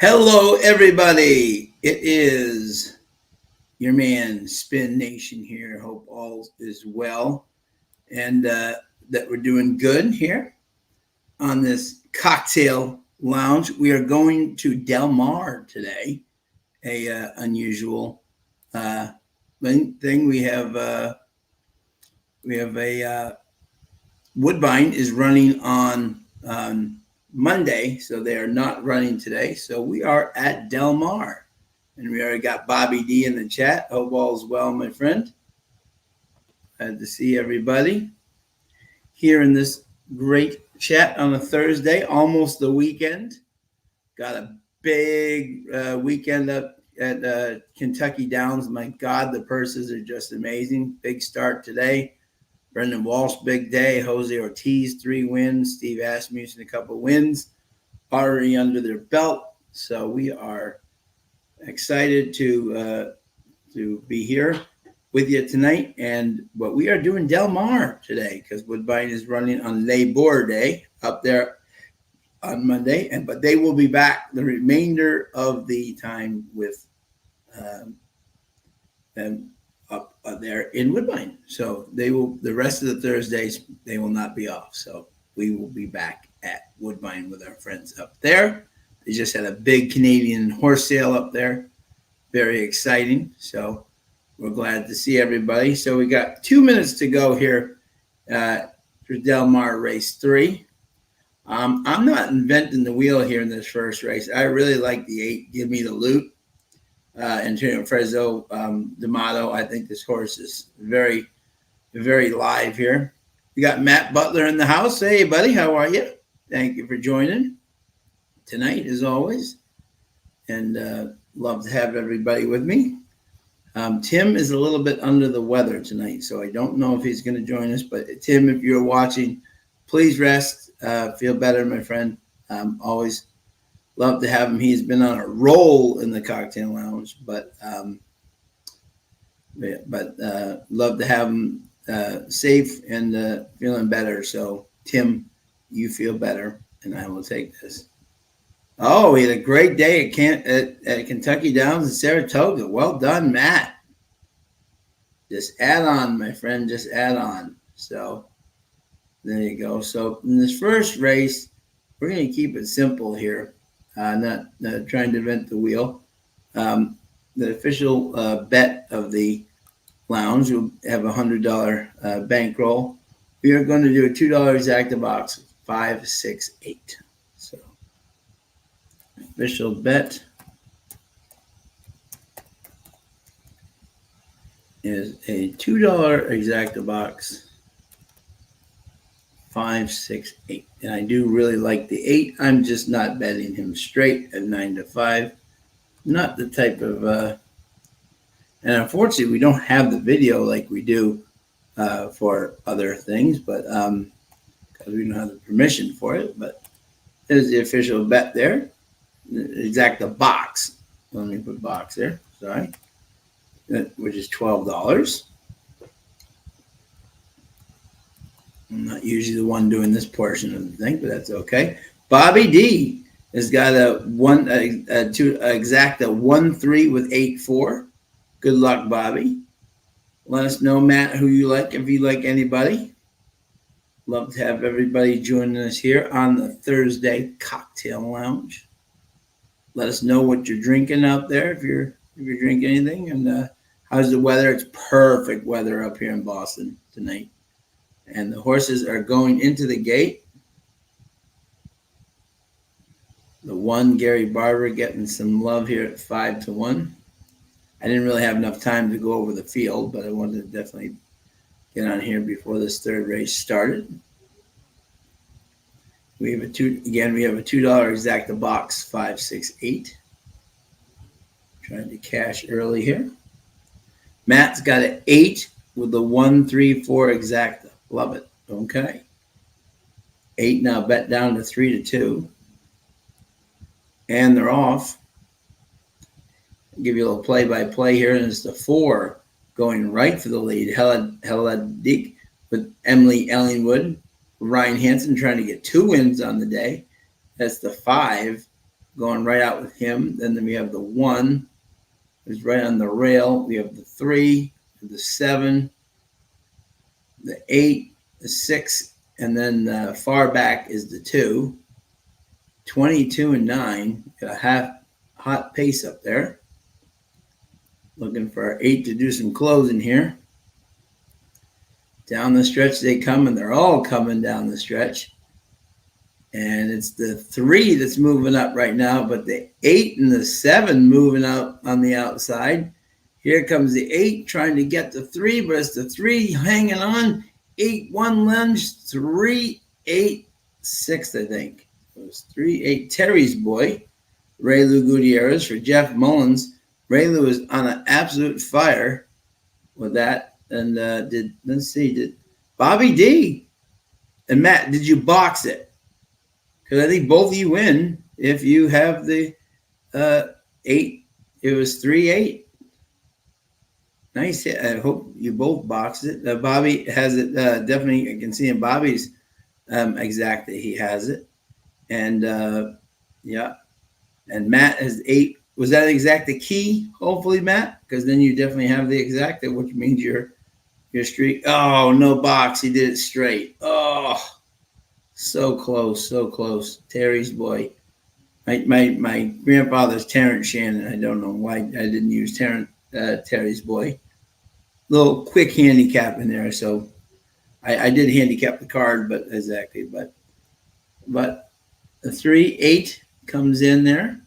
Hello, everybody. It is your man, Spin Nation here. Hope all is well and that we're doing good here on this cocktail lounge. We are going to Del Mar today, a unusual uh, thing. We have a Woodbine is running on Monday, so they are not running today. So we are at Del Mar, and we already got Bobby D in the chat. Hope all is well, my friend. Glad to see everybody here in this great chat on a Thursday, almost the weekend. Got a big weekend up at Kentucky Downs. My God, the purses are just amazing. Big start today. Brendan Walsh, big day. Jose Ortiz, 3 wins. Steve Asmussen, a couple wins already under their belt. So we are excited to be here with you tonight. And what we are doing Del Mar today, because Woodbine is running on Labor Day up there on Monday, but they will be back the remainder of the time with them up there in Woodbine. So they will, the rest of the Thursdays, they will not be off. So we will be back at Woodbine with our friends up there. They just had a big Canadian horse sale up there. Very exciting. So we're glad to see everybody. So we got 2 minutes to go here for Del Mar Race 3. I'm not inventing the wheel here in this first race. I really like the 8, Give Me the Loot. Antonio Frezzo D'Amato. I think this horse is very, very live here. We got Matt Butler in the house. Hey, buddy, how are you? Thank you for joining tonight, as always. And love to have everybody with me. Tim is a little bit under the weather tonight, so I don't know if he's going to join us. But Tim, if you're watching, please rest. Feel better, my friend. Always love to have him. He's been on a roll in the cocktail lounge, but love to have him safe and feeling better. So, Tim, you feel better, and I will take this. Oh, he had a great day at Kentucky Downs in Saratoga. Well done, Matt. Just add on, my friend. Just add on. So, there you go. So, in this first race, we're going to keep it simple here. Not trying to invent the wheel. The official bet of the lounge will have a $100 bankroll. We are going to do a $2 exacta box, 5, 6, 8. So, official bet is a $2 exacta box, 5, 6, 8. And I do really like the 8. I'm just not betting him straight at 9 to 5. Not the type of and unfortunately we don't have the video like we do for other things, but because we don't have the permission for it. But there's the official bet there. Exacta box. Let me put box there. Sorry. Which is $12. I'm not usually the one doing this portion of the thing, but that's okay. Bobby D has got a exacta 1-3 with 8-4. Good luck, Bobby. Let us know, Matt, who you like, if you like anybody. Love to have everybody joining us here on the Thursday Cocktail Lounge. Let us know what you're drinking out there, if you're drinking anything, and how's the weather. It's perfect weather up here in Boston tonight. And the horses are going into the gate. The 1, Gary Barber, getting some love here at 5 to 1. I didn't really have enough time to go over the field, but I wanted to definitely get on here before this third race started. We have a $2 exacta box, 5, 6, 8. Trying to cash early here. Matt's got an 8 with the 1, 3, 4 exacta. Love it. Okay. 8 now bet down to 3 to 2. And they're off. I'll give you a little play-by-play here. And it's the 4 going right for the lead. Heladik with Emily Ellingwood. Ryan Hansen trying to get 2 wins on the day. That's the 5 going right out with him. Then we have the 1, who's right on the rail. We have the 3, the 7, the 8, the 6, and then far back is the 2. 22 and 9. Got a half hot pace up there. Looking for our 8 to do some closing here. Down the stretch they come, and they're all coming down the stretch. And it's the 3 that's moving up right now, but the 8 and the 7 moving up on the outside. Here comes the 8 trying to get the 3, but it's the 3 hanging on. 8, 1 lunge, 3, 8, 6, I think. It was 3, 8. Terry's boy, Ray Lou Gutierrez for Jeff Mullins. Ray Lou is on an absolute fire with that. And did Bobby D and Matt, did you box it? Because I think both of you win if you have the 8. It was 3, 8. Nice hit. I hope you both boxed it. Bobby has it. Definitely, I can see in Bobby's exact that he has it. And yeah. And Matt has 8. Was that exact the key? Hopefully, Matt, because then you definitely have the exact, which means your streak. Oh, no box. He did it straight. Oh, so close, so close. Terry's boy. My grandfather's Terrence Shannon. I don't know why I didn't use Terry's boy. Little quick handicap in there. So I did handicap the card, but exactly. But the 3, 8 comes in there.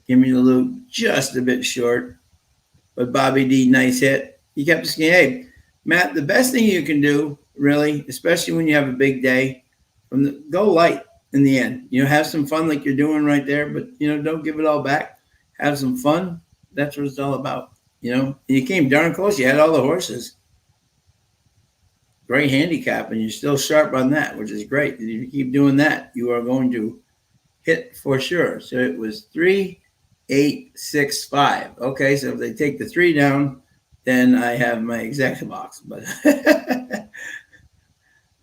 Give me the loop just a bit short. But Bobby D, nice hit. He kept saying, hey, Matt, the best thing you can do, really, especially when you have a big day, go light in the end. Have some fun like you're doing right there, but, don't give it all back. Have some fun. That's what it's all about, And you came darn close. You had all the horses. Great handicap, and you're still sharp on that, which is great. If you keep doing that, you are going to hit for sure. So it was 3, 8, 6, 5. Okay, so if they take the 3 down, then I have my exact box. But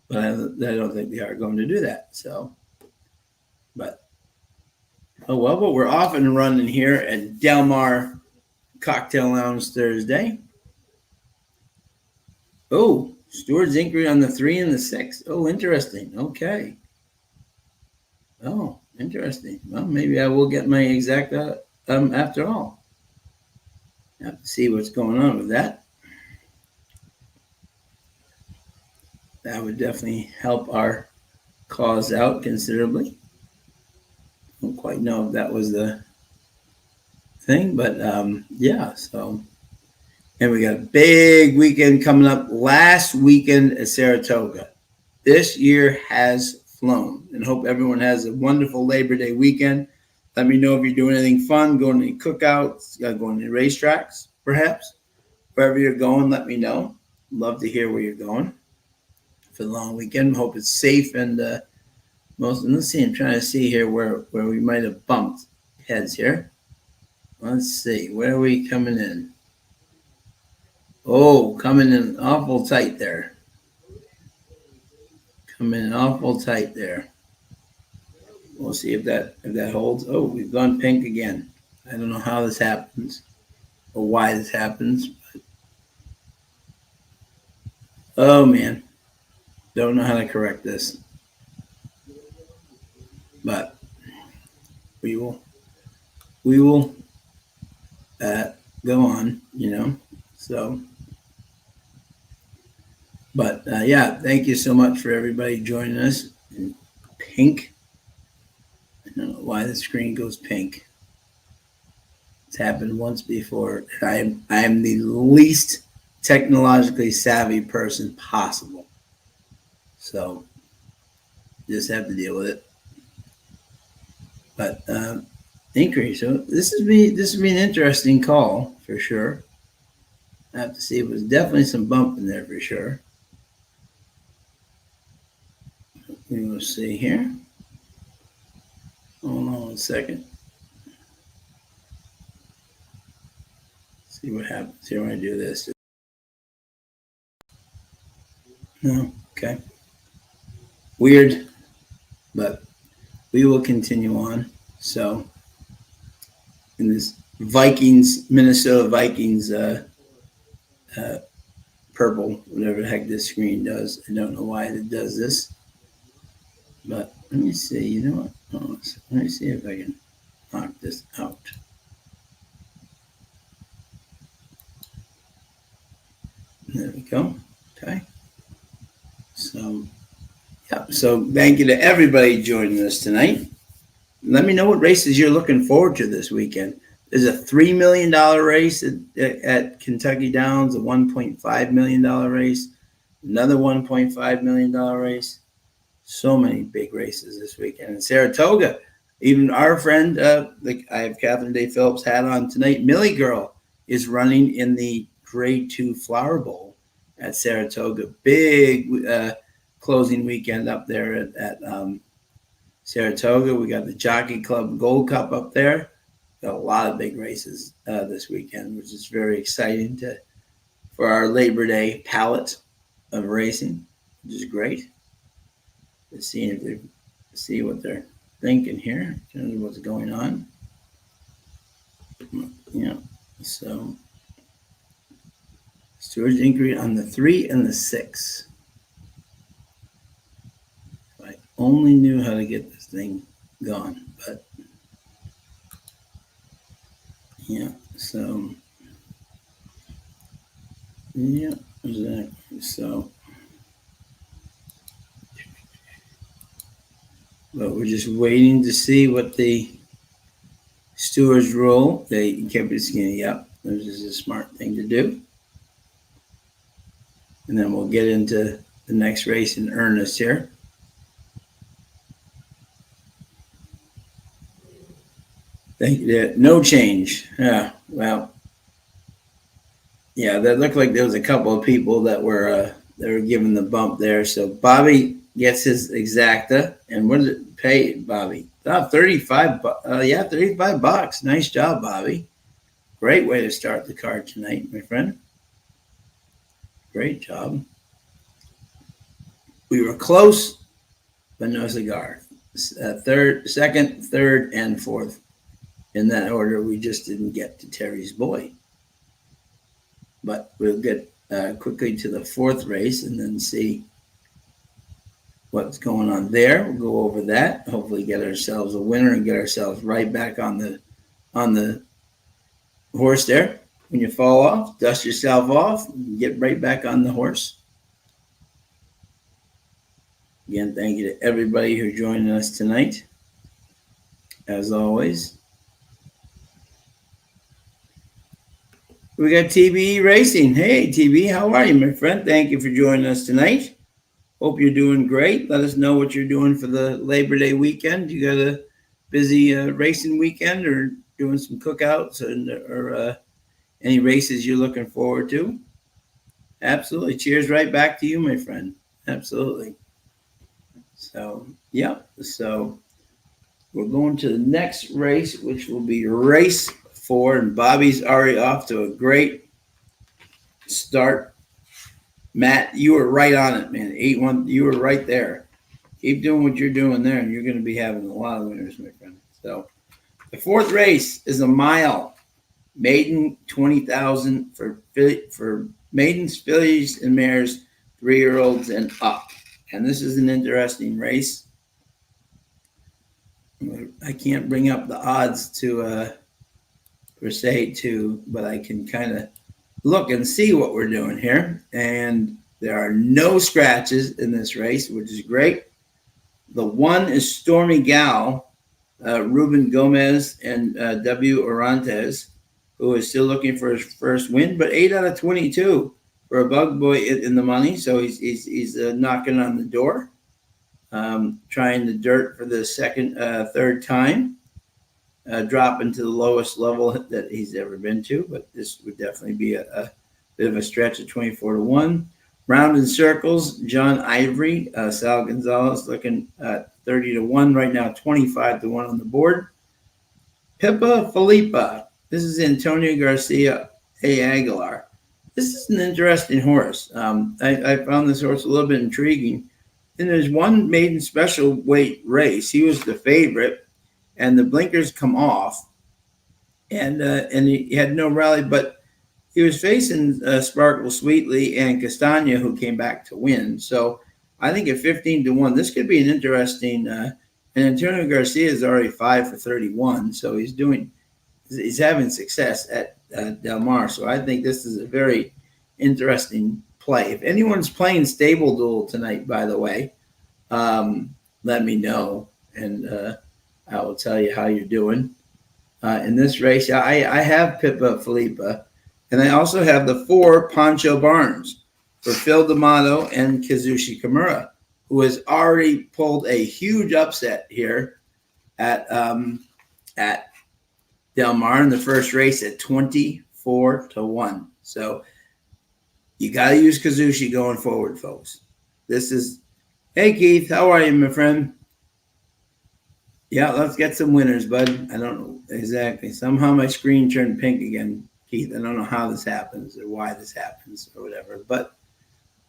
but I don't think they are going to do that. So, but oh well. But we're off and running here at Del Mar Cocktail Lounge Thursday. Oh, Stuart's inquiry on the 3 and the 6. Oh, interesting. Okay. Oh, interesting. Well, maybe I will get my exact after all. Have to see what's going on with that. That would definitely help our cause out considerably. Don't quite know if that was the thing, but yeah. So, and we got a big weekend coming up. Last weekend at Saratoga. This year has flown, and hope everyone has a wonderful Labor Day weekend. Let me know if you're doing anything fun, going to any cookouts, going to racetracks, perhaps. Wherever you're going, let me know. Love to hear where you're going for the long weekend. Hope it's safe and let's see. I'm trying to see here where we might have bumped heads here. Let's see. Where are we coming in? Oh, coming in awful tight there. Coming in awful tight there. We'll see if that holds. Oh, we've gone pink again. I don't know how this happens or why this happens. But oh man, don't know how to correct this. But we will go on, So, but yeah, thank you so much for everybody joining us in pink. I don't know why the screen goes pink. It's happened once before. I am the least technologically savvy person possible. So just have to deal with it. But increase. So this would be an interesting call for sure. I have to see. It was definitely some bump in there for sure. We will see here. Hold on a second. See what happens here when I do this. No, okay. Weird, but we will continue on. So, in this Minnesota Vikings purple, whatever the heck this screen does. I don't know why it does this, but let me see. You know what? Oh, let me see if I can knock this out. There we go. Okay. So, yeah. So thank you to everybody joining us tonight. Let me know what races you're looking forward to this weekend. There's a $3 million race at Kentucky Downs, a $1.5 million race, another $1.5 million race. So many big races this weekend. In Saratoga, even our friend, I have Catherine Day Phillips hat on tonight. Millie Girl is running in the Grade 2 Flower Bowl at Saratoga. Big closing weekend up there at Saratoga. We got the Jockey Club Gold Cup up there. Got a lot of big races this weekend, which is very exciting for our Labor Day palette of racing, which is great. Let's see if they see what they're thinking here in terms of what's going on. Yeah, so Stewart's inquiry on the 3 and the 6. If I only knew how to get this thing going, but yeah, so yeah, exactly. So, but we're just waiting to see what the stewards rule. They kept it skinny. Yep, this is a smart thing to do. And then we'll get into the next race in earnest here. Thank you. No change. Yeah, well, yeah, that looked like there was a couple of people that were given the bump there. So Bobby gets his exacta, and what does it pay, Bobby? Oh, 35. Yeah, $35. Nice job, Bobby. Great way to start the card tonight, my friend. Great job. We were close, but no cigar. Second, third, and fourth. In that order, we just didn't get to Terry's Boy. But we'll get quickly to the fourth race and then see what's going on there. We'll go over that. Hopefully, get ourselves a winner and get ourselves right back on the horse there. When you fall off, dust yourself off, and get right back on the horse. Again, thank you to everybody who joined us tonight. As always, we got TBE Racing. Hey, TB, how are you, my friend? Thank you for joining us tonight. Hope you're doing great. Let us know what you're doing for the Labor Day weekend. You got a busy racing weekend or doing some cookouts or any races you're looking forward to? Absolutely. Cheers right back to you, my friend. Absolutely. So, yeah. So we're going to the next race, which will be race 4. And Bobby's already off to a great start. Matt, you were right on it, man. 8-1. You were right there. Keep doing what you're doing there, and you're going to be having a lot of winners, my friend. So the fourth race is a mile. Maiden, 20,000 for maidens, fillies, and mares, 3-year-olds and up. And this is an interesting race. I can't bring up the odds to per se but I can kind of look and see what we're doing here. And there are no scratches in this race, which is great. The 1 is Stormy Gal, Ruben Gomez, and W. Orantes, who is still looking for his first win, but 8 out of 22 for a bug boy in the money. So he's knocking on the door, trying the dirt for the third time, dropping to the lowest level that he's ever been to. But this would definitely be a bit of a stretch at 24-1. Round in circles, John Ivory, Sal Gonzalez looking at 30-1 right now, 25-1 on the board. Pippa Felipa. This is Antonio Garcia A. Aguilar. This is an interesting horse. I found this horse a little bit intriguing. And there's one maiden special weight race. He was the favorite, and the blinkers come off. and he had no rally, but he was facing Sparkle Sweetly and Castagna, who came back to win. So I think at 15-1, this could be an interesting. And Antonio Garcia is already 5 for 31, so he's having success at Del Mar. So I think this is a very interesting play. If anyone's playing Stable Duel tonight, by the way, let me know, and I will tell you how you're doing in this race. I have Pippa Filippa, and I also have the 4 Pancho Barnes for Phil D'Amato and Kazushi Kimura, who has already pulled a huge upset here at Del Mar in the first race at 24-1. So you got to use Kazushi going forward, folks. Hey, Keith, how are you, my friend? Yeah, let's get some winners, bud. I don't know exactly. Somehow my screen turned pink again, Keith. I don't know how this happens or why this happens or whatever. But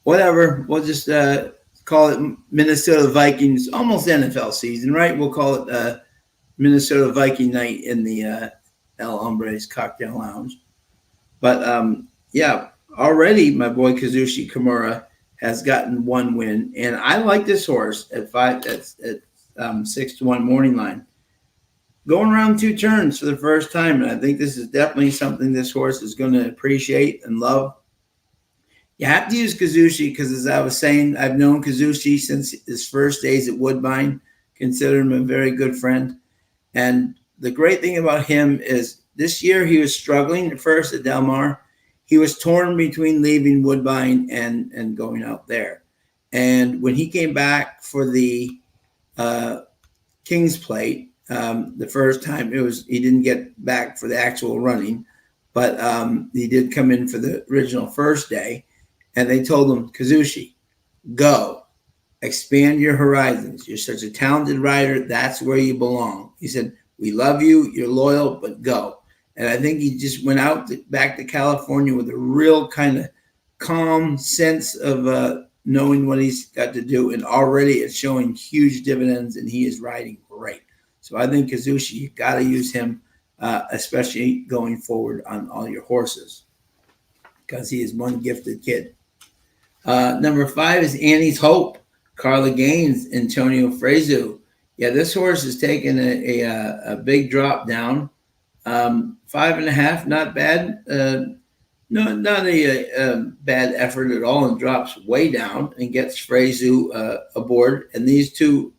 whatever. We'll just call it Minnesota Vikings, almost NFL season, right? We'll call it Minnesota Viking night in the El Hombres Cocktail Lounge. But yeah, already my boy Kazushi Kimura has gotten 1 win, and I like this horse at 6-1 morning line. Going around 2 turns for the first time, and I think this is definitely something this horse is going to appreciate and love. You have to use Kazushi because, as I was saying, I've known Kazushi since his first days at Woodbine, consider him a very good friend. And the great thing about him is this year he was struggling at first at Del Mar. He was torn between leaving Woodbine and going out there. And when he came back for the King's Plate, the first time he didn't get back for the actual running, but he did come in for the original first day. And they told him, Kazushi, go, expand your horizons. You're such a talented rider. That's where you belong. He said, we love you. You're loyal, but go. And I think he just went back to California with a real kind of calm sense of knowing what he's got to do. And already it's showing huge dividends, and he is riding great. So I think Kazushi, you got to use him, especially going forward on all your horses, because he is one gifted kid. Number 5 is Annie's Hope, Carla Gaines, Antonio Frezu. Yeah, this horse has taken a big drop down. 5.5, not bad. No, not a bad effort at all, and drops way down and gets Frezu aboard. And these two,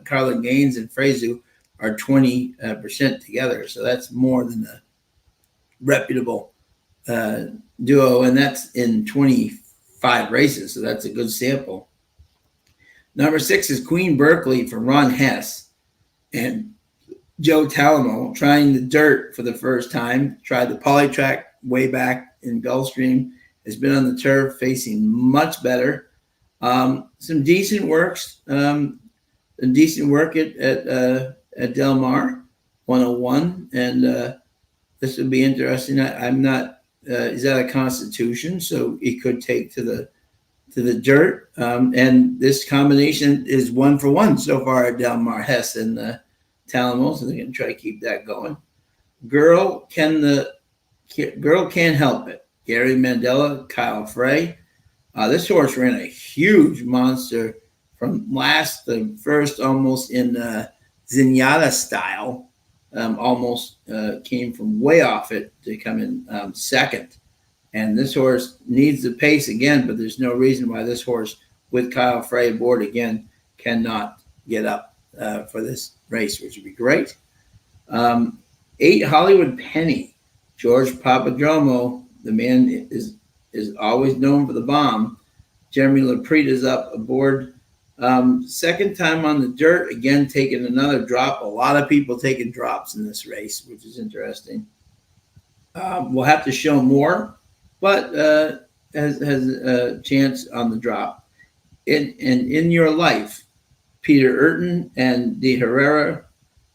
Carla Gaines and Frezu, are 20% together. So that's more than a reputable duo, and that's in 25 races. So that's a good sample. Number 6 is Queen Berkeley for Ron Hess and Joe Talamo, trying the dirt for the first time. Tried the polytrack way back in Gulfstream. Has been on the turf, facing much better. Some decent work at Del Mar, 101, and this would be interesting. I'm not. He's out of Constitution, so he could take to the dirt. And this combination is 1 for 1 so far at Del Mar, Hess and Talamo, so they're going to try to keep that going. Girl Can't Help It. Gary Mandela, Kyle Frey. This horse ran a huge monster from the first almost in Zenyatta style. Almost came from way off it to come in second. And this horse needs the pace again, but there's no reason why this horse with Kyle Frey aboard again cannot get up for this race, which would be great. 8 Hollywood Penny. George Papadromo, the man is always known for the bomb. Jeremy Laprete is up aboard. Second time on the dirt, again taking another drop. A lot of people taking drops in this race, which is interesting. We'll have to show more, but has a chance on the drop. In Your Life, Peter Urton and De Herrera.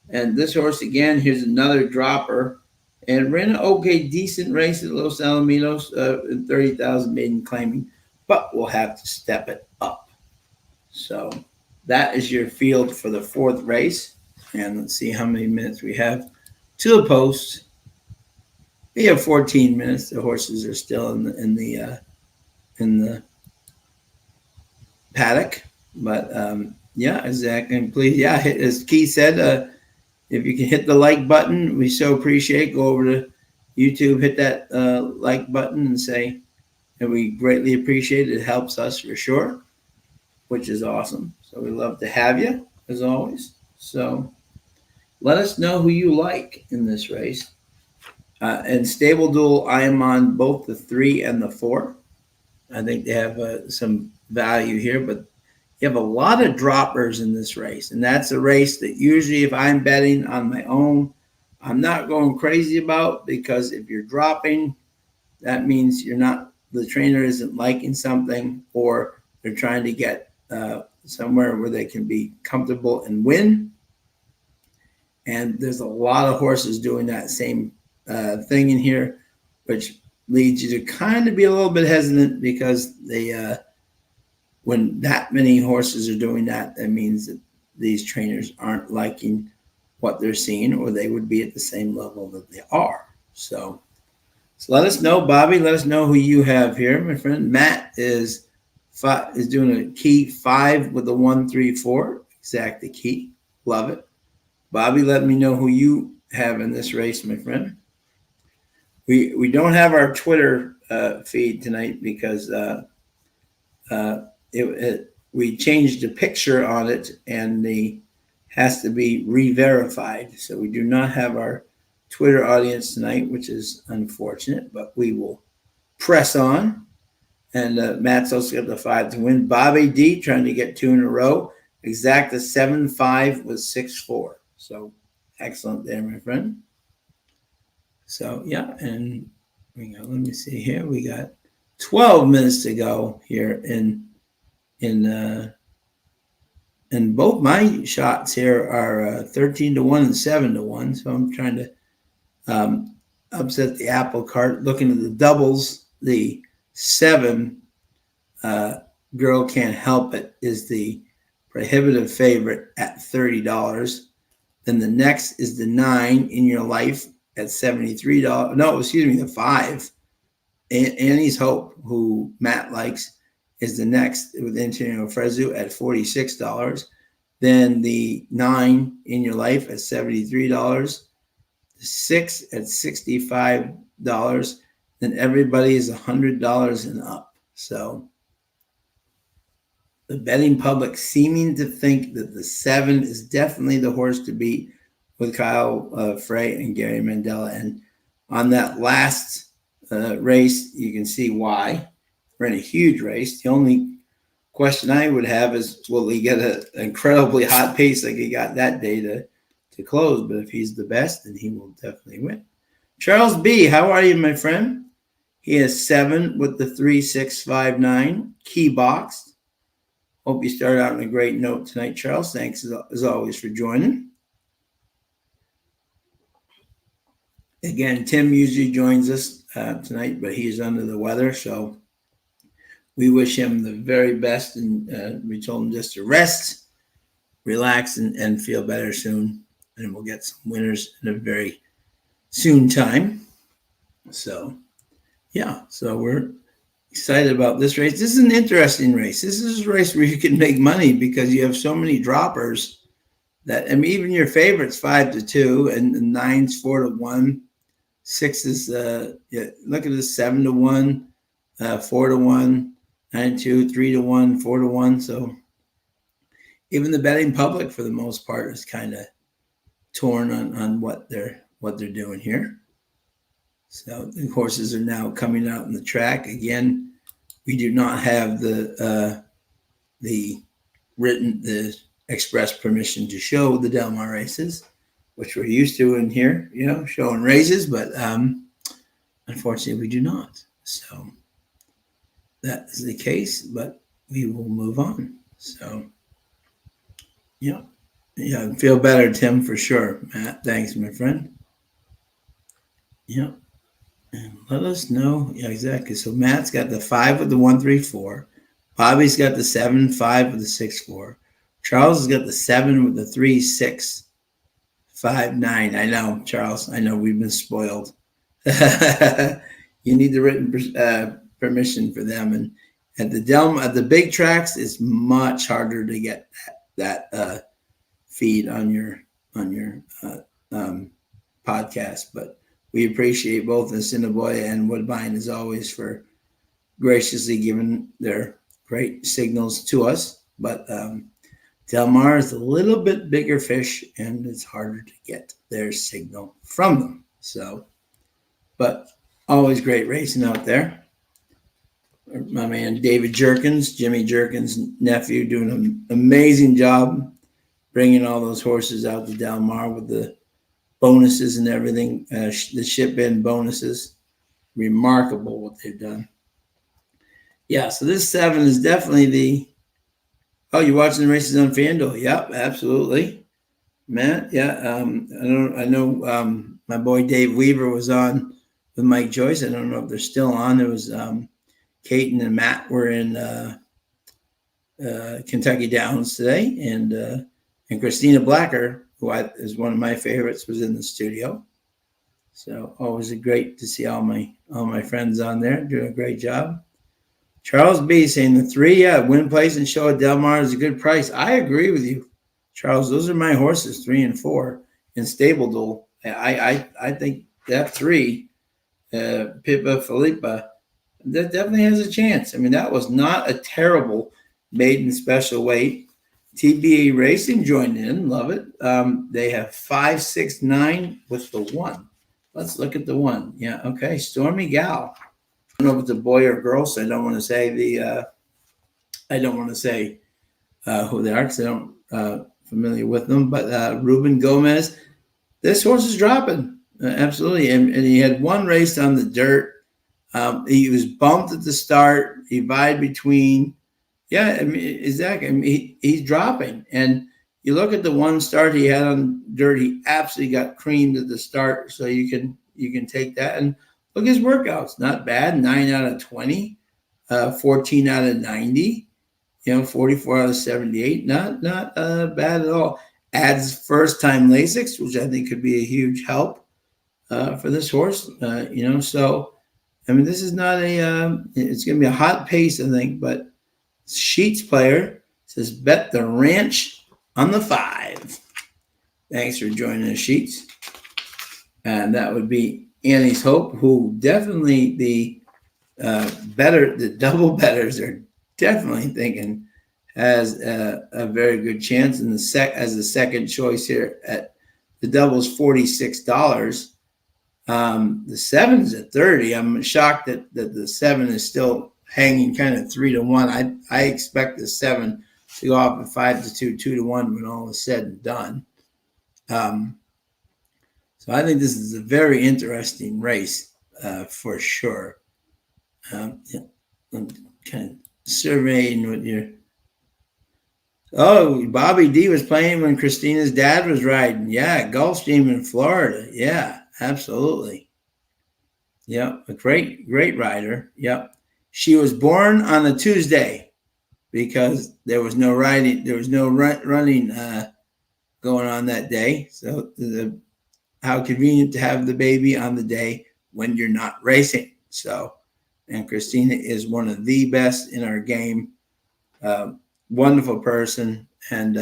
And this horse, again, here's another dropper. And ran an decent race at Los Alamitos, 30,000 maiden claiming, but we'll have to step it up. So that is your field for the 4th race. And let's see how many minutes we have to the post. We have 14 minutes. The horses are still in the paddock, but yeah, exactly. And please, yeah, as Keith said, if you can hit the like button, we so appreciate. Go over to YouTube, hit that like button, and say, and we greatly appreciate it. It helps us for sure, which is awesome. So we love to have you as always. So let us know who you like in this race. And Stable Duel, I am on both the 3 and the 4. I think they have some value here, but you have a lot of droppers in this race. And that's a race that usually, if I'm betting on my own, I'm not going crazy about, because if you're dropping, that means you're not, the trainer isn't liking something, or they're trying to get somewhere where they can be comfortable and win. And there's a lot of horses doing that same thing in here, which leads you to kind of be a little bit hesitant, because they when that many horses are doing that, that means that these trainers aren't liking what they're seeing, or they would be at the same level that they are. So let us know, Bobby. Let us know who you have here, my friend. Matt is doing a key 5 with the 1, 3, 4. Exact the key. Love it. Bobby, let me know who you have in this race, my friend. We don't have our Twitter feed tonight, because we changed the picture on it, and the has to be re-verified. So we do not have our Twitter audience tonight, which is unfortunate, but we will press on. And Matt's also got the 5 to win. Bobby D trying to get 2 in a row. Exact the 7-5 with 6-4. So excellent there, my friend. So yeah, and let me see here. We got 12 minutes to go here in both my shots here are 13 to 1 and 7 to 1. So I'm trying to upset the apple cart. Looking at the doubles, the 7 Girl Can't Help It is the prohibitive favorite at $30. Then the next is the 9 In Your Life at $73. No, excuse me, the 5. Annie's Hope, who Matt likes, is the next with Antonio Fresu at $46. Then the 9 In Your Life at $73. The 6 at $65. Then everybody is $100 and up. So the betting public seeming to think that the 7 is definitely the horse to beat, with Kyle Frey and Gary Mandela. And on that last race, you can see why. We're in a huge race. The only question I would have is, will he get an incredibly hot pace like he got that day to close? But if he's the best, then he will definitely win. Charles B., how are you, my friend? He has 7 with the 3, 6, 5, 9 key boxed. Hope you started out on a great note tonight, Charles. Thanks as always for joining. Again, Tim usually joins us tonight, but he's under the weather, so we wish him the very best, and we told him just to rest, relax, and feel better soon, and we'll get some winners in a very soon time. So, yeah, so we're excited about this race. This is an interesting race. This is a race where you can make money, because you have so many droppers that, I mean, even your favorites 5 to 2, and the 9's 4 to 1. 6 is look at this, 7 to 1, 4 to 1, 9 to 2, 3 to 1, 4 to 1. So even the betting public, for the most part, is kind of torn on what they're doing here. So the horses are now coming out in the track again. We do not have the express permission to show the Del Mar races, which we're used to in here, showing races, but unfortunately we do not. So that is the case, but we will move on. So, yeah, feel better, Tim, for sure. Matt, thanks, my friend. Yeah, and let us know. Yeah, exactly. So Matt's got the 5 with the 1, 3, 4. Bobby's got the 7, 5 with the 6, 4. Charles has got the 7 with the 3, 6. 5, 9. I know, Charles. I know we've been spoiled. You need the written permission for them. And at the big tracks, it's much harder to get that feed on your podcast. But we appreciate both Assiniboia and Woodbine as always for graciously giving their great signals to us. But Del Mar is a little bit bigger fish, and it's harder to get their signal from them. So, but always great racing out there. My man David Jerkins, Jimmy Jerkins' nephew, doing an amazing job bringing all those horses out to Del Mar with the bonuses and everything, the ship in bonuses. Remarkable what they've done. Yeah, so this 7 is definitely the. Oh, you're watching the races on FanDuel? Yep, absolutely, Matt. Yeah, I know. My boy Dave Weaver was on with Mike Joyce. I don't know if they're still on. It was Kate and Matt were in Kentucky Downs today, and Christina Blacker, who is one of my favorites, was in the studio. So always great to see all my friends on there doing a great job. Charles B saying the 3, win, place, and show at Del Mar is a good price. I agree with you, Charles. Those are my horses, 3 and 4 in Stable Duel. I think that 3, Pippa Filippa, that definitely has a chance. I mean, that was not a terrible maiden special weight. TBA Racing joined in, love it. They have 5, 6, 9 with the 1. Let's look at the 1. Yeah, okay, Stormy Gal. I don't know if it's a boy or girl, so I don't want to say who they are because I don't familiar with them. But Ruben Gomez, this horse is dropping absolutely, and he had one race on the dirt. He was bumped at the start. He vied between, I mean, exactly. I mean, he's dropping, and you look at the one start he had on dirt. He absolutely got creamed at the start, so you can take that and. Look at his workouts, not bad. 9 out of 20, 14 out of 90, 44 out of 78. Not bad at all. Adds first time Lasix, which I think could be a huge help for this horse. So I mean, this is not it's going to be a hot pace, I think. But Sheets player says bet the ranch on the 5. Thanks for joining us, Sheets. And that would be Annie's Hope, who definitely the double bettors are definitely thinking has a very good chance in as the second choice here at the double's $46. The 7's at 30. I'm shocked that the 7 is still hanging kind of 3 to 1. I expect the 7 to go off at 5 to 2, 2 to 1 when all is said and done. So I think this is a very interesting race for sure. I'm kind of surveying what you're. Oh, Bobby D was playing when Christina's dad was riding. Yeah, Gulfstream in Florida. Yeah, absolutely. Yep, a great rider. Yep. She was born on a Tuesday because there was no riding. There was no running going on that day. So how convenient to have the baby on the day when you're not racing. So, and Christina is one of the best in our game. Wonderful person. And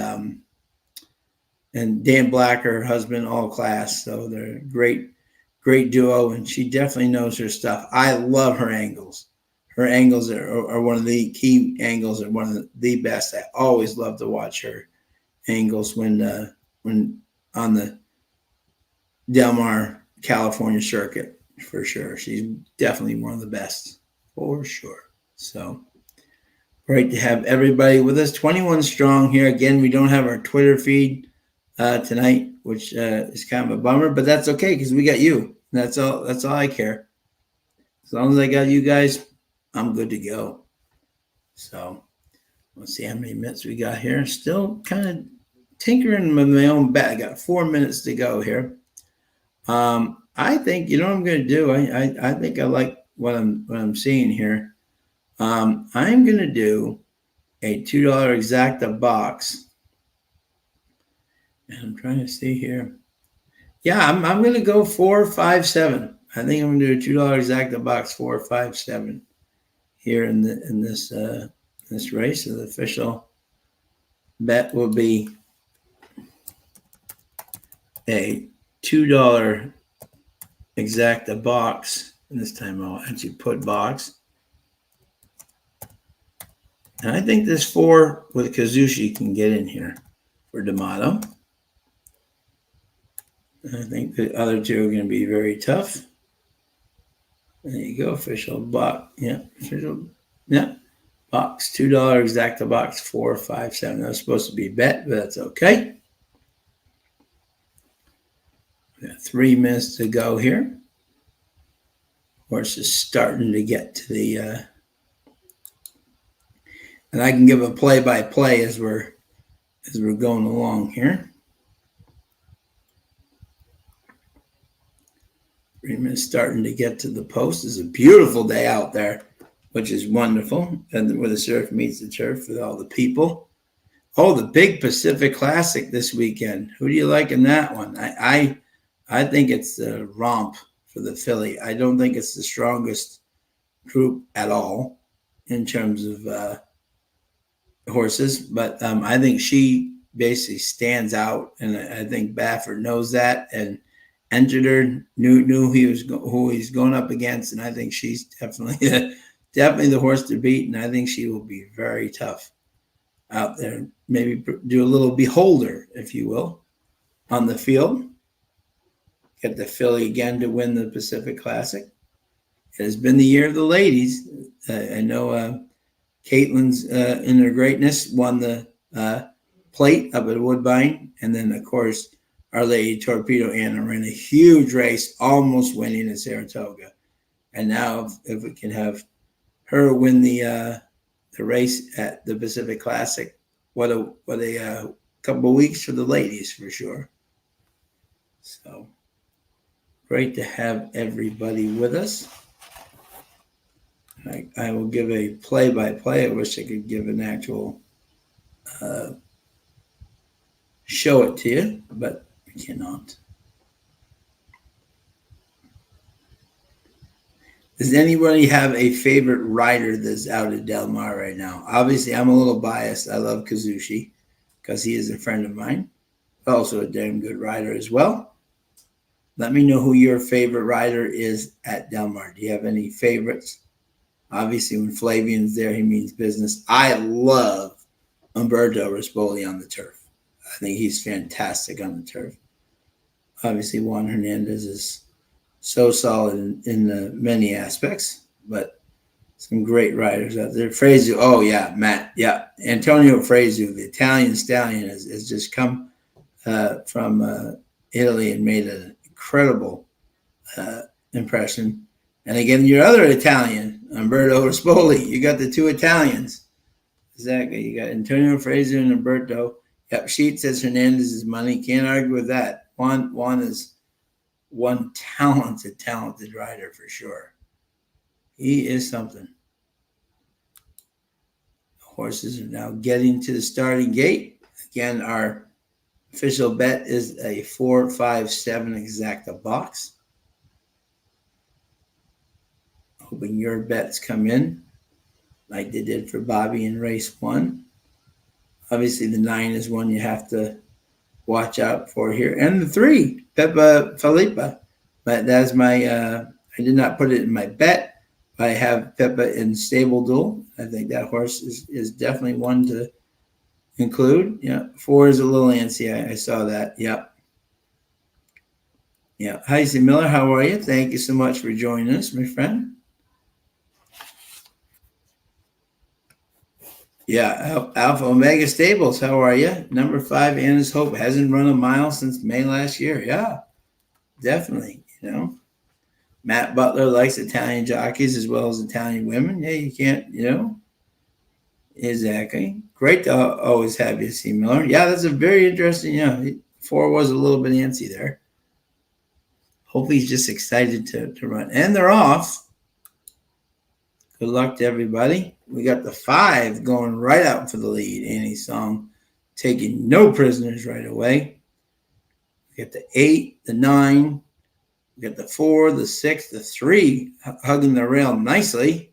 Dan Black, her husband, all class. So they're a great duo. And she definitely knows her stuff. I love her angles. Her angles are one of the key angles, are one of the best. I always love to watch her angles when on the Del Mar, California circuit, for sure. She's definitely one of the best, for sure. So great to have everybody with us. 21 strong here. Again, we don't have our Twitter feed tonight, which is kind of a bummer, but that's okay because we got you. That's all I care. As long as I got you guys, I'm good to go. So let's see how many minutes we got here. Still kind of tinkering with my own bet. I got 4 minutes to go here. I think, what I'm going to do. I think I like what I'm seeing here. I'm going to do a $2 exacta box. And I'm trying to see here. Yeah, I'm going to go 4, 5, 7. I think I'm gonna do a $2 exacta box 457 here in this race. So the official bet will be a $2 exacta box. And this time I'll actually put box. And I think this 4 with Kazushi can get in here for D'Amato. I think the other two are going to be very tough. There you go, official box. Yeah, official. Yeah, box $2 exacta box 457. That was supposed to be a bet, but that's okay. We got 3 minutes to go here. Horse is starting to get to the, and I can give a play-by-play as we're going along here. 3 minutes starting to get to the post. It's a beautiful day out there, which is wonderful. And where the surf meets the turf with all the people. Oh, the big Pacific Classic this weekend. Who do you like in that one? I think it's the Romp for the filly. I don't think it's the strongest group at all in terms of horses, but I think she basically stands out, and I think Baffert knows that and entered her, knew who he's going up against, and I think she's definitely the horse to beat, and I think she will be very tough out there. Maybe do a little beholder, if you will, on the field. Get the filly again to win the Pacific Classic. It has been the year of the ladies. I know Caitlin's in her greatness won the plate up at Woodbine, and then of course Our Lady Torpedo Anna ran a huge race, almost winning at Saratoga. And now if we can have her win the race at the Pacific Classic, what a couple of weeks for the ladies for sure. So great to have everybody with us. I will give a play-by-play. I wish I could give an actual show it to you, but I cannot. Does anybody have a favorite rider that's out at Del Mar right now? Obviously, I'm a little biased. I love Kazushi because he is a friend of mine. Also a damn good rider as well. Let me know who your favorite rider is at Del Mar. Do you have any favorites? Obviously, when Flavian's there, he means business. I love Umberto Rispoli on the turf. I think he's fantastic on the turf. Obviously, Juan Hernandez is so solid in many aspects, but some great riders out there. Fresu, oh yeah, Matt, yeah. Antonio Fresu, the Italian stallion, has just come from Italy and made an incredible impression. And again, your other Italian, Umberto Rispoli. You got the two Italians. Exactly. You got Antonio Fresu and Umberto. Yep, Sheet says Hernandez's money. Can't argue with that. Juan is one talented rider for sure. He is something. The horses are now getting to the starting gate. Again, our official bet is a 4-5-7 exacta box. Hoping your bets come in like they did for Bobby in race 1. Obviously, the 9 is one you have to watch out for here. And the 3, Peppa Felipa. But that's my, I did not put it in my bet. I have Peppa in Stable Duel. I think that horse is definitely one to include. Yeah, 4 is a little antsy. I saw that. Yep. Yeah. Hi, C. Miller. How are you? Thank you so much for joining us, my friend. Yeah, Alpha Omega Stables, how are you? Number 5, Anna's Hope, hasn't run a mile since May last year. Yeah, definitely, you know. Matt Butler likes Italian jockeys as well as Italian women. Yeah, you can't, you know. Exactly. Great to always have you, C. Miller. Yeah, that's a very interesting, 4 was a little bit antsy there. Hopefully he's just excited to run. And they're off. Good luck to everybody. We got the 5 going right out for the lead. Annie Song taking no prisoners right away. We got the 8, the 9, We got the 4, the 6, the 3 hugging the rail nicely.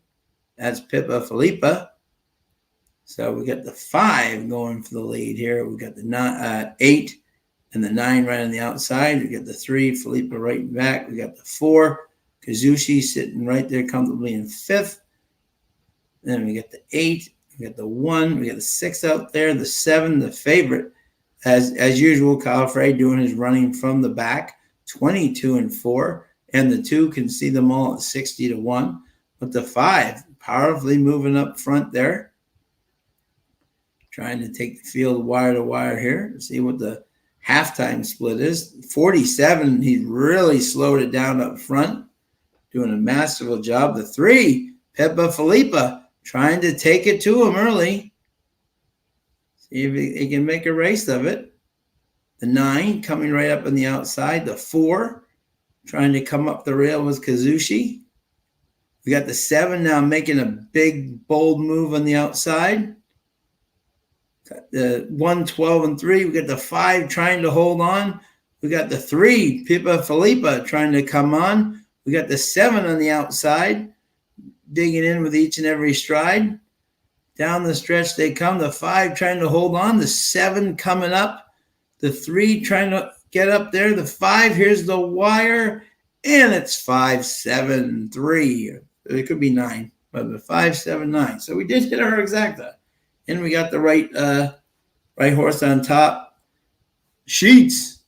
That's Pippa Filippa. So we got the 5 going for the lead here. We got the 8 and the 9 right on the outside. We got the 3, Filippa right back. We got the 4, Kazushi sitting right there comfortably in 5th. Then we get the 8, we got the 1, we got the 6 out there, the 7, the favorite. As usual, Kyle Frey doing his running from the back, 22-4, and the 2 can see them all at 60-1. But the 5 powerfully moving up front there, trying to take the field wire to wire here. See what the halftime split is. 47, he really slowed it down up front, doing a masterful job. The 3, Pippa Filippa, trying to take it to him early. See if he can make a race of it. The 9 coming right up on the outside. The 4 trying to come up the rail with Kazushi. We got the 7 now making a big, bold move on the outside. Got the 1, 12, and 3. We got the 5 trying to hold on. We got the 3, Pippa Filippa, trying to come on. We got the 7 on the outside, digging in with each and every stride. Down the stretch they come. The 5 trying to hold on. The 7 coming up. The 3 trying to get up there. The 5, here's the wire. And it's 5, 7, 3. It could be 9, but the 5, 7, 9. So we did hit our exacta. And we got the right horse on top. Sheets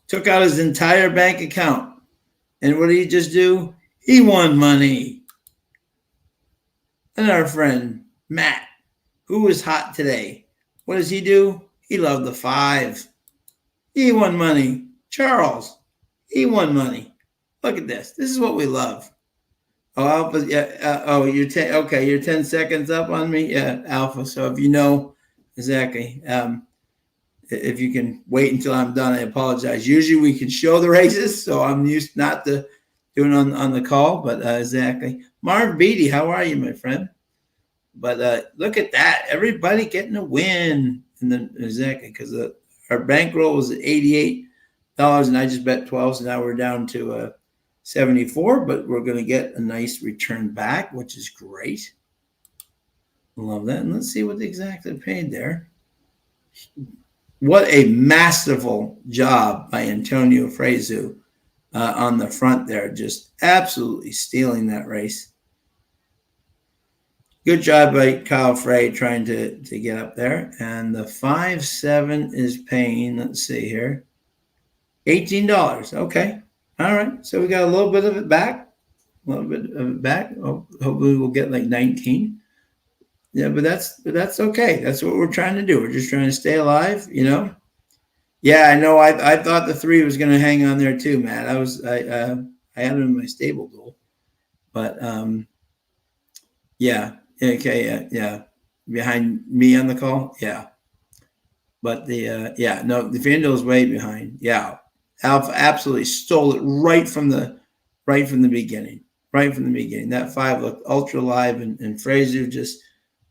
took out his entire bank account. And what did he just do? He won money. And our friend Matt, who was hot today, what does he do? He loved the 5. He won money. Charles, he won money. Look at this. This is what we love. Oh, Alpha. Yeah. You're 10. Okay, you're 10 seconds up on me. Yeah, Alpha. So if you know exactly, if you can wait until I'm done, I apologize. Usually we can show the races, so I'm used not to doing on the call. But exactly, Marv Beatty, how are you, my friend? But look at that. Everybody getting a win. And then exactly, because our bankroll was at $88 and I just bet 12. So now we're down to 74, but we're going to get a nice return back, which is great. Love that. And let's see what the exacta paid there. What a masterful job by Antonio Frezu on the front there. Just absolutely stealing that race. Good job by Kyle Frey trying to get up there. And the 5-7 is paying, let's see here, $18. Okay. All right. So we got a little bit of it back. A little bit of it back. Oh, hopefully we'll get like 19. Yeah, but that's okay. That's what we're trying to do. We're just trying to stay alive, you know? Yeah, I know. I thought the 3 was going to hang on there too, Matt. I had it in my stable goal. But yeah. Okay, yeah. Behind me on the call, yeah. But the FanDuel's way behind. Yeah, Alpha absolutely stole it right from the beginning. Right from the beginning, that 5 looked ultra live, and Fraser just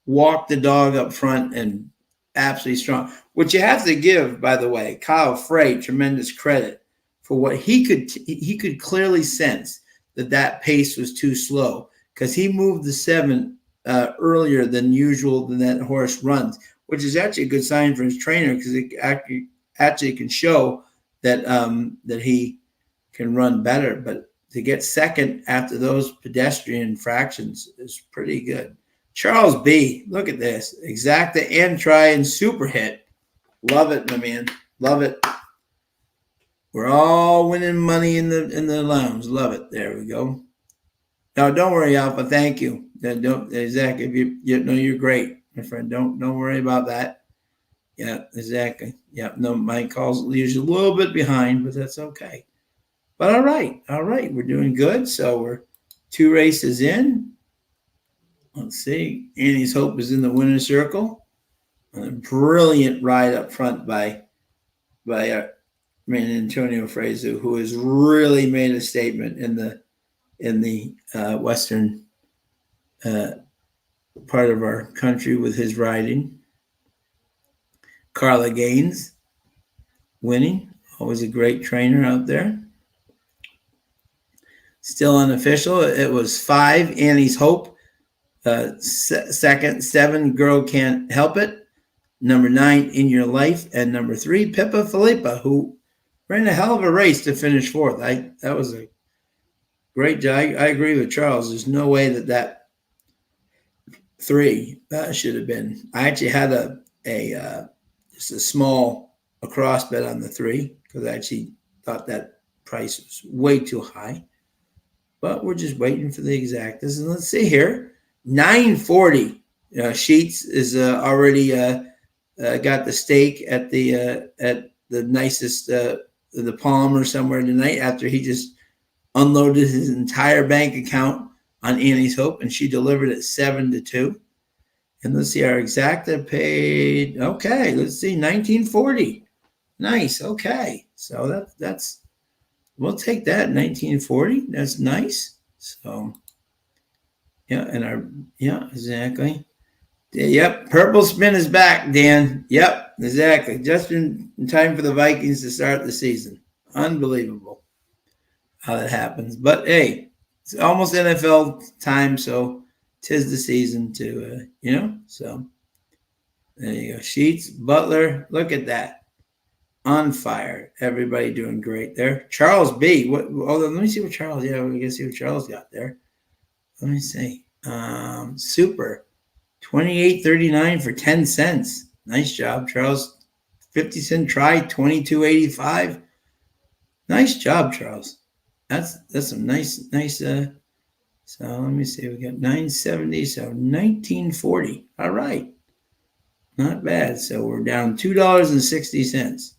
walked the dog up front and absolutely strong. What you have to give, by the way, Kyle Frey tremendous credit for what he could clearly sense that pace was too slow, because he moved the 7 earlier than usual than that horse runs, which is actually a good sign for his trainer, because it actually can show that that he can run better. But to get second after those pedestrian fractions is pretty good. Charles B, look at this. Exacta and try and super hit. Love it, my man. Love it. We're all winning money in the lounge. Love it. There we go. No, don't worry, Alpha. Thank you. Don't exactly. If you're great, my friend. Don't worry about that. Yeah, exactly. Yeah, no, my calls usually a little bit behind, but that's okay. But all right, we're doing good. So we're 2 races in. Let's see. Annie's Hope is in the winner's circle. And a brilliant ride up front by Antonio Frezu, who has really made a statement in the western part of our country with his riding. Carla Gaines winning, always a great trainer out there. Still unofficial. It was 5, Annie's Hope. Second, 7, Girl Can't Help It. Number 9, In Your Life. And number 3, Pippa Filippa, who ran a hell of a race to finish fourth. That was a great job. I agree with Charles. There's no way that 3 should have been. I actually had just a small across bet on the 3 because I actually thought that price was way too high. But we're just waiting for the exactas. And let's see here. 940. Sheets is already got the stake at the nicest the Palm or somewhere tonight after he just unloaded his entire bank account on Annie's Hope, and she delivered it 7-2. And let's see, our exacta paid. Okay, let's see, 1940. Nice. Okay, so that's we'll take that 1940. That's nice. So yeah, exactly. Yep, purple spin is back, Dan. Yep, exactly. Just in time for the Vikings to start the season. Unbelievable how that happens. But hey, it's almost NFL time, so 'tis the season to So there you go. Sheets, Butler, look at that. On fire. Everybody doing great there. Charles B. Let me see what Charles. Yeah, we can see what Charles got there. Let me see. Super. 28.39 for 10 cents. Nice job, Charles. 50-cent try, 22.85. Nice job, Charles. That's some nice. So let me see. We got 970, so 1940. All right. Not bad. So we're down $2.60.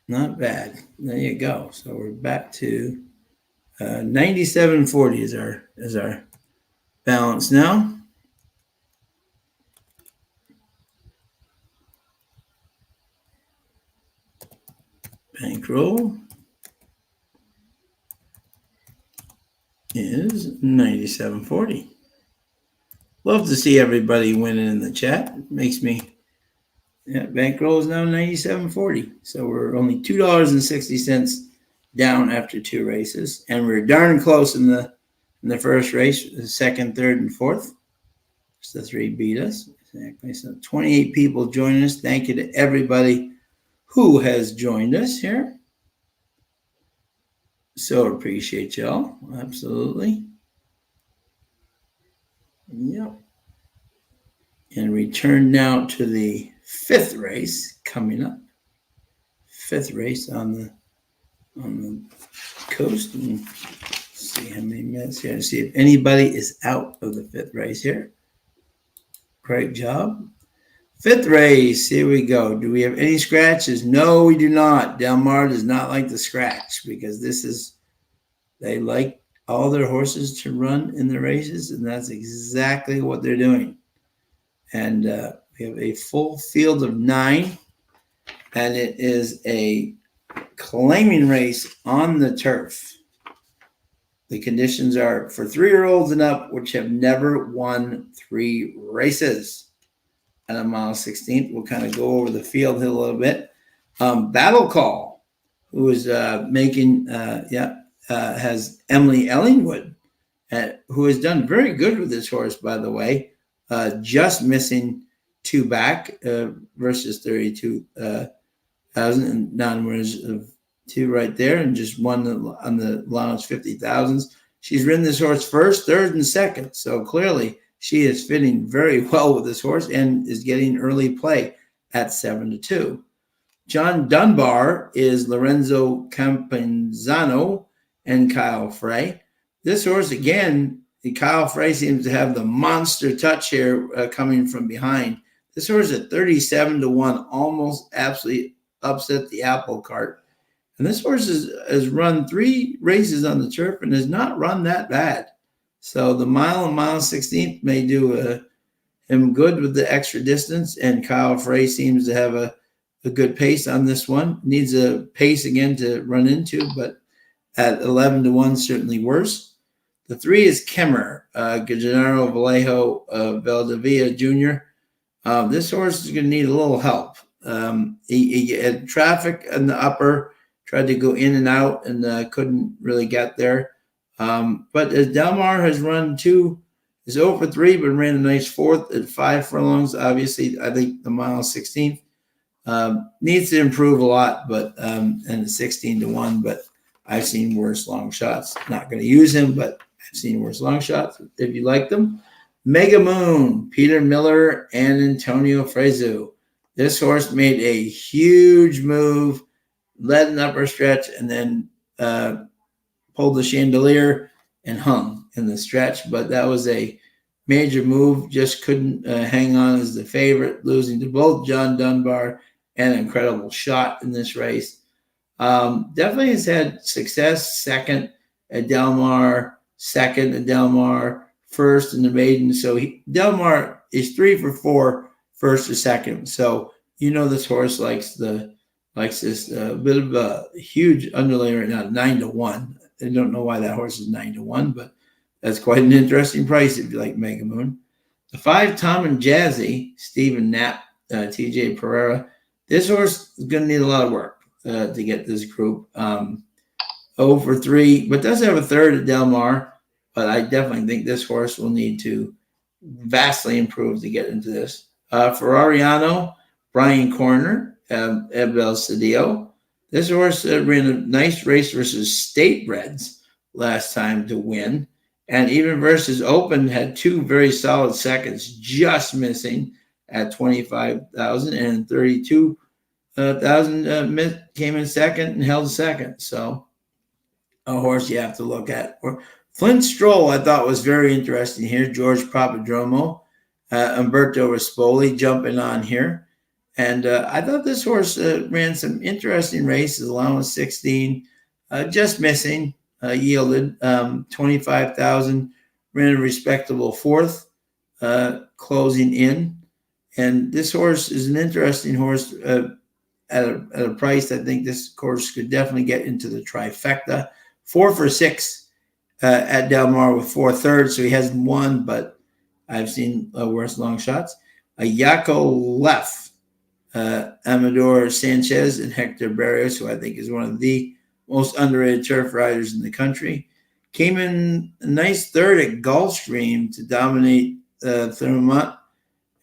Not bad. There you go. So we're back to 97.40 is our balance now. Bankroll is 97.40. Love to see everybody winning in the chat. Makes me. Yeah, bankroll is now 97.40. So we're only $2.60 down after 2 races, and we're darn close in the first race. The second, third, and fourth. Just the 3 beat us. Exactly. So 28 people joining us. Thank you to everybody who has joined us here. So appreciate y'all. Absolutely. Yep. And return now to the 5th race coming up. 5th race on the coast. And see how many minutes here. See if anybody is out of the 5th race here. Great job. 5th race. Here we go. Do we have any scratches? No, we do not. Del Mar does not like the scratch because they like all their horses to run in the races, and that's exactly what they're doing. And we have a full field of 9, and it is a claiming race on the turf. The conditions are for 3-year-olds and up, which have never won 3 races. At a mile 16th, we'll kind of go over the field here a little bit. Battle Call, who is has Emily Ellingwood, who has done very good with this horse, by the way. Just missing 2 back versus 32,000 and non-winners of 2 right there, and just 1 on the allowance 50,000s. She's ridden this horse first, third, and second, so clearly she is fitting very well with this horse and is getting early play at 7-2. John Dunbar is Lorenzo Campenzano and Kyle Frey. This horse, again, Kyle Frey seems to have the monster touch here coming from behind. This horse at 37-1 almost absolutely upset the apple cart. And this horse has run 3 races on the turf and has not run that bad. So the mile and mile 16th may do him good with the extra distance, and Kyle Frey seems to have a good pace on this one. Needs a pace again to run into, but at 11-1, certainly worse. The 3 is Kemmer, Gennaro Vallejo Valdivia Jr. This horse is going to need a little help. He had traffic in the upper, tried to go in and out and couldn't really get there. But Delmar has run two, is 0 for 3, but ran a nice fourth at 5 furlongs. Obviously, I think the mile 16th needs to improve a lot, but and 16-1. But I've seen worse long shots. Not going to use him, but I've seen worse long shots if you like them. Mega Moon, Peter Miller, and Antonio Frezu. This horse made a huge move, led an upper stretch, and then pulled the chandelier and hung in the stretch. But that was a major move. Just couldn't hang on as the favorite, losing to both John Dunbar and an incredible shot in this race. Definitely has had success. Second at Delmar, second at Delmar, first in the maiden. So Delmar is 3 for 4, first or second. So this horse likes this bit of a huge underlay right now, 9-1. I don't know why that horse is 9-1, but that's quite an interesting price if you like Mega Moon. The 5, Tom and Jazzy, Stephen Knapp, TJ Pereira. This horse is going to need a lot of work to get this group. 0 for 3, but does have a third at Delmar. But I definitely think this horse will need to vastly improve to get into this. Ferrariano, Brian Corner, Ebel Cedillo. This horse ran a nice race versus Statebreds last time to win. And even versus Open had 2 very solid seconds, just missing at 25,000 and 32,000 came in second and held second. So a horse you have to look at. Flint Stroll, I thought was very interesting here. George Papadromo, Umberto Rispoli jumping on here. And I thought this horse ran some interesting races, allowance 16, just missing, yielded 25,000, ran a respectable fourth, closing in. And this horse is an interesting horse at a price. I think this horse could definitely get into the trifecta. 4 for 6 at Del Mar with 4 thirds, so he hasn't won, but I've seen worse long shots. Jaco Leff, Amador Sanchez, and Hector Barrios, who I think is one of the most underrated turf riders in the country, came in a nice third at Gulfstream to dominate Thermont,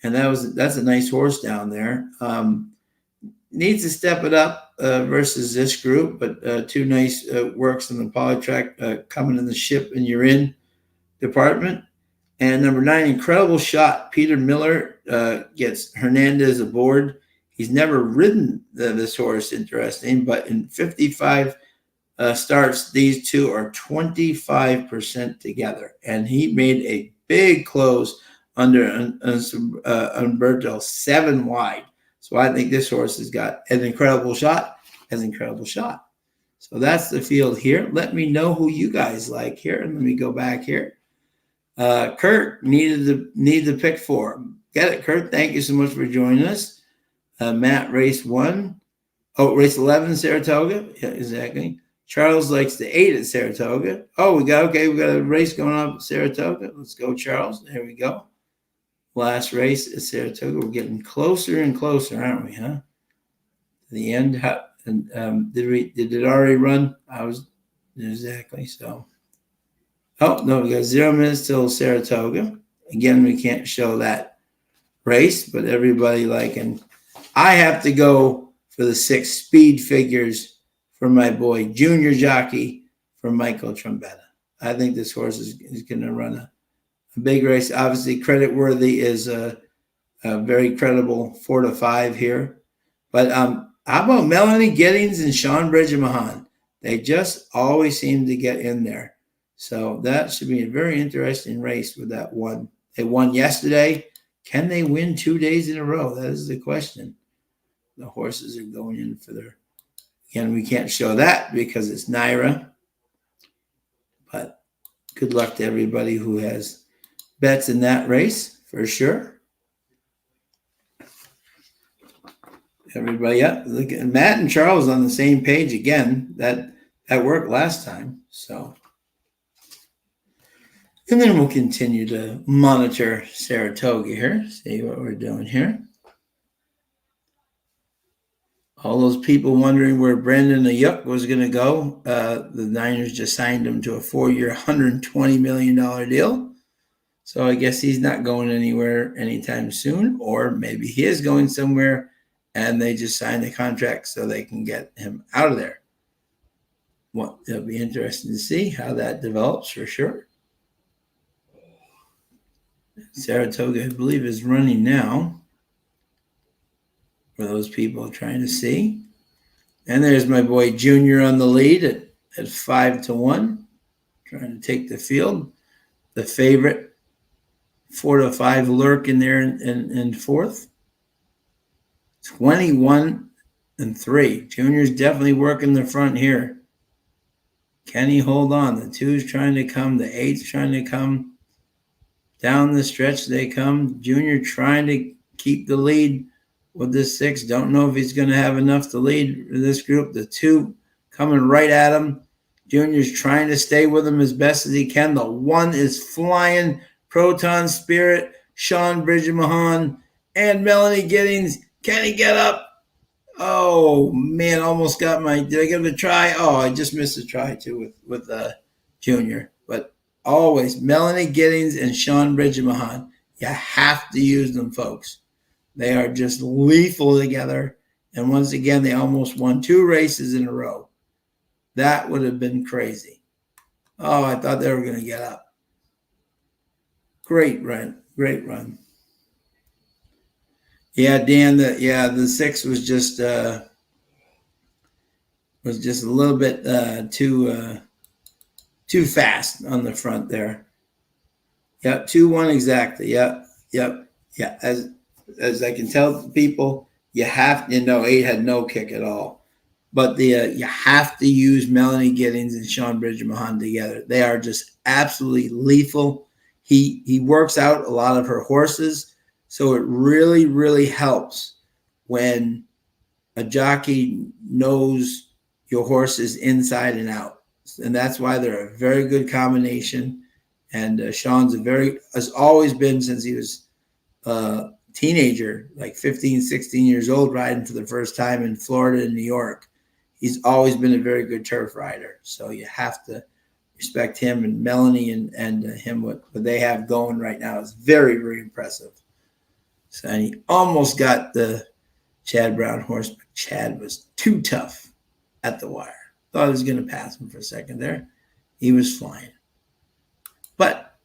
and that's a nice horse down there. Needs to step it up versus this group, but 2 nice works on the polytrack coming in the ship and you're in department. And number 9, incredible shot. Peter Miller gets Hernandez aboard. He's never ridden this horse, interesting, but in 55 starts, these two are 25% together. And he made a big close under Umberto, 7 wide. So I think this horse has got an incredible shot, So that's the field here. Let me know who you guys like here. And let me go back here. Kurt needed the pick 4. Get it, Kurt. Thank you so much for joining us. Matt, race 1. Oh, race 11, Saratoga. Yeah, exactly. Charles likes the 8 at Saratoga. Oh, we got a race going on at Saratoga. Let's go, Charles. There we go. Last race at Saratoga. We're getting closer and closer, aren't we, huh? To the end. Did it already run? Exactly. So, oh, no, we got 0 minutes till Saratoga. Again, we can't show that race, but everybody liking. I have to go for the 6 speed figures for my boy, junior jockey, for Michael Trombetta. I think this horse is going to run a big race. Obviously, credit worthy is a very credible 4 to 5 here. But how about Melanie Giddings and Sean Bridger-Mahan? They just always seem to get in there. So that should be a very interesting race with that one. They won yesterday. Can they win 2 days in a row? That is the question. The horses are going in for their. Again, we can't show that because it's Naira. But good luck to everybody who has bets in that race for sure. Everybody up. Look at Matt and Charles on the same page again. That worked last time. So. And then we'll continue to monitor Saratoga here, see what we're doing here. All those people wondering where Brandon Ayuk was going to go, the Niners just signed him to a 4-year, $120 million deal. So I guess he's not going anywhere anytime soon, or maybe he is going somewhere and they just signed the contract so they can get him out of there. Well, it'll be interesting to see how that develops for sure. Saratoga, I believe, is running now for those people trying to see. And there's my boy Junior on the lead at 5-1, trying to take the field. The favorite, 4-5, lurk in there in fourth. 21-3. Junior's definitely working the front here. Can he hold on? The 2's trying to come. The 8's trying to come. Down the stretch they come. Junior trying to keep the lead with the 6. Don't know if he's going to have enough to lead this group. The 2 coming right at him. Junior's trying to stay with him as best as he can. The 1 is flying. Proton Spirit, Sean Bridgemahan, and Melanie Giddings. Can he get up? Oh, man, almost got did I give it a try? Oh, I just missed a try, too, with Junior. But always, Melanie Giddings and Sean Bridgemahan. You have to use them, folks. They are just lethal together. And once again, they almost won 2 races in a row. That would have been crazy. Oh, I thought they were going to get up. Great run. Great run. Yeah, Dan, the 6 was just a little bit too fast on the front there. Yep, 2-1 exactly. Yep. Yeah. As I can tell people, you have 8 had no kick at all. But you have to use Melanie Giddings and Sean Bridgemahan together. They are just absolutely lethal. He works out a lot of her horses, so it really, really helps when a jockey knows your horses inside and out. And that's why they're a very good combination. And Sean's has always been, since he was a teenager, like 15, 16 years old, riding for the first time in Florida and New York. He's always been a very good turf rider. So you have to respect him, and Melanie and him. What they have going right now is very, very impressive. So he almost got the Chad Brown horse, but Chad was too tough at the wire. Thought he was going to pass him for a second there. He was flying. But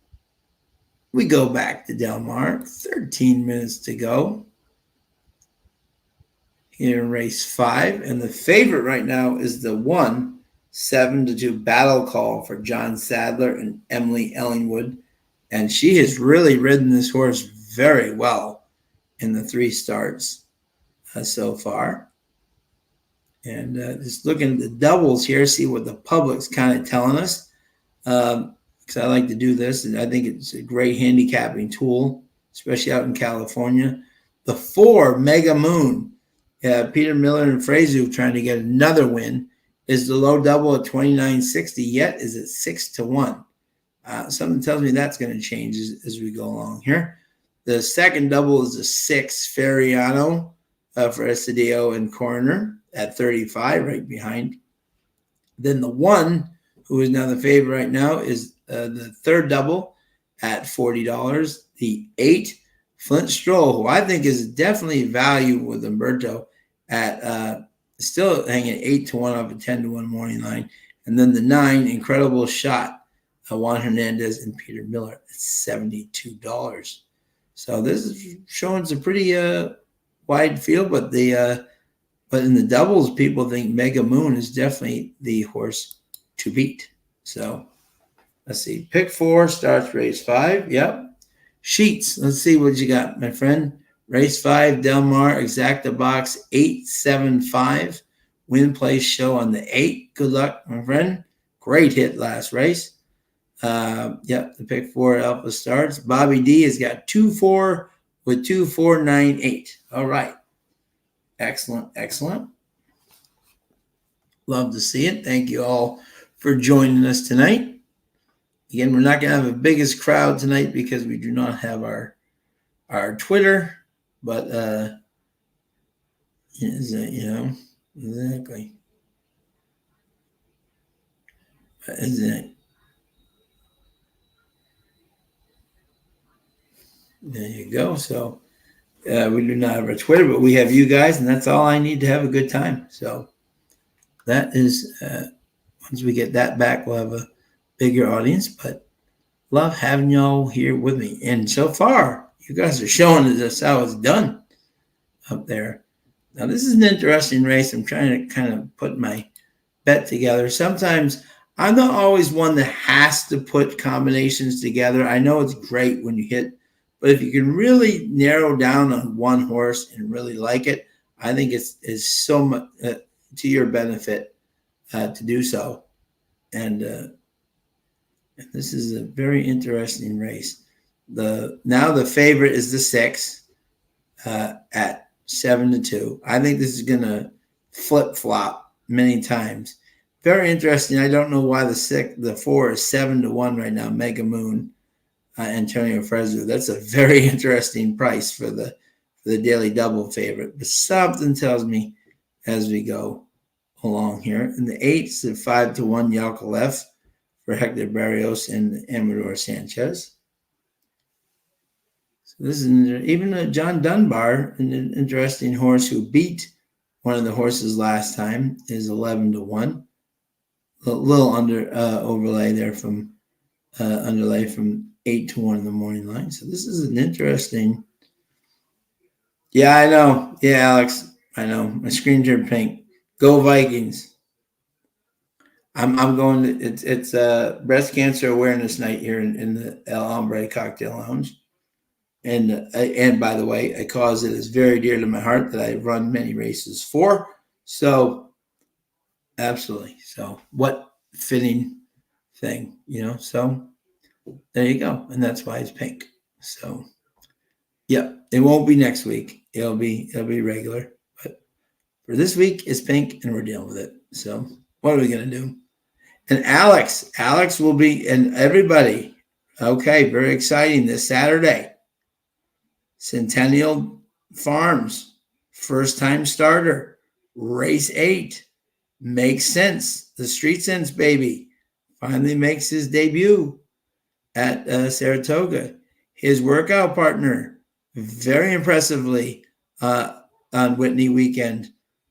we go back to Del Mar. 13 minutes to go here in race 5. And the favorite right now is the 1, 7-2 Battle Call for John Sadler and Emily Ellingwood. And she has really ridden this horse very well in the 3 starts so far. And just looking at the doubles here, see what the public's kind of telling us. Because I like to do this, and I think it's a great handicapping tool, especially out in California. The 4, Mega Moon. Peter Miller and Frazu trying to get another win. Is the low double at 29.60, yet is it 6-1. Something tells me that's going to change as we go along here. The second double is the 6, Feriano for Estadio and Coroner at 35, right behind. Then the 1, who is now the favorite right now, is the third double at $40. The 8, Flint Stroll, who I think is definitely value with Umberto at still hanging 8-1 off a 10-1 morning line. And then the 9, Incredible Shot, Juan Hernandez and Peter Miller at $72. So this is showing some pretty wide field, but in the doubles, people think Mega Moon is definitely the horse to beat. So let's see. Pick 4 starts race 5. Yep. Sheets. Let's see what you got, my friend. Race 5, Del Mar, Exacta Box, 875. Win place show on the 8. Good luck, my friend. Great hit last race. Yep, the pick 4 Alpha starts. Bobby D has got 2-4 with 2-4-9-8. All right. Excellent. Love to see it. Thank you all for joining us tonight. Again, we're not going to have the biggest crowd tonight because we do not have our Twitter, but Exactly. Isn't it? There you go. So we do not have our Twitter, but we have you guys, and that's all I need to have a good time. So that is, once we get that back, we'll have a bigger audience. But love having y'all here with me. And so far, you guys are showing us how it's done up there. Now, this is an interesting race. I'm trying to kind of put my bet together. Sometimes I'm not always one that has to put combinations together. I know it's great when you hit, but if you can really narrow down on one horse and really like it, I think it's so much to your benefit to do so. And this is a very interesting race. Now the favorite is the 6 at 7-2. I think this is going to flip flop many times. Very interesting. I don't know why the 4 is 7-1 right now. Mega Moon, Antonio Fresno. That's a very interesting price for the daily double favorite. But something tells me as we go along here. And the 8's at 5-1 Yakovlev for Hector Barrios and Amador Sanchez. So this is even John Dunbar, an interesting horse who beat one of the horses last time, is 11-1. A little under overlay there from underlay from 8-1 in the morning line. So this is an interesting. Yeah, I know. Yeah, Alex, I know. My screen turned pink. Go Vikings. I'm going to, it's breast cancer awareness night here in the El Hombre Cocktail Lounge. And by the way, a cause that is very dear to my heart that I've run many races for. So absolutely. So what fitting thing, so there you go. And that's why it's pink. So yeah, it won't be next week. It'll be regular. But for this week, it's pink and we're dealing with it. So what are we gonna do? And Alex will be, and everybody, okay, very exciting this Saturday. Centennial Farms, first time starter, race 8. Makes sense. The Street Sense baby finally makes his debut at Saratoga. His workout partner, very impressively on Whitney weekend,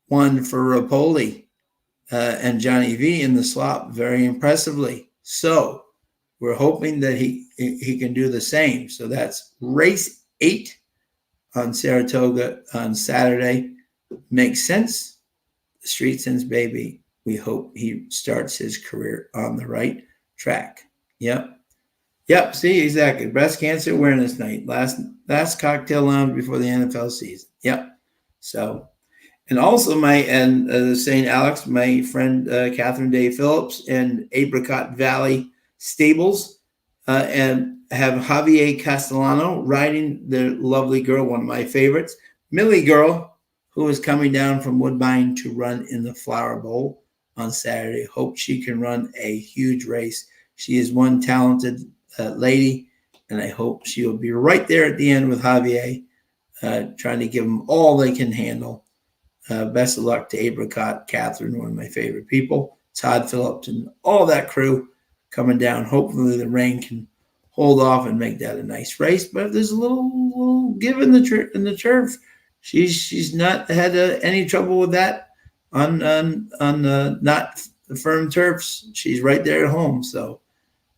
won for Rapoli and Johnny V in the slop very impressively. So we're hoping that he can do the same. So that's race 8 on Saratoga on Saturday. Makes sense. The Street Sense baby. We hope he starts his career on the right track. Yep. See, exactly. Breast Cancer Awareness Night. Last cocktail lounge before the NFL season. Yep. So, and also St. Alex, my friend Catherine Day Phillips and Apricot Valley Stables, and have Javier Castellano riding the lovely girl, one of my favorites, Millie Girl, who is coming down from Woodbine to run in the Flower Bowl on Saturday. Hope she can run a huge race. She is one talented lady, and I hope she will be right there at the end with Javier, trying to give them all they can handle. Best of luck to Apricot, Catherine, one of my favorite people, Todd Phillips, and all that crew coming down. Hopefully the rain can hold off and make that a nice race. But if there's a little give in the turf, she's not had any trouble with that on not the firm turfs. She's right there at home, so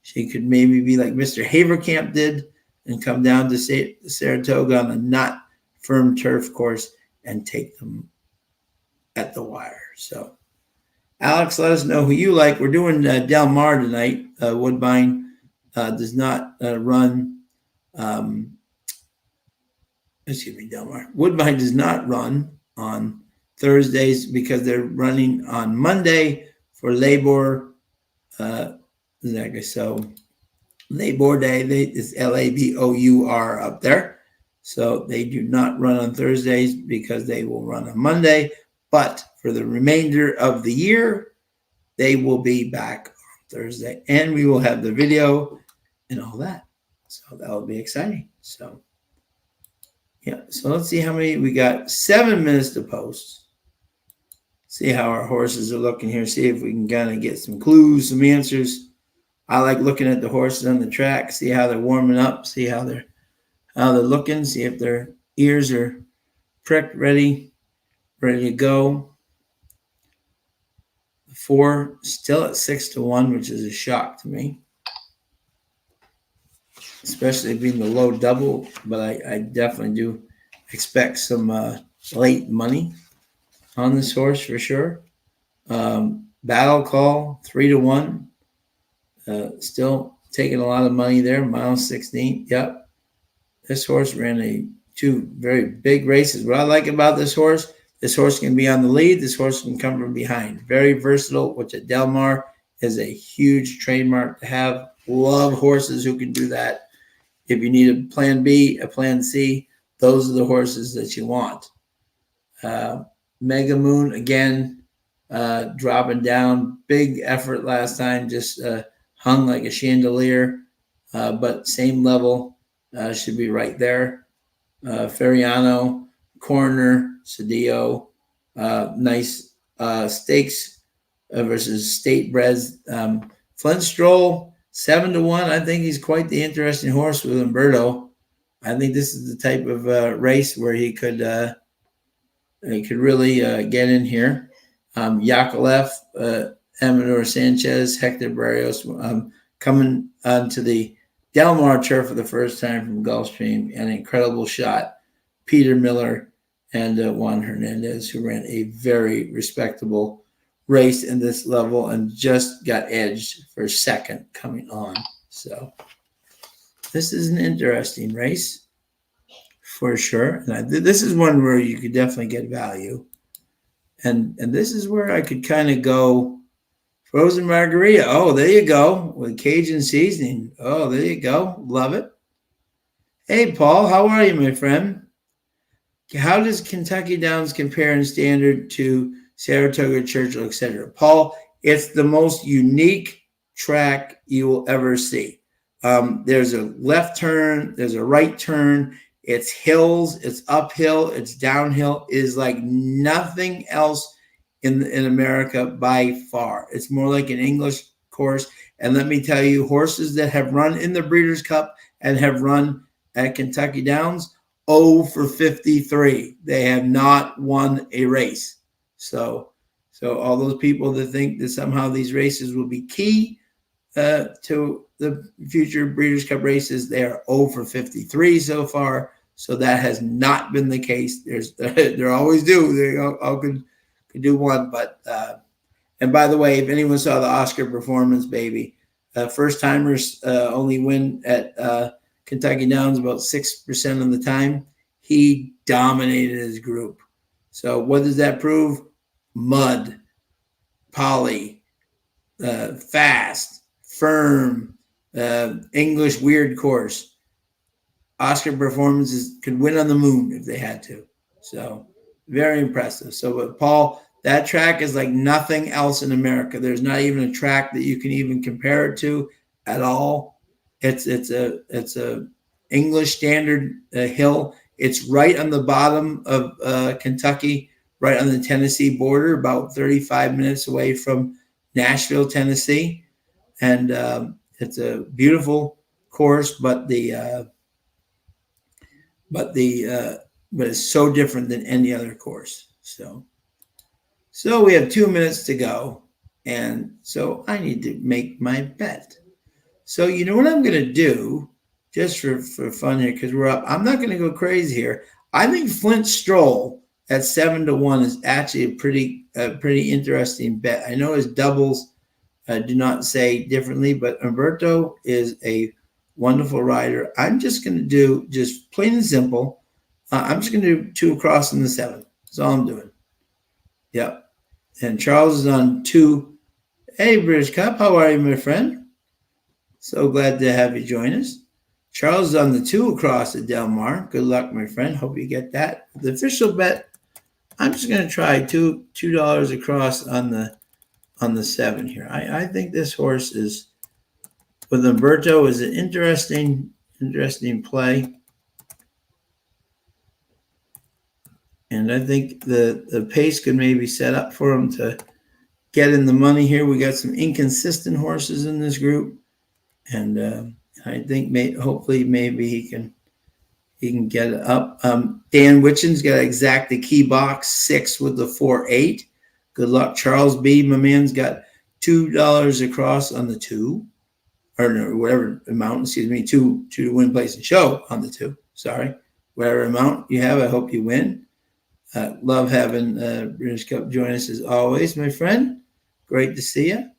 she could maybe be like Mr. Haverkamp did and come down to Saratoga on a not firm turf course and take them at the wire. So, Alex, let us know who you like. We're doing Del Mar tonight. Woodbine does not run. Del Mar. Woodbine does not run on Thursdays because they're running on Monday for Labor. Exactly. So, Labor Day, it's Labour up there. So they do not run on Thursdays because they will run on Monday. But for the remainder of the year, they will be back on Thursday. And we will have the video and all that. So that will be exciting. So, yeah. So let's see how many we got. 7 minutes to post. See how our horses are looking here. See if we can kind of get some clues, some answers. I like looking at the horses on the track, see how they're warming up, see how they're looking, see if their ears are pricked, ready to go. The 4 still at 6-1, which is a shock to me, especially being the low double. But I definitely do expect some late money on this horse for sure. Battle Call 3-1. Still taking a lot of money there. Mile 16. Yep. This horse ran 2 very big races. What I like about this horse can be on the lead. This horse can come from behind. Very versatile, which at Del Mar is a huge trademark to have. Love horses who can do that. If you need a plan B, a plan C, those are the horses that you want. Mega Moon, again, dropping down. Big effort last time, just hung like a chandelier, but same level, should be right there. Feriano, Corner, Cedillo, nice stakes versus state breds. Flint Stroll, 7-1. I think he's quite the interesting horse with Umberto. I think this is the type of race where he could really get in here. Yakovlev, Amador Sanchez, Hector Barrios coming onto the Del Mar turf for the first time from Gulfstream. An incredible shot. Peter Miller and Juan Hernandez, who ran a very respectable race in this level and just got edged for second coming on. So this is an interesting race for sure. And this is one where you could definitely get value. And this is where I could kind of go frozen margarita. Oh, there you go. With Cajun seasoning. Oh, there you go. Love it. Hey, Paul, how are you, my friend? How does Kentucky Downs compare in standard to Saratoga, Churchill, etc.? Paul, it's the most unique track you will ever see. There's a left turn. There's a right turn. It's hills. It's uphill. It's downhill. It is like nothing else in America by far. It's more like an English course. And let me tell you, horses that have run in the Breeders' Cup and have run at Kentucky Downs, 0 for 53. They have not won a race. So all those people that think that somehow these races will be key to the future Breeders' Cup races, they are 0 for 53 so far. So that has not been the case. There always do. They all could do one. But and by the way, if anyone saw the Oscar Performance, baby, first timers only win at Kentucky Downs about 6% of the time. He dominated his group. So what does that prove? Mud, poly, fast, firm, English weird course. Oscar Performances could win on the moon if they had to. So very impressive. So, but Paul, that track is like nothing else in America. There's not even a track that you can even compare it to at all. It's a English standard hill. It's right on the bottom of Kentucky, right on the Tennessee border, about 35 minutes away from Nashville, Tennessee. And it's a beautiful course, but it's so different than any other course. So we have 2 minutes to go, and so I need to make my bet. So you know what I'm going to do, just for fun here, because we're up. I'm not going to go crazy here. I think Flint Stroll at 7-1 is actually a pretty interesting bet. I know his doubles do not say differently, but Umberto is a wonderful rider. I'm just going to do just plain and simple. I'm just going to do 2 across in the 7. That's all I'm doing. Yep. And Charles is on 2. Hey, British Cup, how are you, my friend? So glad to have you join us. Charles is on the 2 across at Del Mar. Good luck, my friend. Hope you get that. The official bet, I'm just going to try $2 across on the 7 here. I think this horse is, with Umberto, is an interesting play. And I think the pace could maybe set up for him to get in the money here. We got some inconsistent horses in this group, and I think hopefully maybe he can get it up. Dan Witchen's got exact key box 6 with the 4-8. Good luck, Charles B. My man's got $2 across on the 2, or no, whatever amount. Excuse me, two to win, place, and show on the 2. Sorry, whatever amount you have, I hope you win. Love having British Cup join us as always, my friend. Great to see you.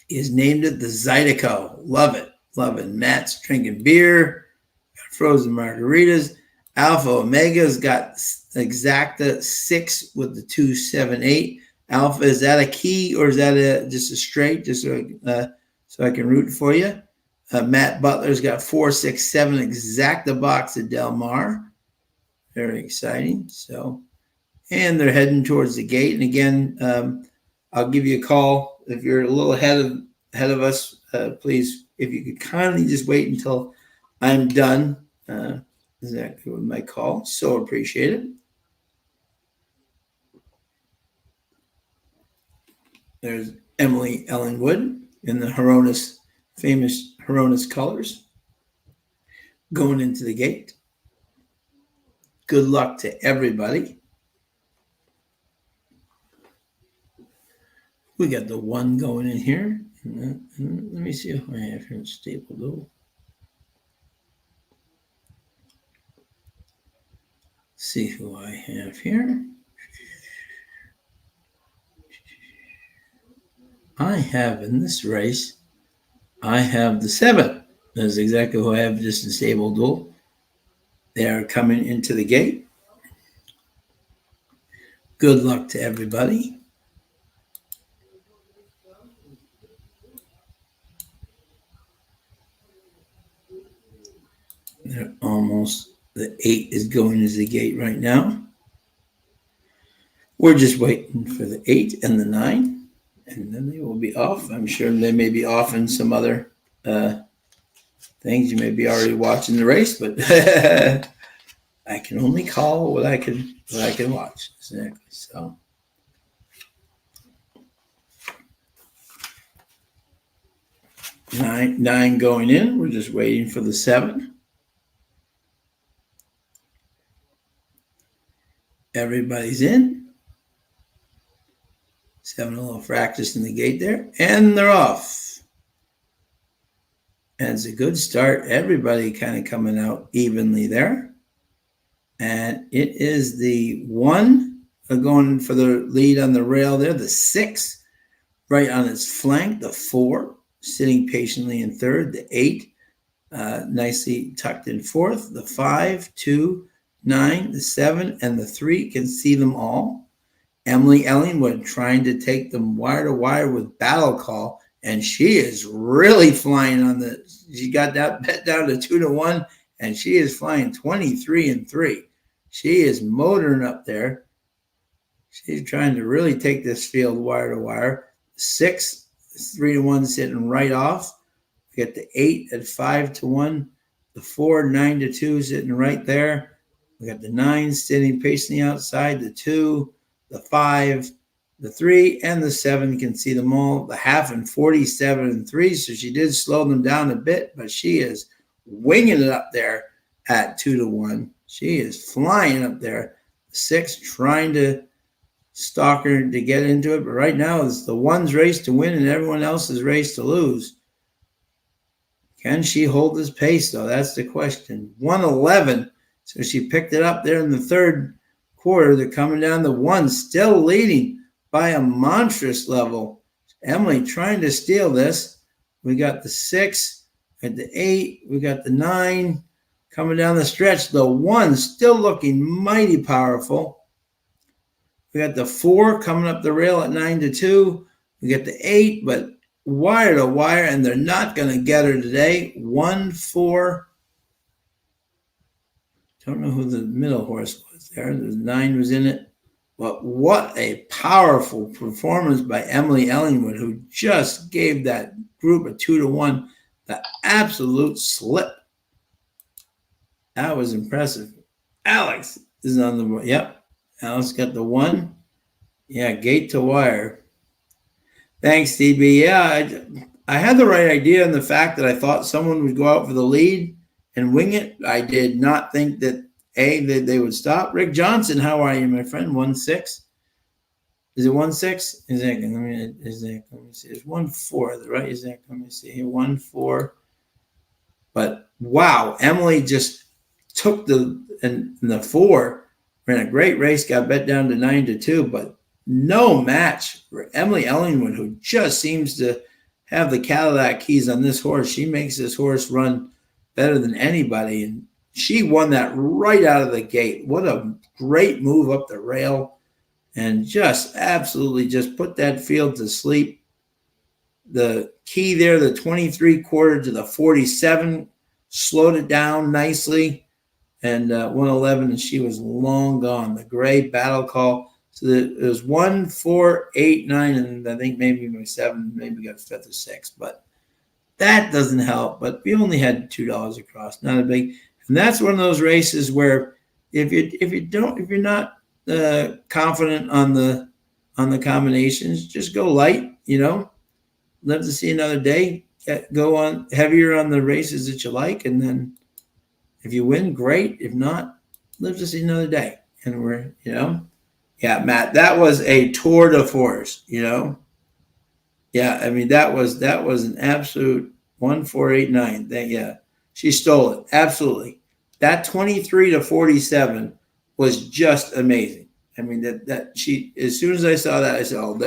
He's named it the Zydeco. Love it. Love it. Matt's drinking beer. Got frozen margaritas. Alpha Omega's got exacta 6 with the 2-7-8. Alpha, is that a key or is that just a straight? Just so I can root for you. Matt Butler's got 4-6-7 exacta box at Del Mar. Very exciting. So, and they're heading towards the gate. And again, I'll give you a call if you're a little ahead of us. Please, if you could kindly just wait until I'm done. Exactly with my call. So appreciate it. There's Emily Ellenwood in the famous Horonis colors, going into the gate. Good luck to everybody. We got the 1 going in here. Let me see if I have here in Staple Duel. See who I have here. I have in this race, I have the 7. That's exactly who I have just in Stable Duel. They are coming into the gate. Good luck to everybody. They're almost, the 8 is going to the gate right now. We're just waiting for the 8 and the 9, and then they will be off. I'm sure they may be off in some other things. You may be already watching the race, but I can only call what I can watch. Exactly. So. Nine going in. We're just waiting for the 7. Everybody's in. 7 a little practice in the gate there, and they're off. And it's a good start. Everybody kind of coming out evenly there. And it is the 1 going for the lead on the rail there. The 6 right on its flank. The 4 sitting patiently in 3rd. The 8 nicely tucked in 4th. The 5, 2, 9, the 7, and the 3 can see them all. Emily Ellingwood trying to take them wire to wire with Battle Call. And she is really flying on she got that bet down to 2-1, and she is flying 23-3. She is motoring up there. She's trying to really take this field wire to wire. 6, 3-1 sitting right off. We got the 8 at 5-1. The 4, 9-2 sitting right there. We got the 9 sitting patiently outside. The 2, the 5, the 3, and the 7 can see them all. The half and 47-3. So she did slow them down a bit, but she is winging it up there at 2-1. She is flying up there. 6 trying to stalk her to get into it, but right now it's the 1's race to win and everyone else's race to lose. Can she hold this pace, though? That's the question. 1:11. So she picked it up there in the 3rd quarter. They're coming down the 1, still leading by a monstrous level. Emily trying to steal this. We got the 6 at the 8. We got the 9 coming down the stretch. The 1 still looking mighty powerful. We got the 4 coming up the rail at 9-2. We got the 8, but wire to wire, and they're not going to get her today. 1-4. Don't know who the middle horse was there. The 9 was in it. But what a powerful performance by Emily Ellingwood, who just gave that group a 2-1 the absolute slip. That was impressive. Alex, is on the, yep. Alex got the 1. Yeah, gate to wire. Thanks, DB. Yeah, I had the right idea in the fact that I thought someone would go out for the lead and wing it. I did not think that that they would stop. Rick Johnson, how are you, my friend? 1-6. Is it 1-6? Is that? Let me see. It's 1-4, right? Is that? Let me see here. 1-4. But wow, Emily just took the 4, ran a great race, got bet down to 9-2, but no match for Emily Ellingwood, who just seems to have the Cadillac keys on this horse. She makes this horse run better than anybody, and she won that right out of the gate. What a great move up the rail, and just absolutely just put that field to sleep. The key there, the 23/4 to the 47, slowed it down nicely, and 111, and she was long gone. The gray battle call. So it was 1, 4, 8, 9, and I think maybe my 7, maybe got 5th or 6th, but that doesn't help. But we only had $2 across, not a big. And that's one of those races where if you're not confident on the combinations, just go light. Love to see another day. Go on heavier on the races that you like, and then if you win, great. If not, live to see another day. And we're, yeah, Matt, that was a tour de force. Yeah, I mean that was an absolute 1, 4, 8, 9. Yeah, she stole it absolutely. That 23-47 was just amazing. I mean that she, as soon as I saw that, I said, oh,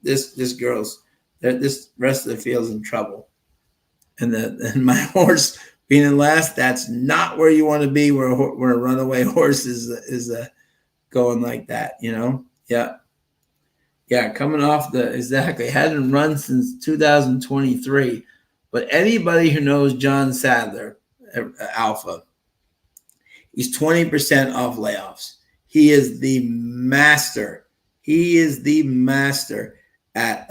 this girl's. This rest of the field's in trouble, and my horse being in last, that's not where you want to be. Where a runaway horse is going like that, yeah, coming off exactly hadn't run since 2023, but anybody who knows John Sadler, Alpha, he's 20% off layoffs. He is the master. He is the master at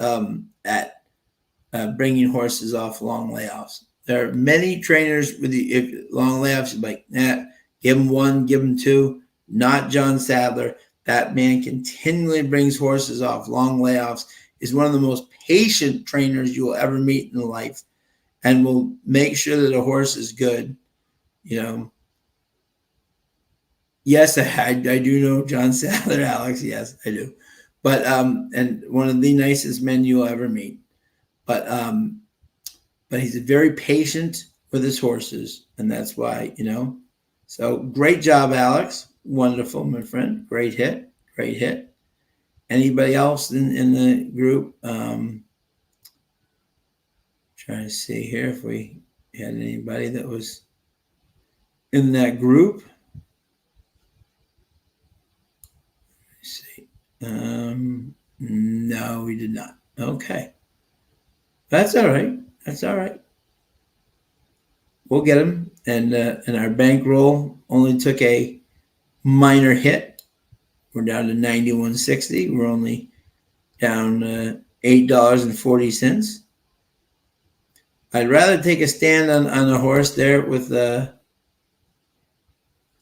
bringing horses off long layoffs. There are many trainers with long layoffs, like, give him 1, give him 2. Not John Sadler. That man continually brings horses off long layoffs. Is one of the most patient trainers you will ever meet in life, and will make sure that a horse is good. Yes, I do know John Sadler, Alex. Yes, I do. But and one of the nicest men you'll ever meet. But he's very patient with his horses, and that's why, So great job, Alex. Wonderful, my friend. Great hit. Great hit. Anybody else in the group? Trying to see here if we had anybody that was in that group. Let's see. No, we did not. Okay. That's all right. That's all right. We'll get them. And our bankroll only took a minor hit. We're down to 91.60. We're only down $8.40. I'd rather take a stand on a horse there with the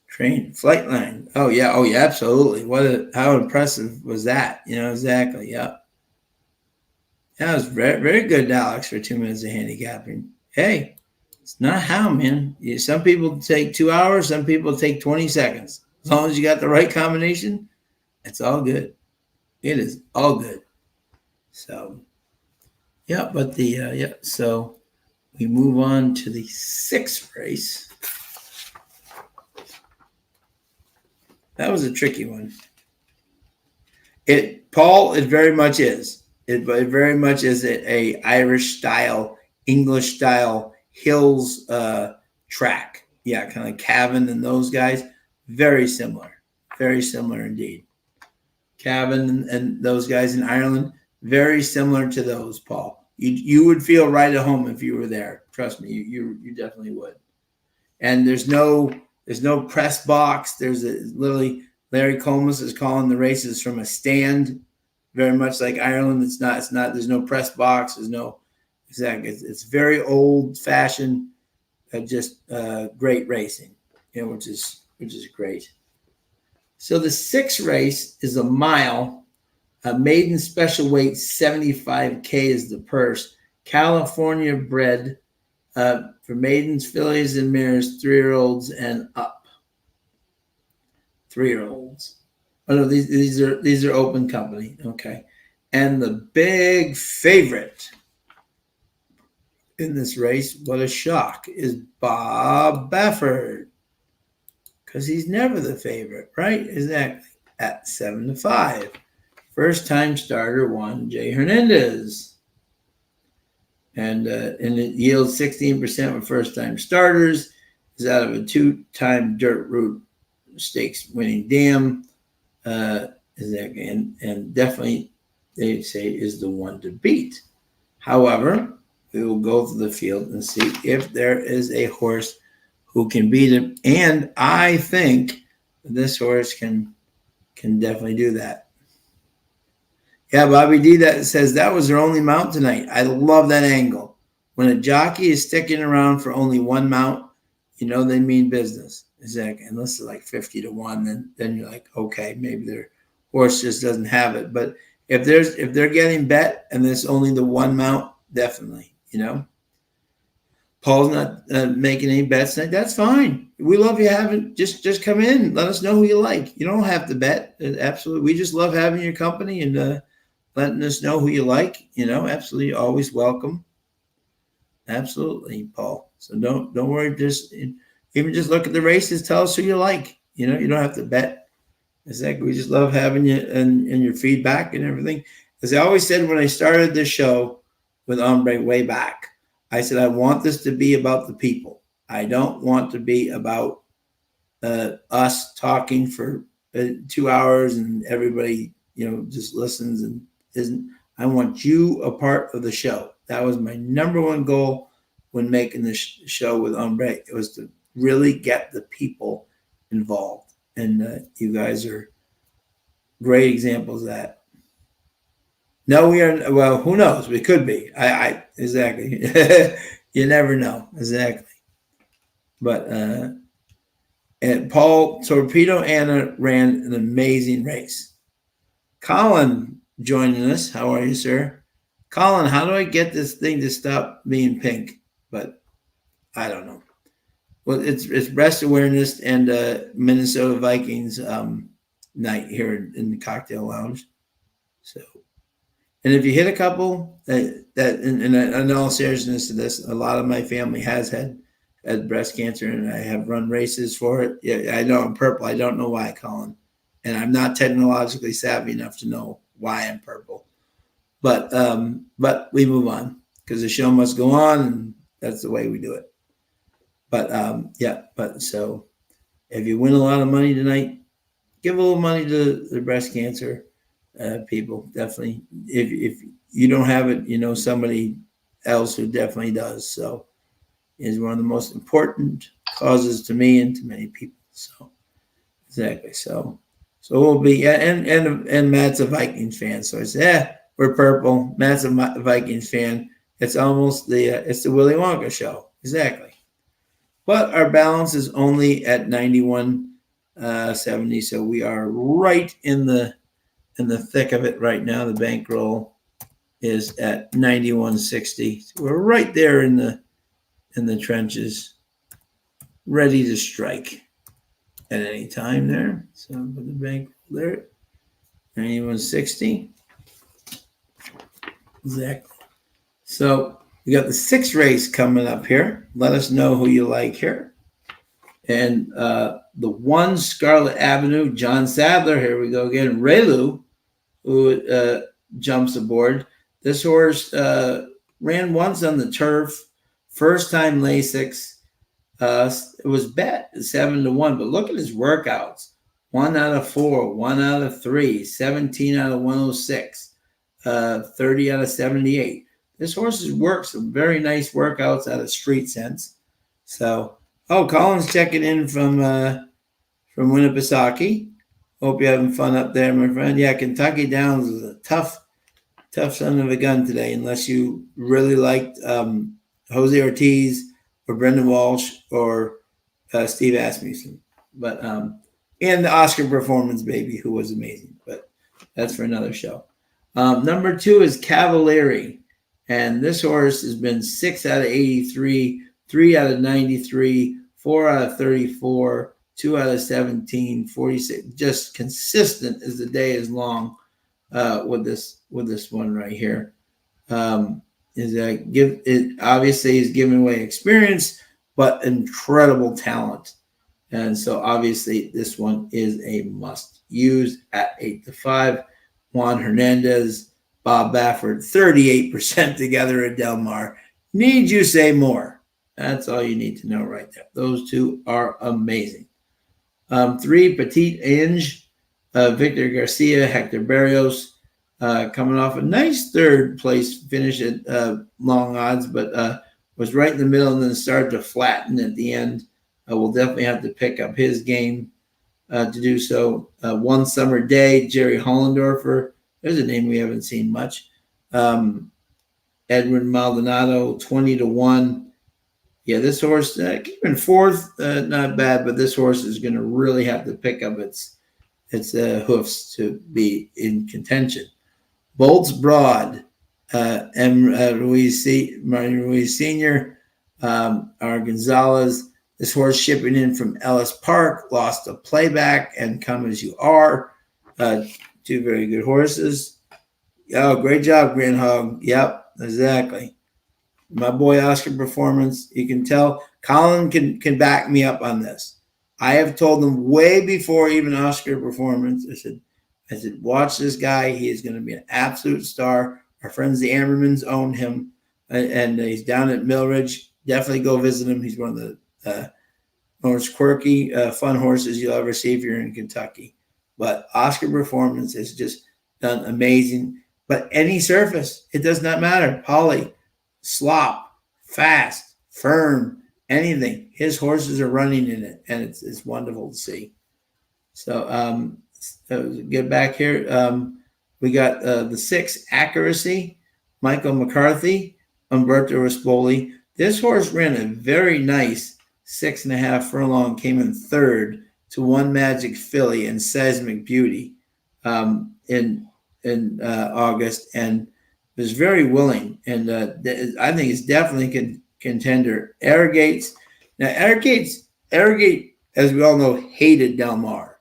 train Flightline. Oh yeah, absolutely. How impressive was that? Exactly. Yeah. That was very, very good, Alex, for 2 minutes of handicapping. Hey, it's not how, man. Some people take 2 hours. Some people take 20 seconds. As long as you got the right combination, it's all good. It is all good. So, yeah, but so we move on to the 6th race. That was a tricky one. It very much is. It very much is a Irish style, English style hills track. Yeah, kind of Cavan and those guys. Very similar indeed. Cavan and those guys in Ireland, very similar to those, Paul. You would feel right at home if you were there. Trust me, you definitely would. And there's no press box. There's literally Larry Comas is calling the races from a stand. Very much like Ireland, it's not. There's no press box. There's no exactly. It's very old fashioned, just great racing, which is great. So the 6th race is a mile. Maiden special weight 75K is the purse. California bred for maidens, fillies, and mares, 3-year-olds and up. 3-year-olds. Oh no, these are open company. Okay, and the big favorite in this race, what a shock, is Bob Baffert, because he's never the favorite, right? Exactly. At 7-5. First time starter won Jay Hernandez. And it yields 16% with first time starters. Is out of a 2-time dirt route stakes winning dam. And definitely they say is the one to beat. However, we will go through the field and see if there is a horse who can beat him. And I think this horse can definitely do that. Yeah, Bobby D that says that was their only mount tonight. I love that angle. When a jockey is sticking around for only one mount, you know they mean business. Exactly. Unless it's like 50-1, then you're like, okay, maybe their horse just doesn't have it. But if they're getting bet and there's only the one mount, definitely, you know. Paul's not making any bets tonight. That's fine. We love you having. Just come in. Let us know who you like. You don't have to bet. Absolutely. We just love having your company and letting us know who you like. You know, absolutely. Always welcome. Absolutely, Paul. So don't worry. Just even just look at the races. Tell us who you like. You know, you don't have to bet. Exactly. We just love having you and your feedback and everything. As I always said when I started this show with Ombre way back, I said I want this to be about the people. I don't want to be about us talking for 2 hours and everybody, you know, just listens and isn't. I want you a part of the show. That was my number one goal when making this show with Ombre. It was to really get the people involved. And you guys are great examples of that. No, we are. Well, who knows? We could be. I exactly. You never know. Exactly. But and Paul Torpedo Anna ran an amazing race. Colin joining us. How are you, sir? Colin, how do I get this thing to stop being pink? But I don't know. Well, it's breast awareness and Minnesota Vikings night here in the cocktail lounge. So, and if you hit a couple that in all seriousness to this, a lot of my family has had breast cancer, and I have run races for it. Yeah, I know I'm purple. I don't know why, Colin, and I'm not technologically savvy enough to know why I'm purple. But we move on because the show must go on, and that's the way we do it. But but so if you win a lot of money tonight, give a little money to the breast cancer people. Definitely, if you don't have it, you know somebody else who definitely does. So it's one of the most important causes to me and to many people. So exactly. So we'll be and Matt's a Vikings fan. So I said, we're purple. Matt's a Vikings fan. It's almost it's the Willy Wonka show. Exactly. But our balance is only at 91.70, so we are right in the thick of it right now. The bankroll is at 91.60. So we're right there in the trenches, ready to strike at any time there. So put the bankroll there, 91.60. Exactly. So we got the 6th race coming up here. Let us know who you like here. And the 1 Scarlet Avenue, John Sadler, here we go again. Relu, who jumps aboard. This horse ran once on the turf, first time Lasix. It was bet 7-1, but look at his workouts. 1 out of 4, 1 out of 3, 17 out of 106, 30 out of 78. This horse has worked some very nice workouts out of Street Sense. So, Colin's checking in from Winnipesaukee. Hope you're having fun up there, my friend. Yeah, Kentucky Downs is a tough son of a gun today, unless you really liked Jose Ortiz or Brendan Walsh or Steve Asmussen. But and the Oscar Performance Baby, who was amazing. But that's for another show. Number 2 is Cavalieri. And this horse has been 6 out of 83, 3 out of 93, 4 out of 34, 2 out of 17, 46. Just consistent as the day is long with this one right here. Is that give it obviously he's giving away experience, but incredible talent. And so obviously this one is a must use at 8-5. Juan Hernandez, Bob Baffert, 38% together at Del Mar. Need you say more? That's all you need to know right there. Those two are amazing. 3, Petit Ange, Victor Garcia, Hector Barrios, coming off a nice third place finish at long odds, but was right in the middle and then started to flatten at the end. We'll definitely have to pick up his game to do so. One Summer Day, Jerry Hollendorfer. There's a name we haven't seen much. Edwin Maldonado, 20-1. Yeah, this horse keeping fourth, not bad, but this horse is going to really have to pick up its hoofs to be in contention. Bolts Broad, Martin Ruiz Sr., R. Gonzalez. This horse shipping in from Ellis Park, lost a playback, and Come As You Are. 2 very good horses. Oh, great job, Grandhog. Yep, exactly. My boy Oscar Performance, you can tell. Colin can back me up on this. I have told him way before even Oscar Performance, I said, watch this guy. He is going to be an absolute star. Our friends, the Ammermans, own him, and he's down at Millridge. Definitely go visit him. He's one of the most quirky, fun horses you'll ever see if you're in Kentucky. But Oscar Performance has just done amazing. But any surface, it does not matter. Poly, slop, fast, firm, anything. His horses are running in it, and it's wonderful to see. So get back here. We got the 6, Accuracy, Michael McCarthy, Umberto Rispoli. This horse ran a very nice 6.5 furlong, came in third to One Magic Filly and Seismic Beauty in August, and was very willing. And I think it's definitely contender. Arrogate, as we all know, hated Del Mar.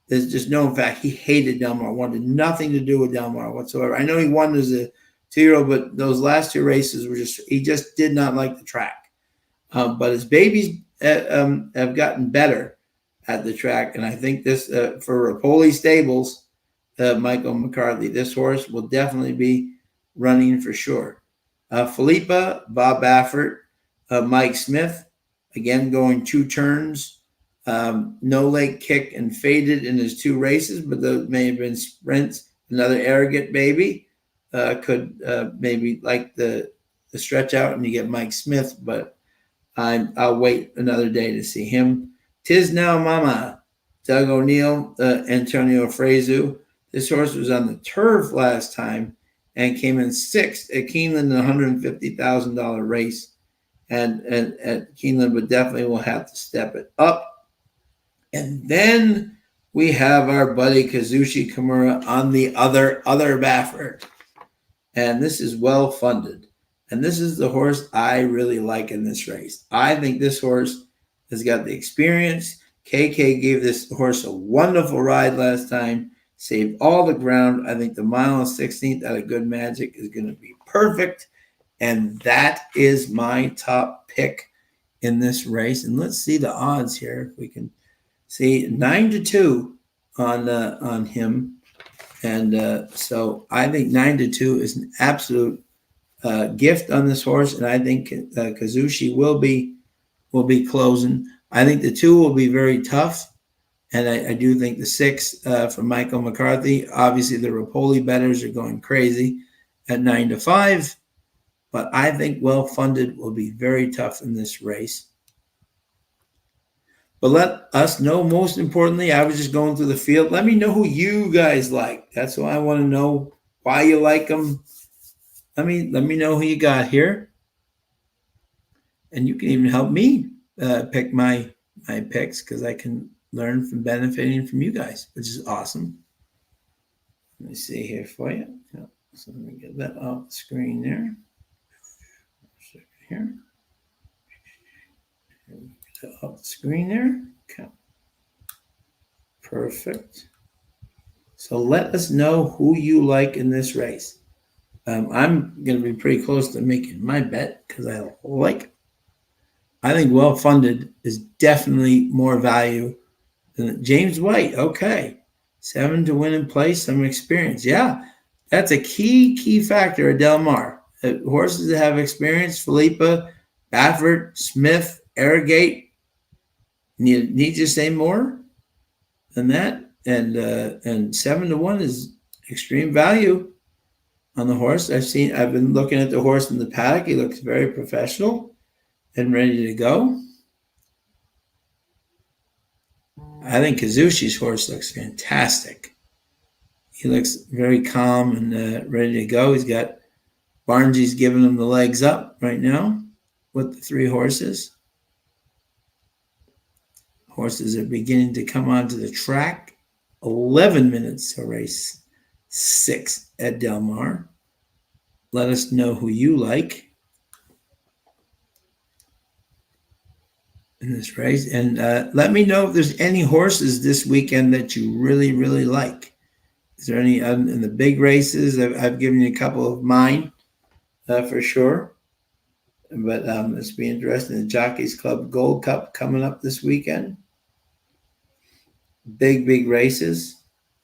There's just no fact he hated Del Mar, wanted nothing to do with Del Mar whatsoever. I know he won as a 2-year-old, but those last 2 races were he just did not like the track. But his babies have gotten better at the track, and I think this for Rapoli Stables, Michael McCarthy, this horse will definitely be running for sure. Philippa, Bob Baffert, Mike Smith, again going 2 turns. No leg kick and faded in his 2 races, but those may have been sprints. Another Arrogate Baby could maybe like the stretch out and you get Mike Smith, but I'll wait another day to see him. Tis Now Mama, Doug O'Neill, Antonio Frezu. This horse was on the turf last time and came in 6th at Keeneland in a $150,000 race. And at Keeneland, but definitely will have to step it up. And then we have our buddy Kazushi Kimura on the other Baffert. And this is well funded. And this is the horse I really like in this race. I think this horse has got the experience. KK gave this horse a wonderful ride last time, saved all the ground. I think the 1.16 out of Good Magic is going to be perfect. And that is my top pick in this race. And let's see the odds here. If we can see 9-2 on him. And so I think 9-2 is an absolute gift on this horse. And I think Kazushi will be closing. I think the 2 will be very tough. And I do think the 6 for Michael McCarthy. Obviously, the Rapoli bettors are going crazy at 9-5. But I think well-funded will be very tough in this race. But let us know, most importantly, I was just going through the field. Let me know who you guys like. That's why I want to know why you like them. Let me know who you got here. And you can even help me pick my picks, because I can learn from benefiting from you guys, which is awesome. Let me see here for you. Yeah, so let me get that off the screen there. Here. Get that off the screen there. Okay. Perfect. So let us know who you like in this race. I'm going to be pretty close to making my bet because I think well funded is definitely more value than James White. Okay. 7 to win in place, some experience. Yeah, that's a key factor at Del Mar. Horses that have experience, Philippa, Baffert, Smith, Arrogate. Need to say more than that? And 7 to 1 is extreme value on the horse. I've been looking at the horse in the paddock. He looks very professional and ready to go. I think Kazushi's horse looks fantastic. He looks very calm and ready to go. He's got Barnsley's giving him the legs up right now with the 3 horses. Horses are beginning to come onto the track. 11 minutes to race 6 at Del Mar. Let us know who you like in this race. And let me know if there's any horses this weekend that you really, really like. Is there any in the big races? I've given you a couple of mine for sure. But it's be interesting. The Jockeys Club Gold Cup coming up this weekend. Big races.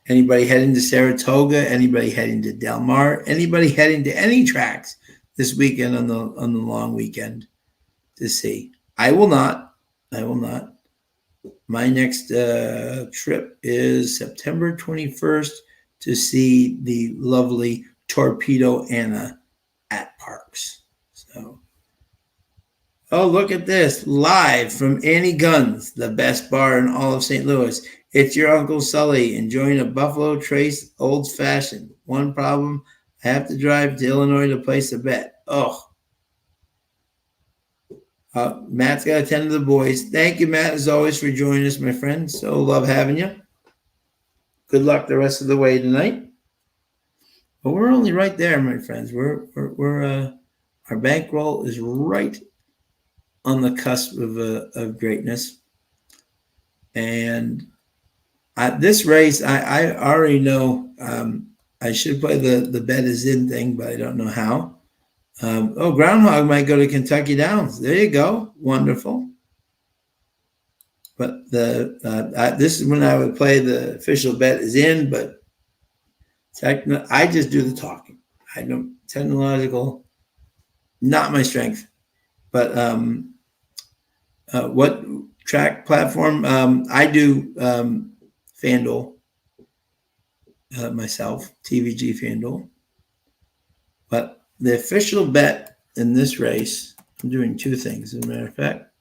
Anybody heading to Saratoga? Anybody heading to Del Mar? Anybody heading to any tracks this weekend on the long weekend to see? I will not. My next trip is September 21st to see the lovely Torpedo Anna at Parks. So, oh, look at this. Live from Annie Gunn's, the best bar in all of St. Louis. It's your Uncle Sully enjoying a Buffalo Trace Old Fashioned. One problem, I have to drive to Illinois to place a bet. Oh. Matt's got to attend to the boys. Thank you, Matt, as always, for joining us, my friend. So love having you. Good luck the rest of the way tonight. But we're only right there, my friends. Our bankroll is right on the cusp of greatness. And this race, I already know I should play the bet is in thing, but I don't know how. Groundhog might go to Kentucky Downs. There you go. Wonderful. But this is when I would play the official bet is in, but I just do the talking. I don't technological, not my strength. But what track platform? I do FanDuel myself, TVG FanDuel. But the official bet in this race, I'm doing 2 things, as a matter of fact.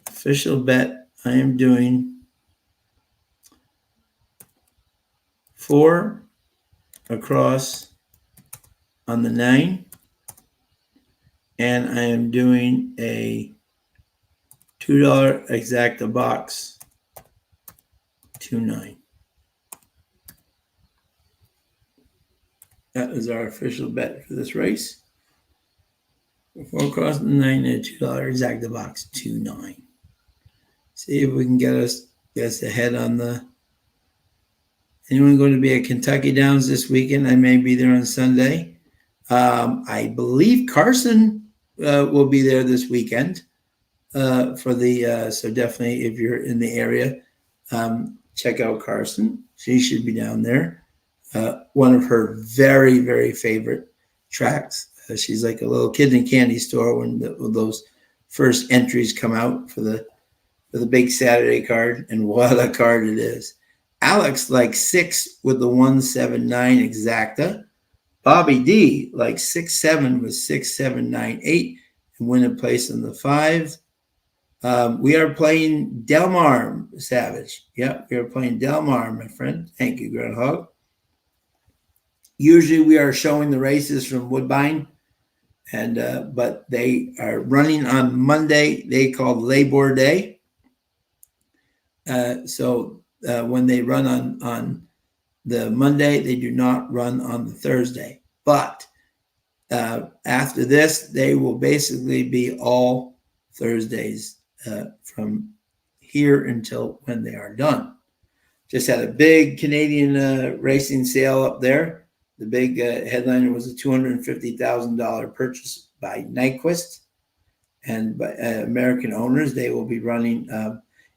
Official bet, I am doing 4 across on the 9, and I am doing a $2 exacta box 2-9. That is our official bet for this race. 4 across the 9 and a $2 exacta box 2-9. See if we can get us ahead on the. Anyone going to be at Kentucky Downs this weekend? I may be there on Sunday. I believe Carson will be there this weekend for the. So definitely, if you're in the area, check out Carson. She should be down there. One of her very, very favorite tracks. She's like a little kid in a candy store when those first entries come out for the big Saturday card, and what a card it is. Alex like 6 with the 179 exacta. Bobby D like 6-7 with 6798 and win a place in the 5. We are playing Del Mar, Savage. Yep, we are playing Del Mar, my friend. Thank you, Groundhog. Usually we are showing the races from Woodbine, and but they are running on Monday. They call Labor Day. When they run on the Monday, they do not run on the Thursday. But after this, they will basically be all Thursdays from here until when they are done. Just had a big Canadian racing sale up there. The big headliner was a $250,000 purchase by Nyquist and by American owners. They will be running.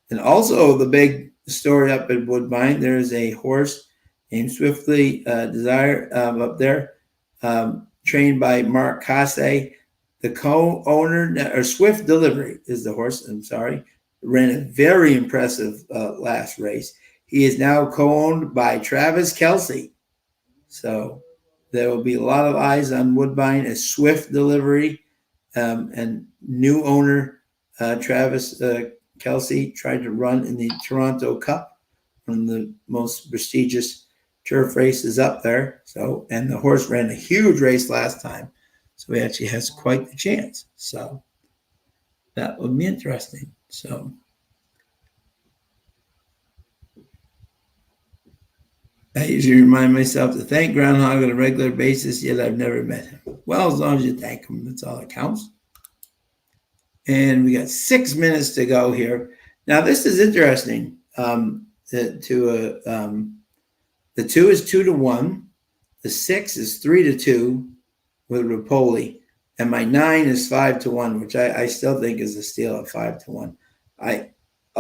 And also the big story up at Woodbine, there's a horse named Swiftly Desire up there, trained by Mark Casse. The co-owner, or Swift Delivery is the horse, I'm sorry, ran a very impressive last race. He is now co-owned by Travis Kelsey. So there will be a lot of eyes on Woodbine as Swift Delivery and new owner Travis Kelsey tried to run in the Toronto Cup, one of the most prestigious turf races up there. So, and the horse ran a huge race last time. So he actually has quite the chance. So that would be interesting. So I usually remind myself to thank Groundhog on a regular basis, yet I've never met him. Well, as long as you thank him, that's all that counts. And we got 6 minutes to go here. Now, this is interesting. The 2 is 2-1. The 6 is 3-2 with Rapoli. And my 9 is 5-1, which I still think is a steal at 5-1. A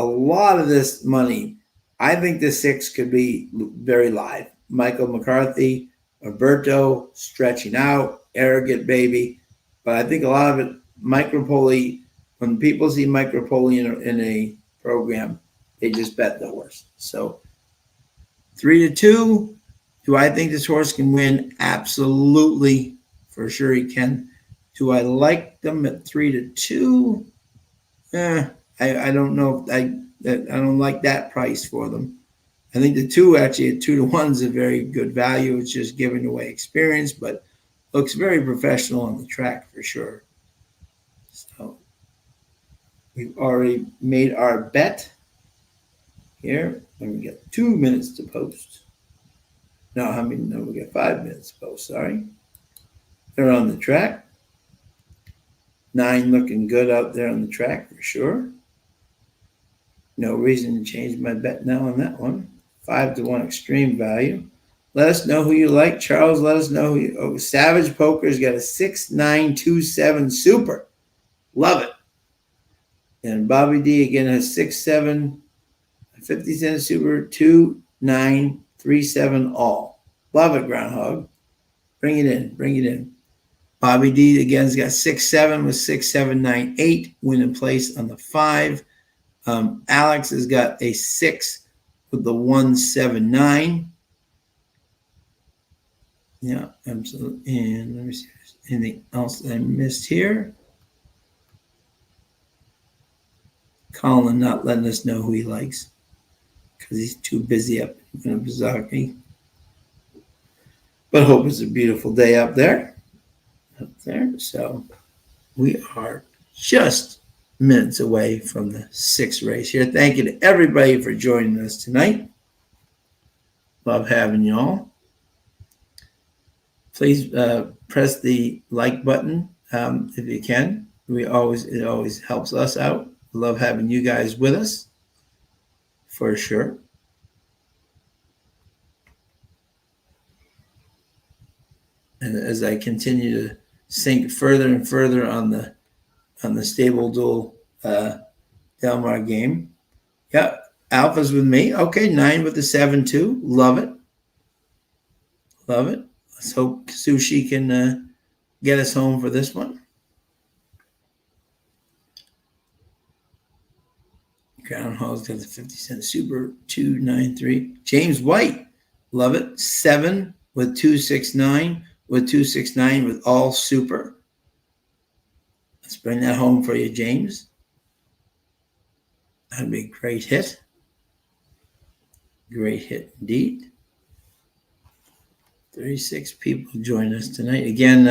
lot of this money, I think the 6 could be very live. Michael McCarthy, Alberto, stretching out, arrogant baby. But I think a lot of it, Mike Rapoli, when people see Mike Rapoli in a program, they just bet the horse. So 3-2. Do I think this horse can win? Absolutely. For sure he can. Do I like them at 3-2? I don't know. I don't like that price for them. I think the 2 actually at 2-1 is a very good value. It's just giving away experience, but looks very professional on the track for sure. So we've already made our bet here. And we got 2 minutes to post. No, we got 5 minutes to post, sorry. They're on the track. 9 looking good out there on the track for sure. No reason to change my bet now on that one. 5-1 extreme value. Let us know who you like. Charles, let us know who you. Oh, Savage Poker's got a 6-9-2-7 super. Love it. And Bobby D again has 6-7, 50-cent super, 2-9-3-7 all. Love it, Groundhog. Bring it in. Bobby D again's got 6-7 with 6-7-9-8, win in place on the 5. Alex has got a 6 with the 1-7-9. Yeah, absolutely. And let me see if there's anything else I missed here. Colin not letting us know who he likes because he's too busy up in Bizarre. But hope it's a beautiful day up there. So we are just minutes away from the 6th race here. Thank you to everybody for joining us tonight. Love having you all. Please press the like button if you can. It always helps us out. Love having you guys with us for sure. And as I continue to sink further and further on the stable duel Delmar game. Yep, Alpha's with me. Okay, 9 with the 7-2. Love it. Let's hope Sushi can get us home for this one. Groundhog's got the 50-cent super, 2-9-3. James White, love it. 7 with 2-6-9 with 2-6-9 with all super. Let's bring that home for you, James. That'd be a great hit. Great hit indeed. 36 people join us tonight. Again,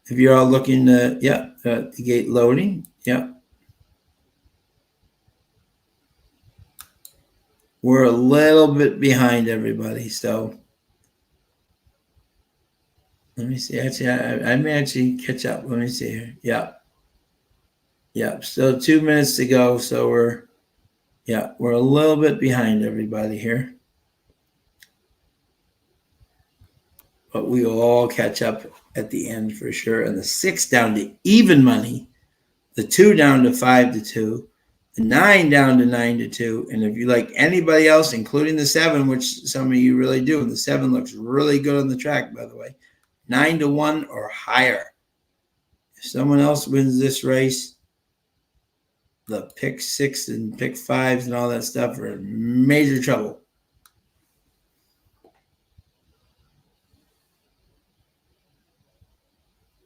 if you're all looking, the gate loading. Yeah. we're a little bit behind everybody. So let me see. Actually, I may actually catch up. Let me see here. Yep. Yep. Still 2 minutes to go. So we're a little bit behind everybody here. But we will all catch up at the end for sure. And the 6 down to even money, the 2 down to 5-2, the 9 down to 9-2. And if you like anybody else, including the 7, which some of you really do, and the 7 looks really good on the track, by the way, 9-1 or higher. If someone else wins this race, the pick 6 and pick 5s and all that stuff are in major trouble.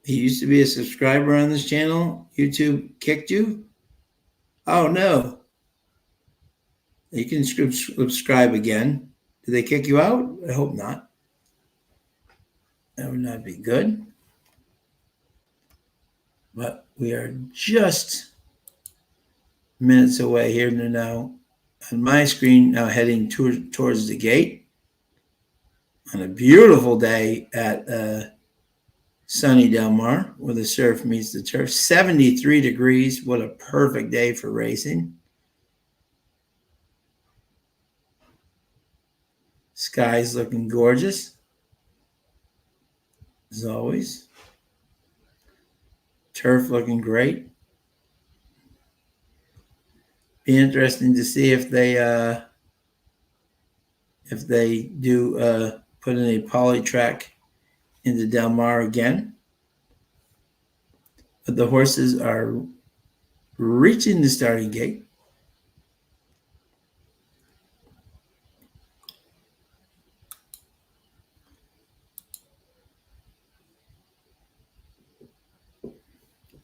You used to be a subscriber on this channel. YouTube kicked you? Oh, no. You can subscribe again. Did they kick you out? I hope not. That would not be good. But we are just minutes away here now. On my screen, now heading towards the gate. On a beautiful day at sunny Del Mar, where the surf meets the turf. 73 degrees. What a perfect day for racing. Sky's looking gorgeous, as always. Turf looking great. Be interesting to see if they do put in a poly track into Del Mar again. But the horses are reaching the starting gate.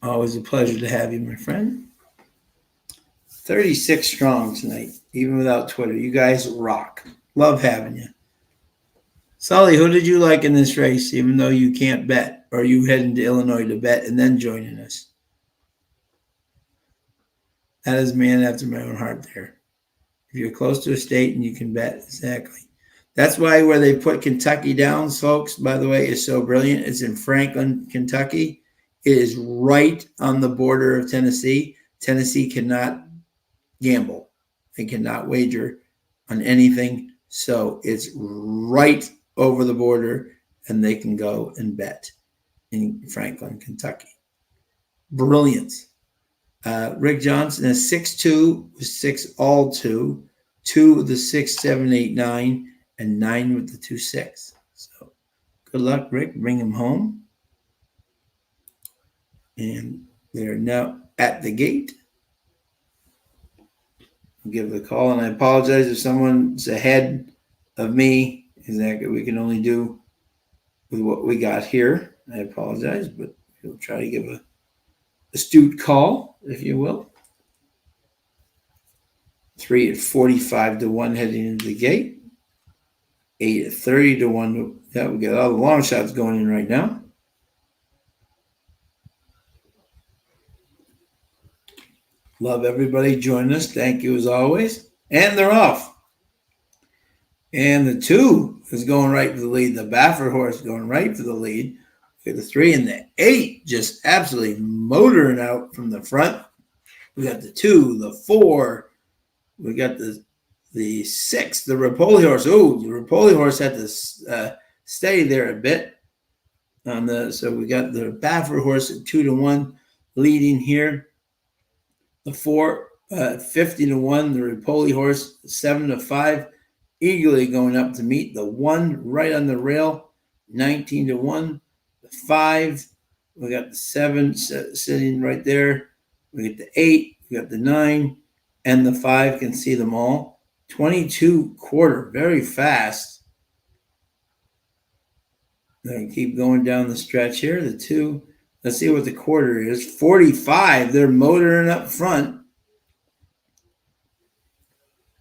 Always a pleasure to have you, my friend. 36 strong tonight, even without Twitter. You guys rock. Love having you. Sully, who did you like in this race, even though you can't bet? Or are you heading to Illinois to bet and then joining us? That is man after my own heart there. If you're close to a state and you can bet, exactly. That's why where they put Kentucky down, folks, by the way, is so brilliant. It's in Franklin, Kentucky. It is right on the border of Tennessee. Tennessee cannot gamble. They cannot wager on anything. So it's right over the border, and they can go and bet in Franklin, Kentucky. Brilliance. Rick Johnson has 6-2 with 6 all 2, 2 with the 6, 7, 8, 9, and 9 with the 2, 6. So good luck, Rick. Bring him home. And they're now at the gate. I'll give the call, and I apologize if someone's ahead of me. Exactly, we can only do with what we got here. I apologize, but we'll try to give a astute call, if you will. 3 at 45-1 heading into the gate. 8 at 30-1. Yeah, we got all the long shots going in right now. Love everybody joining us. Thank you as always. And they're off. And the 2 is going right for the lead. The Baffer horse going right for the lead. We got the 3 and the 8 just absolutely motoring out from the front. We got the 2, the 4. We got the 6, the Rapoli horse. Oh, the Rapoli horse had to stay there a bit. So we got the Baffer horse at 2-1 leading here. The 4, 50-1, the Rapoli horse, 7-5, eagerly going up to meet. The 1 right on the rail, 19-1. The 5, we got the 7 sitting right there. We got the 8, we got the 9, and the 5 can see them all. 22-quarter, very fast. Then keep going down the stretch here. The 2. Let's see what the quarter is. 45. They're motoring up front.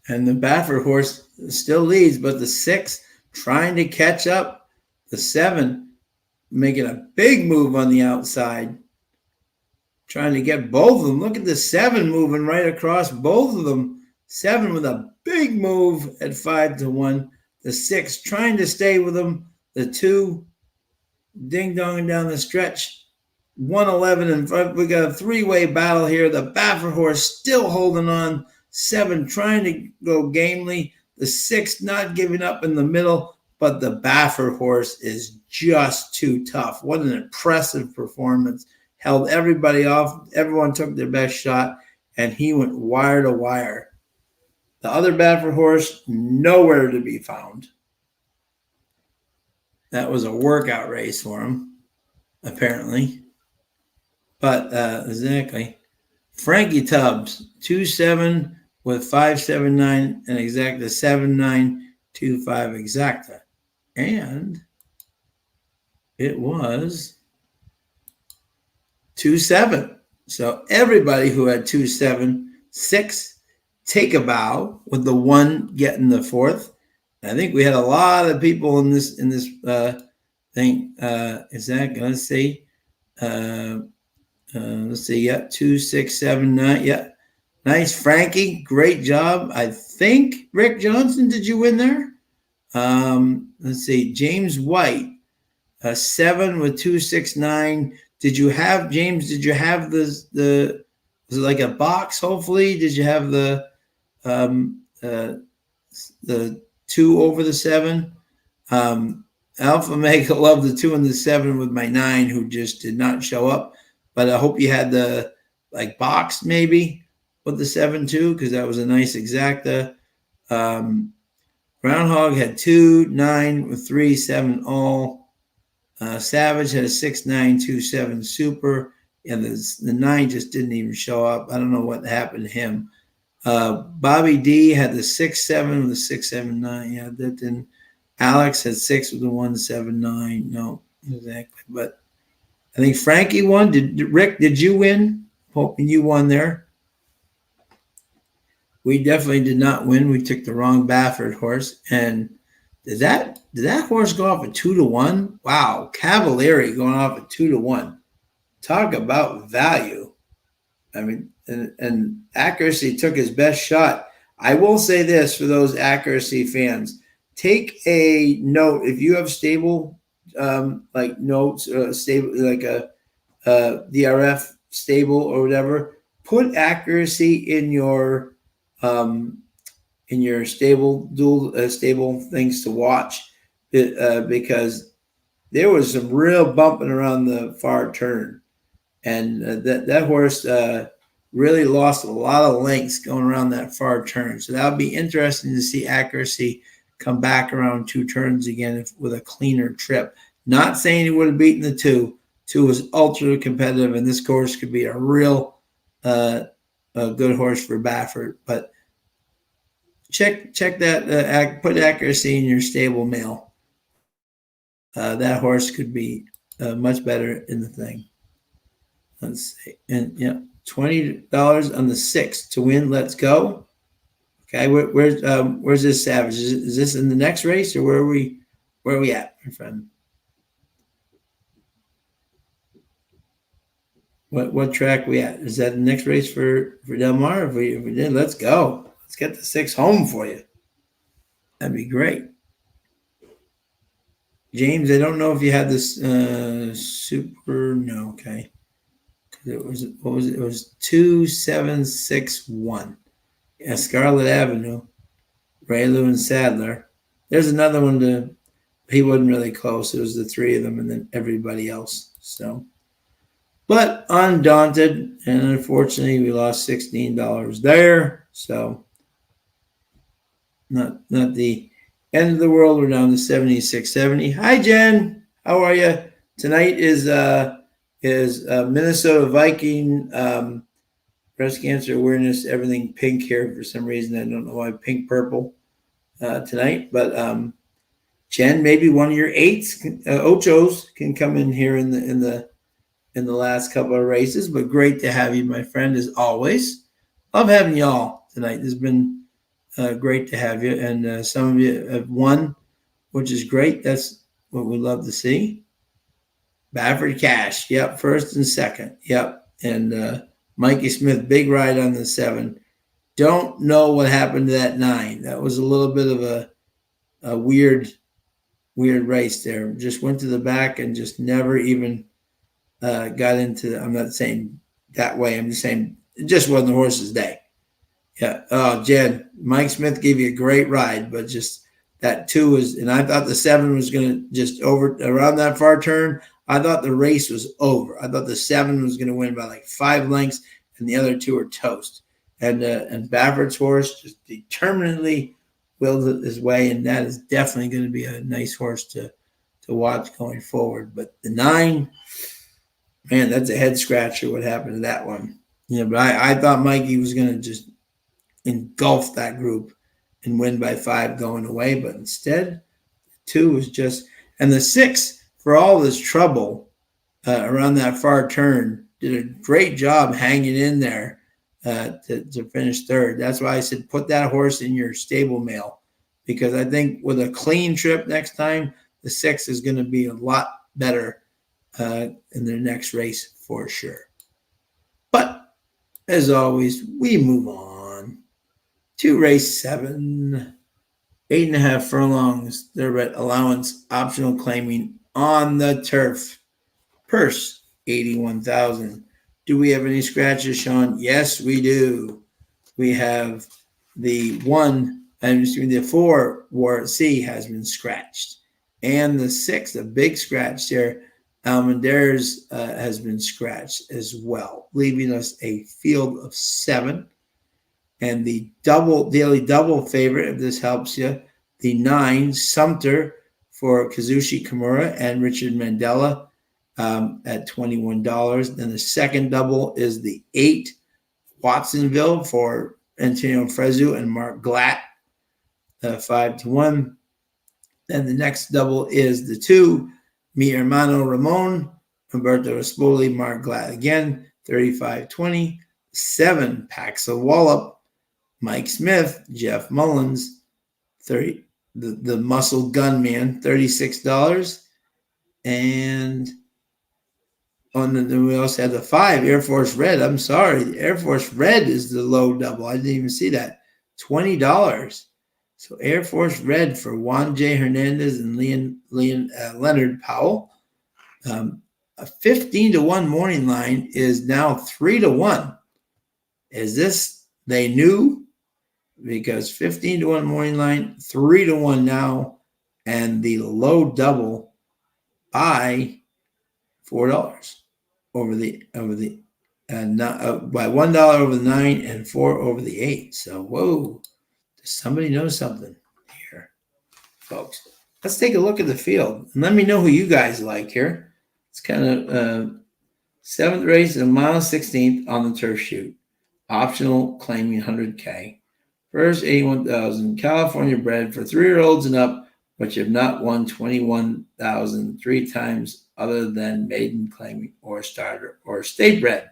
And the Baffer horse still leads, but the 6 trying to catch up. The 7 making a big move on the outside. Trying to get both of them. Look at the 7 moving right across both of them. 7 with a big move at 5-1. The 6 trying to stay with them. The 2 ding dong down the stretch. 111 in front. We got a 3-way battle here. The Baffert horse still holding on. 7 trying to go gamely. The 6 not giving up in the middle. But the Baffert horse is just too tough. What an impressive performance. Held everybody off. Everyone took their best shot. And he went wire to wire. The other Baffert horse, nowhere to be found. That was a workout race for him, apparently. But exactly. Frankie Tubbs, 2-7 with 5-7-9 and exacta 7-9-2-5 exacta. And it was 2-7. So everybody who had 2-7, 6, take a bow with the 1 getting the 4th. I think we had a lot of people in this thing. Exactly. Let's see. Let's see. Yeah, 2, 6, 7, 9. Yeah, nice, Frankie. Great job. I think Rick Johnson. Did you win there? Let's see. James White, 7 with 2, 6, 9. Did you have James? Did you have the was it like a box? Hopefully, did you have the 2 over the 7? Alpha Mega loved the 2 and the 7 with my 9, who just did not show up. But I hope you had the box maybe with the 7 too, because that was a nice exacta. Groundhog had 2, 9 with 3, 7 all. Savage had a 6, 9, 2, 7 super, and the 9 just didn't even show up. I don't know what happened to him. Bobby D had the 6, 7 with the 6, 7, 9. Yeah, that didn't. Alex had 6 with the 1, 7, 9. No, exactly. But I think Frankie won. Rick, did you win? Hoping you won there. We definitely did not win. We took the wrong Baffert horse. And did that horse go off at 2-1? Wow, Cavalieri going off at 2-1. Talk about value. I mean, and accuracy took his best shot. I will say this for those accuracy fans: take a note if you have stable, notes, stable like a DRF stable or whatever. Put accuracy in your stable stable things to watch, because there was some real bumping around the far turn, and that horse really lost a lot of lengths going around that far turn. So that'll be interesting to see accuracy come back around 2 turns again with a cleaner trip. Not saying he would have beaten the 2. 2 was ultra competitive, and this course could be a real a good horse for Baffert. But check that. Put accuracy in your stable mail. That horse could be much better in the thing. Let's see. And yeah, $20 on the 6 to win. Let's go. Okay, where's this Savage? Is this in the next race, or where are we at, my friend? What track we at? Is that the next race for Del Mar? If we did, let's go. Let's get the 6 home for you. That'd be great. James, I don't know if you had this super. No, okay. It was, what was it? It was 2761. Yeah, Scarlet Avenue, Raylu and Sadler. There's another one he wasn't really close. It was the 3 of them and then everybody else. So, but undaunted, and unfortunately we lost $16 there. So not the end of the world. We're down to 76.70. Hi Jen, how are you? Tonight is Minnesota Viking breast cancer awareness, everything pink here for some reason. I don't know why pink purple tonight, but Jen, maybe one of your ochos can come in here in the last couple of races. But great to have you, my friend, as always. Love having y'all tonight. It's been great to have you, and some of you have won, which is great. That's what we love to see. Baffert Cash, yep, 1st and 2nd, yep, and Mikey Smith, big ride on the 7. Don't know what happened to that 9. That was a little bit of a weird race there. Just went to the back and just never even got into. I'm not saying that way. I'm just saying it just wasn't the horse's day. Yeah. Oh, Jen, Mike Smith gave you a great ride, but just that 2 was, and I thought the 7 was going to just over around that far turn. I thought the race was over. I thought the 7 was going to win by like 5 lengths, and the other 2 were toast. And Baffert's horse just determinedly willed his way, and that is definitely going to be a nice horse to watch going forward. But the 9, man, that's a head scratcher. What happened to that one? Yeah, but I thought Mikey was going to just engulf that group and win by 5 going away, but instead 2 was just, and the 6 for all this trouble around that far turn did a great job hanging in there to finish 3rd. That's why I said put that horse in your stable mail, because I think with a clean trip next time, the 6 is going to be a lot better in their next race for sure. But as always, we move on to race 7, 8.5 furlongs. Thoroughbred allowance, optional claiming on the turf. Purse, 81,000. Do we have any scratches, Sean? Yes, we do. We have the 4 War C has been scratched, and the 6, a big scratch there, Almendares has been scratched as well, leaving us a field of 7. And the daily double favorite, if this helps you, the 9, Sumter for Kazushi Kimura and Richard Mandela at $21. Then the second double is the 8, Watsonville for Antonio Frezu and Mark Glatt, 5-1. Then the next double is the 2, Mi Hermano Ramon, Humberto Rispoli, Mark Glatt again, 35-20. 7, Paxil Wallop, Mike Smith, Jeff Mullins, 30. The Muscle Gunman, $36. And then we also have the 5, Air Force Red. I'm sorry, Air Force Red is the low double. I didn't even see that. $20. So Air Force Red for Juan J. Hernandez and Leonard Powell. A 15-1 morning line is now 3-1. Is this they knew? Because 15-1 morning line, 3-1 now, and the low double by $4 over the by $1 over the 9 and 4 over the 8. So whoa, does somebody know something here, folks? Let's take a look at the field and let me know who you guys like here. It's kind of 7th race, a mile 16th on the turf shoot. Optional claiming 100K. First, 81,000. California bred for 3-year-olds and up, but you have not won 21,000 3 times other than maiden claiming or starter or state bred.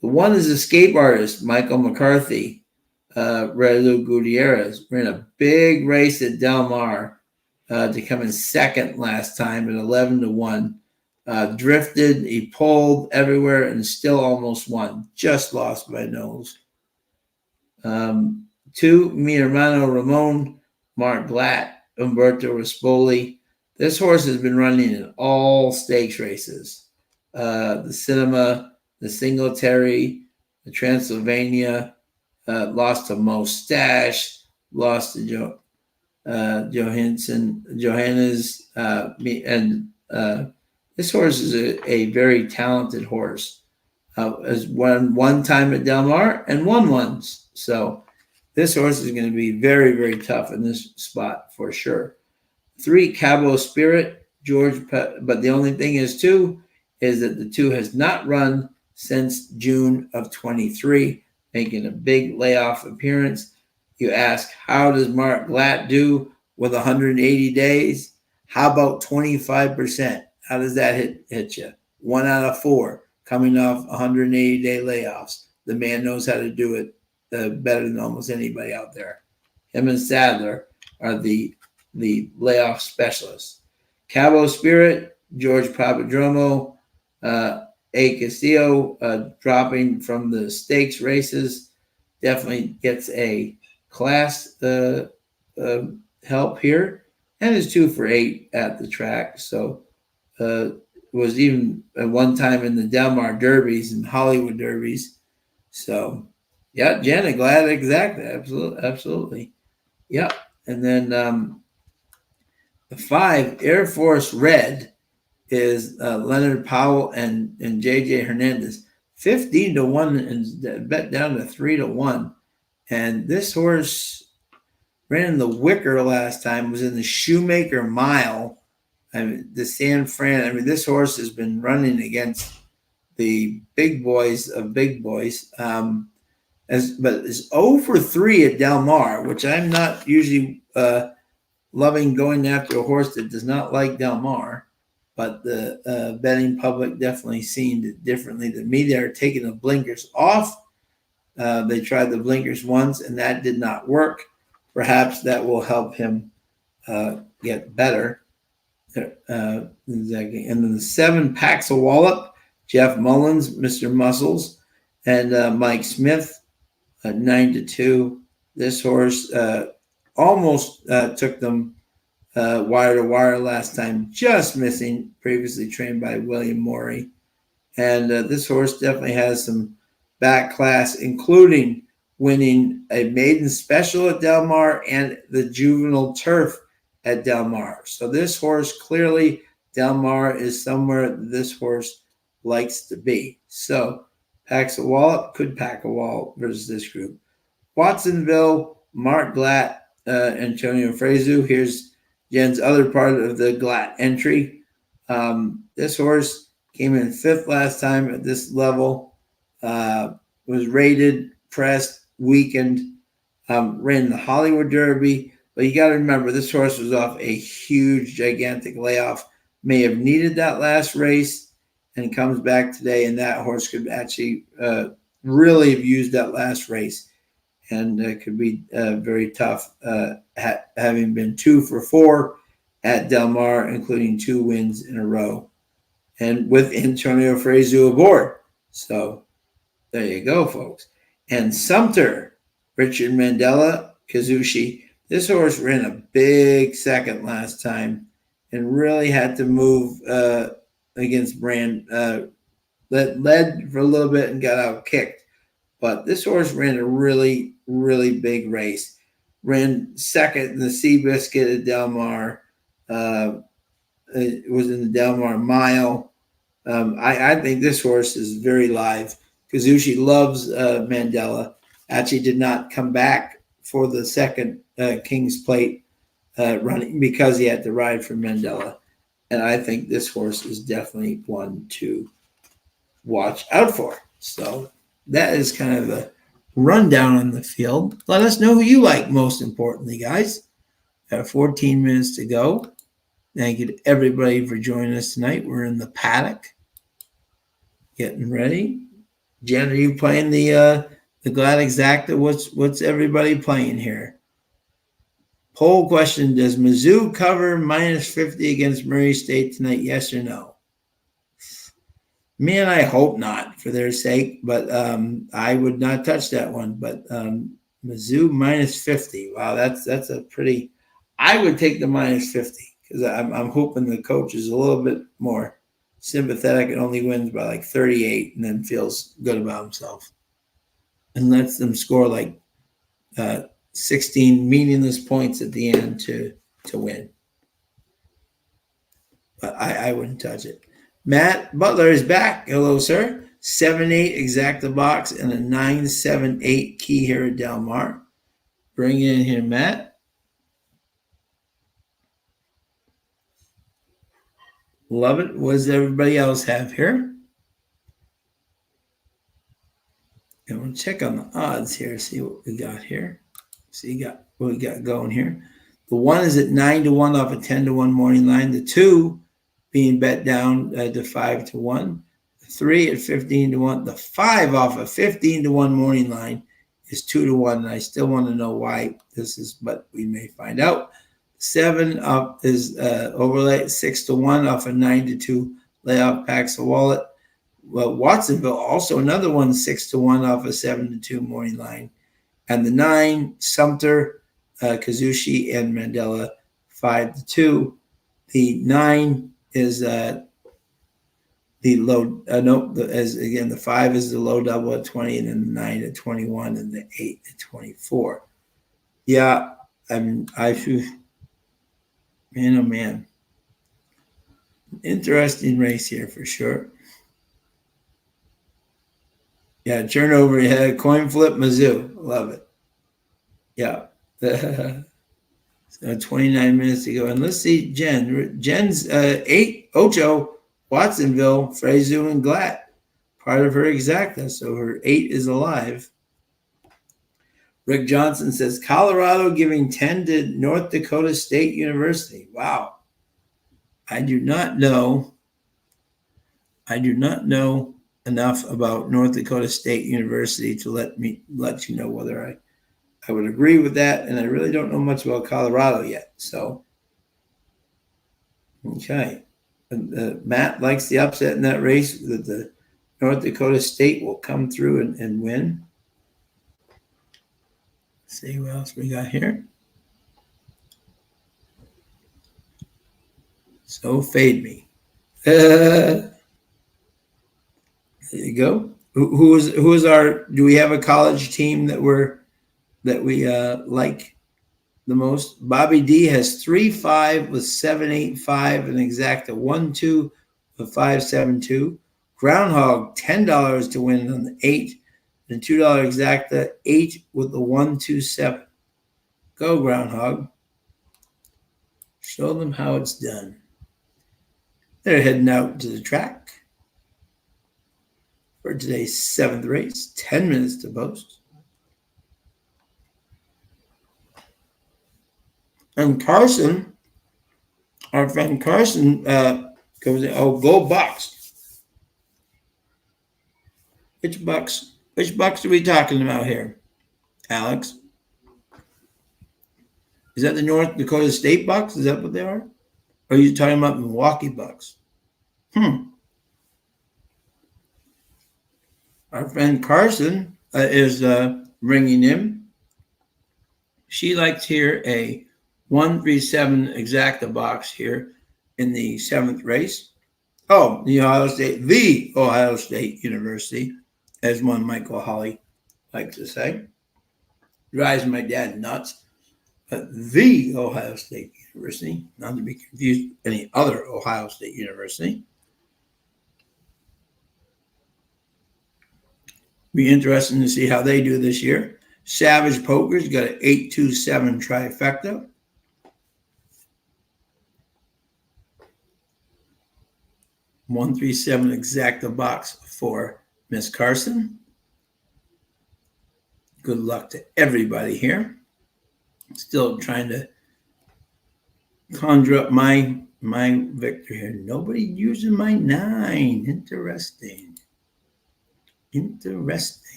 The 1 is escape artist Michael McCarthy, Relu Gutierrez. We're in a big race at Del Mar to come in 2nd last time at 11-1. Drifted, he pulled everywhere and still almost won. Just lost by nose. 2, Mi Hermano Ramon, Mark Glatt, Humberto Rispoli. This horse has been running in all stakes races. The Cinema, the Singletary, the Transylvania, lost to Mustache, lost to Johannes, and this horse is a very talented horse. Has won 1 time at Del Mar and won once. So this horse is going to be very, very tough in this spot for sure. 3, Cabo Spirit, George, but the only thing is that the 2 has not run since June of 23, making a big layoff appearance. You ask, how does Mark Glatt do with 180 days? How about 25%? How does that hit you? 1 out of 4 coming off 180-day layoffs. The man knows how to do it better than almost anybody out there. Him and Sadler are the layoff specialists. Cabo Spirit, George Papadromo, A. Castillo dropping from the stakes races definitely gets a class help here, and is 2 for 8 at the track. So was even at one time in the Del Mar Derbies and Hollywood Derbies. So yeah, Jenna, glad exactly, absolutely, absolutely, yeah. And then the 5 Air Force Red is Leonard Powell and JJ Hernandez, 15 to 1, and bet down to 3 to 1. And this horse ran in the Wicker last time, was in the Shoemaker Mile. I mean, the San Fran. I mean, this horse has been running against the big boys of big boys. But it's 0 for 3 at Del Mar, which I'm not usually loving going after a horse that does not like Del Mar. But the betting public definitely seen it differently than me. They're taking the blinkers off. They tried the blinkers once, and that did not work. Perhaps that will help him get better. Exactly. And then the 7 Paxel Wallop, Jeff Mullins, Mr. Muscles, and Mike Smith, 9 to 2. This horse almost took them wire to wire last time, just missing. Previously trained by William Morey, and this horse definitely has some back class, including winning a maiden special at Del Mar and the juvenile turf at Del Mar. So this horse, clearly Del Mar is somewhere this horse likes to be. So packs a wallop, could pack a wallop versus this group. Watsonville, Mark Glatt, Antonio Frezu. Here's Jen's other part of the Glatt entry. This horse came in 5th last time at this level, was rated, pressed, weakened, ran the Hollywood Derby. But you got to remember, this horse was off a huge, gigantic layoff, may have needed that last race, and comes back today, and that horse could actually really have used that last race, and could be very tough, having been 2 for 4 at Del Mar, including 2 wins in a row, and with Antonio Frezu aboard. So there you go, folks. And Sumter, Richard Mandela, Kazushi. This horse ran a big second last time and really had to move against Brand. Led for a little bit and got out kicked. But this horse ran a really, really big race. Ran second in the Seabiscuit at Del Mar. It was in the Del Mar Mile. I think this horse is very live. Kazushi loves Mandela. Actually did not come back for the second King's Plate running because he had to ride for Mandela. And I think this horse is definitely one to watch out for. So that is kind of a rundown on the field. Let us know who you like most importantly, guys. Got 14 minutes to go. Thank you to everybody for joining us tonight. We're in the paddock, getting ready. Jen, are you playing the Glad Exacta? What's everybody playing here? Poll question: does Mizzou cover -50 against Murray State tonight? Yes or no? Man, I hope not for their sake, but I would not touch that one. But Mizzou -50. Wow, that's a pretty. I would take the -50 because I'm hoping the coach is a little bit more sympathetic and only wins by like 38 and then feels good about himself and lets them score like 16 meaningless points at the end to win. But I wouldn't touch it. Matt Butler is back. Hello, sir. 7-8 exacta box and a 9-7-8 key here at Del Mar. Bring it in here, Matt. Love it. What does everybody else have here? And we'll check on the odds here, see what we got here. See what we got going here. The 1 is at 9-1 off a 10-1 morning line. The 2 being bet down to 5-1. The 3 at 15-1. The 5 off a 15-1 morning line is 2-1. And I still want to know why this is, but we may find out. 7 up is overlay 6-1 off a 9-2 layoff packs a wallet. Well, Watsonville also another one 6-1 off a 7-2 morning line. And the 9, Sumter, Kazushi, and Mandela, 5-2. The 9 is the low. As again, the 5 is the low double at 20, and then the 9 at 21, and the 8 at 24. Yeah, I should. Man, oh man, interesting race here for sure. Yeah, turnover. Yeah, coin flip, Mizzou. Love it. Yeah. So 29 minutes to go. And let's see Jen. Jen's 8, Ocho, Watsonville, Frezu, and Glatt. Part of her exacta. So her 8 is alive. Rick Johnson says Colorado giving 10 to North Dakota State University. Wow. I do not know enough about North Dakota State University to let you know whether I would agree with that, and I really don't know much about Colorado yet. So, okay. Matt likes the upset in that race that the North Dakota State will come through and win. Let's see what else we got here. So fade me. There you go. Who is our? Do we have a college team that we like the most? Bobby D has 3-5 with 7-8-5 and exacta 1-2 with 5-7-2. Groundhog $10 to win on the 8 and $2 exacta 8 with the 1-2-7. Go Groundhog. Show them how it's done. They're heading out to the track for today's 7th race. 10 minutes to post. And Carson, our friend Carson, goes, go Bucks. Which Bucks? Which Bucks are we talking about here, Alex? Is that the North Dakota State Bucks? Is that what they are? Or are you talking about Milwaukee Bucks? Our friend Carson is ringing in. She likes here a 137 exacta box here in the 7th race. Oh, the Ohio State University, as one Michael Holly likes to say. Drives my dad nuts. But the Ohio State University, not to be confused with any other Ohio State University. Be interesting to see how they do this year. Savage Poker's got an 827 trifecta. $137 exacta box for Miss Carson. Good luck to everybody here. Still trying to conjure up my victory here. Nobody using my 9. Interesting.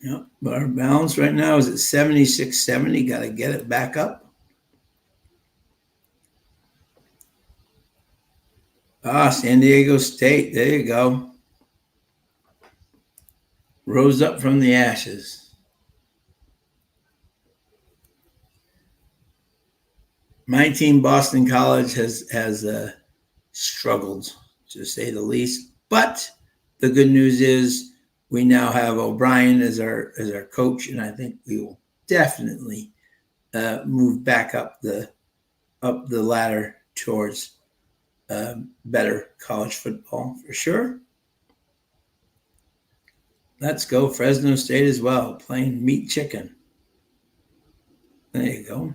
Yep, but our balance right now is at 76.70. Got to get it back up. San Diego State. There you go. Rose up from the ashes. My team, Boston College, has struggled, to say the least. But the good news is we now have O'Brien as our coach, and I think we will definitely move back up the ladder towards better college football for sure. Let's go Fresno State as well, playing meat chicken. There you go.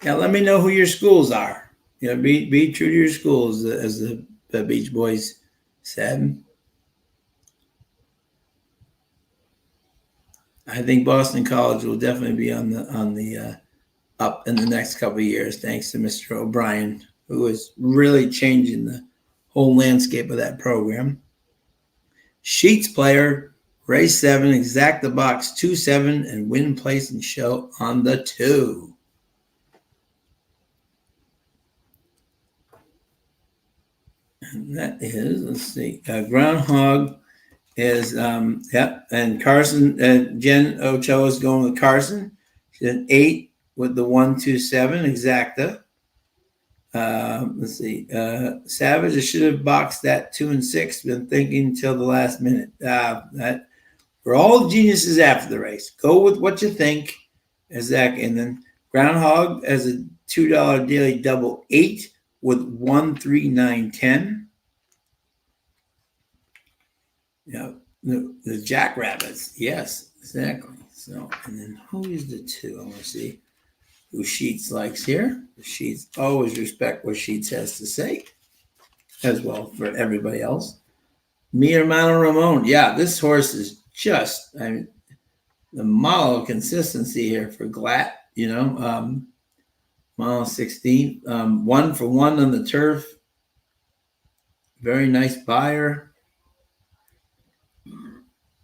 Now let me know who your schools are. Be true to your schools, as the Beach Boys said. I think Boston College will definitely be on the up in the next couple of years, thanks to Mr. O'Brien, who is really changing the whole landscape of that program. Sheets player, race 7, exacta box 2-7, and win, place, and show on the 2. And that is, let's see, Groundhog is and Carson Jen Ochoa is going with Carson. She's an 8 with the 127 exacta. Let's see. Savage, I should have boxed that 2 and 6. Been thinking till the last minute. That we're all geniuses after the race. Go with what you think, Zach. And then Groundhog as a $2 daily double 8 with 139.10. Yeah, the Jackrabbits. Yes, exactly. So, and then who is the 2? I want to see who Sheets likes here. Sheets always respect what Sheets has to say, as well for everybody else. Mi Hermano Ramon. Yeah, this horse is just, I mean, the model of consistency here for Glatt, mile 16. 1 for 1 on the turf. Very nice buyer.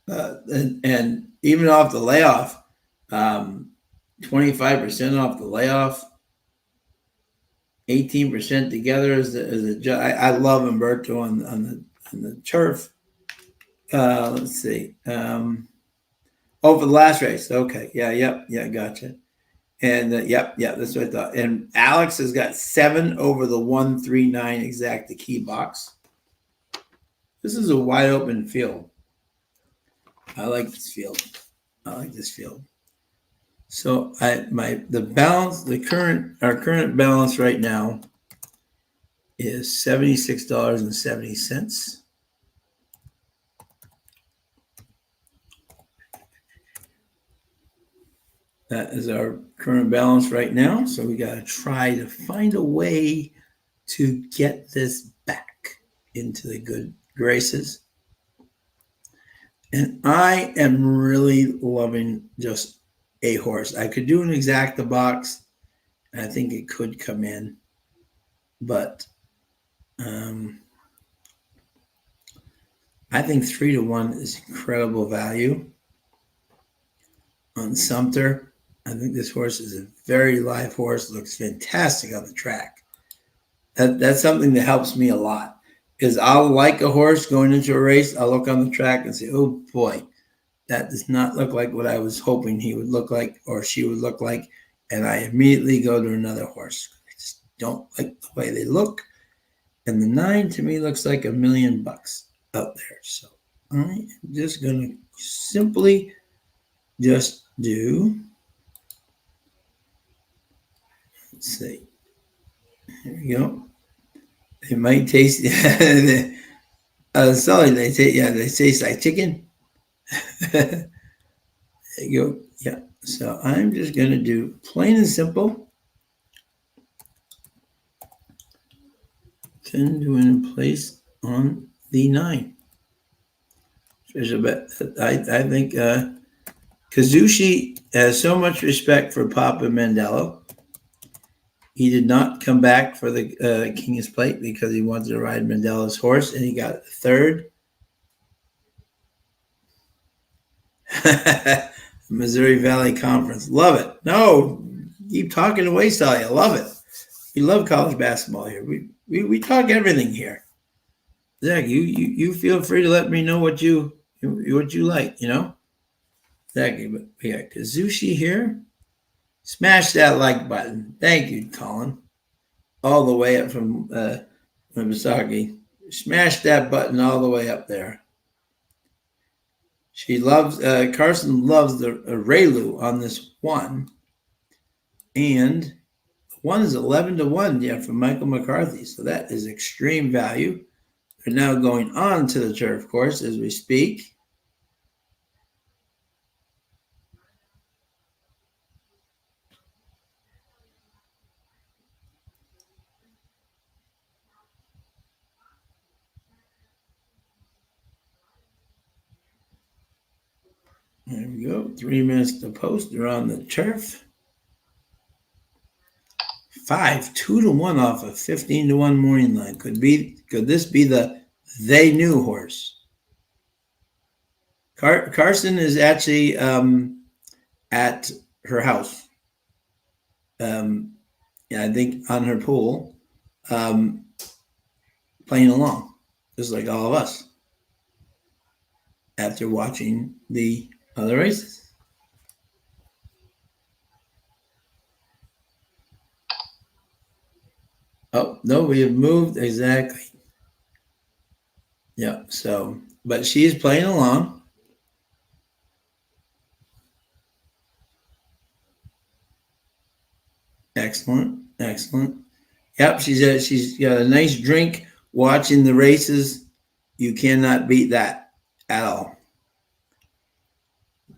And even off the layoff, 25% off the layoff, 18% together as I love Umberto on the turf. Let's see. For the last race. Okay. Yeah, gotcha. And that's what I thought. And Alex has got 7 over the 139 exact key box. This is a wide open field. I like this field. So our current balance right now is $76.70. That is our current balance right now. So we got to try to find a way to get this back into the good graces. And I am really loving just a horse. I could do an exacta box. I think it could come in. But I think 3 to 1 is incredible value on Sumter. I think this horse is a very live horse. Looks fantastic on the track. That's something that helps me a lot. Is I'll like a horse going into a race. I'll look on the track and say, "Oh boy, that does not look like what I was hoping he would look like or she would look like," and I immediately go to another horse. I just don't like the way they look. And the 9 to me looks like $1 million out there. So I'm just gonna simply just do. Let's see. Here we go. It might taste. Sorry, they taste like chicken. There you go. Yeah. So I'm just gonna do plain and simple. 10 to win in place on the 9. Special bet. I think Kazushi has so much respect for Papa Mandela. He did not come back for the King's Plate because he wanted to ride Mandela's horse, and he got 3rd. Missouri Valley Conference. Love it. No, keep talking away, Sally. I love it. We love college basketball here. We talk everything here. Zach, you feel free to let me know what you like, Exactly. But we got Kazushi here. Smash that like button. Thank you, Colin. All the way up from Misaki. Smash that button all the way up there. She loves Carson loves the Raylu on this 1, and the 1 is 11 to 1. Yeah, from Michael McCarthy. So that is extreme value. They're now going on to the turf course as we speak. There we go. 3 minutes to post. They're on the turf. 5, 2 to 1 off a 15 to 1 morning line. Could this be the they knew horse? Carson is actually at her house. I think on her pool, playing along, just like all of us. after watching the other races. Oh, no, we have moved. Exactly. Yeah. So, but she is playing along. Excellent. Excellent. Yep. She's got a nice drink watching the races. You cannot beat that at all.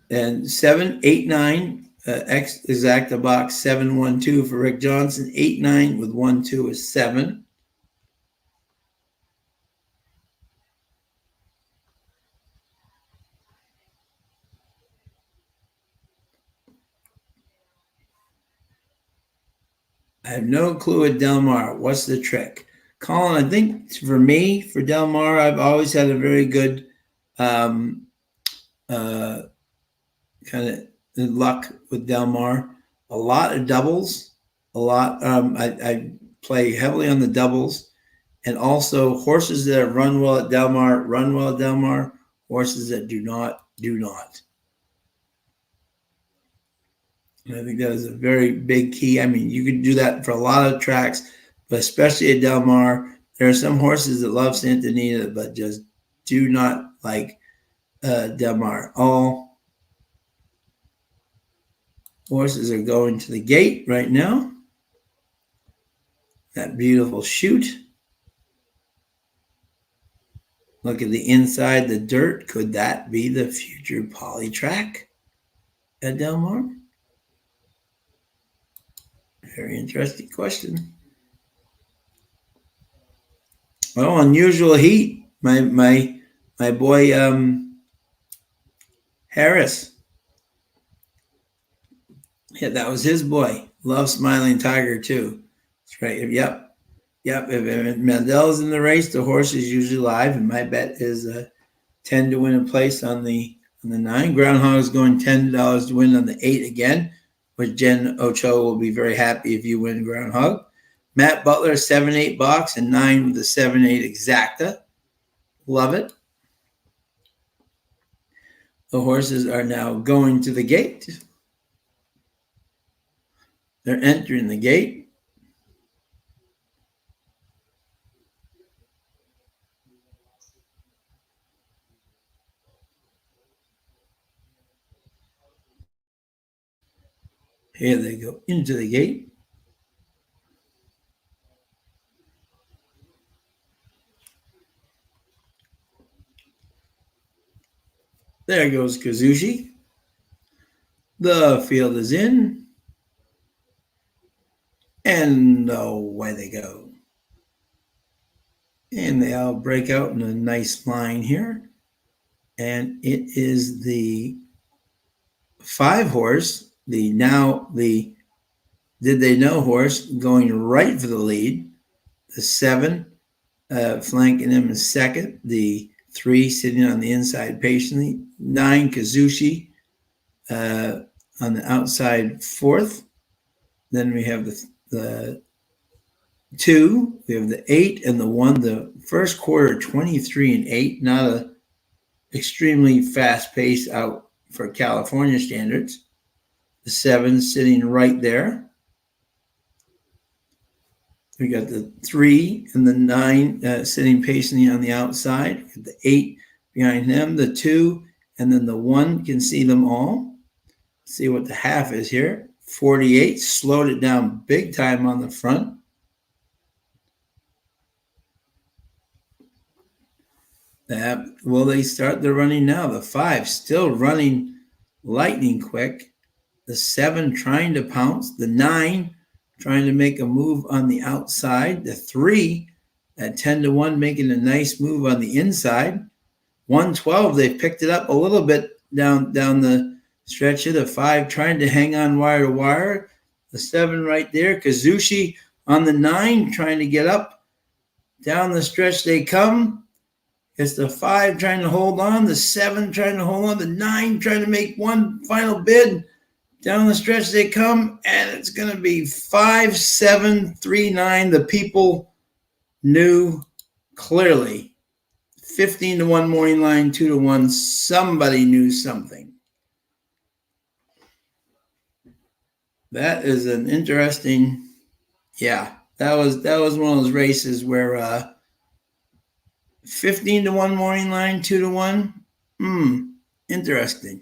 And 789 exacta box 712 for Rick Johnson. 89 with 12 is 7. I have no clue at Del Mar. What's the trick? Colin, I think for me, for Del Mar, I've always had a very good kind of luck with Del Mar. A lot of doubles. A lot. I play heavily on the doubles, and also horses that run well at Del Mar run well at Del Mar. Horses that do not. And I think that is a very big key. I mean, you could do that for a lot of tracks, but especially at Del Mar, there are some horses that love Santa Anita, but just do not like Del Mar. All horses are going to the gate right now. That beautiful chute. Look at the inside, the dirt. Could that be the future poly track at Del Mar? Very interesting question. Well, unusual heat. My boy Harris. Yeah, that was his boy. Love Smiling Tiger too. That's right. Yep. If Mandel's in the race, the horse is usually live, and my bet is 10 to win a place on the 9. Groundhog is going $10 to win on the 8 again, which Jen Ocho will be very happy if you win Groundhog. Matt Butler, 7-8 box and 9 with the 7-8 exacta. Love it. The horses are now going to the gate. They're entering the gate. Here they go into the gate. There goes Kazushi. The field is in. And away they go. And they all break out in a nice line here. And it is the 5 horse, the Did They Know horse, going right for the lead. The 7 flanking him in second. The 3 sitting on the inside patiently. 9 Kazushi on the outside fourth. Then we have the 2, we have the 8 and the 1. The first quarter 23 and 8, not a extremely fast pace out for California standards. The 7 sitting right there. We got the 3 and the 9 sitting patiently on the outside. The 8 behind him, the 2, and then the 1 can see them all. Let's see what the half is here. 48, slowed it down big time on the front. Will they start the running now? The 5 still running lightning quick. The 7 trying to pounce. The 9 trying to make a move on the outside. The 3 at 10 to 1 making a nice move on the inside. 112, they picked it up a little bit down the stretch of the 5 trying to hang on wire to wire. The 7 right there. Kazushi on the 9 trying to get up. Down the stretch they come. It's the 5 trying to hold on. The 7 trying to hold on. The 9 trying to make one final bid. Down the stretch they come, and it's going to be 5, 7, 3, 9. The people knew clearly 15-1 morning line, 2-1. Somebody knew something. That is an interesting. Yeah, that was one of those races where 15-1 morning line, 2-1. Interesting.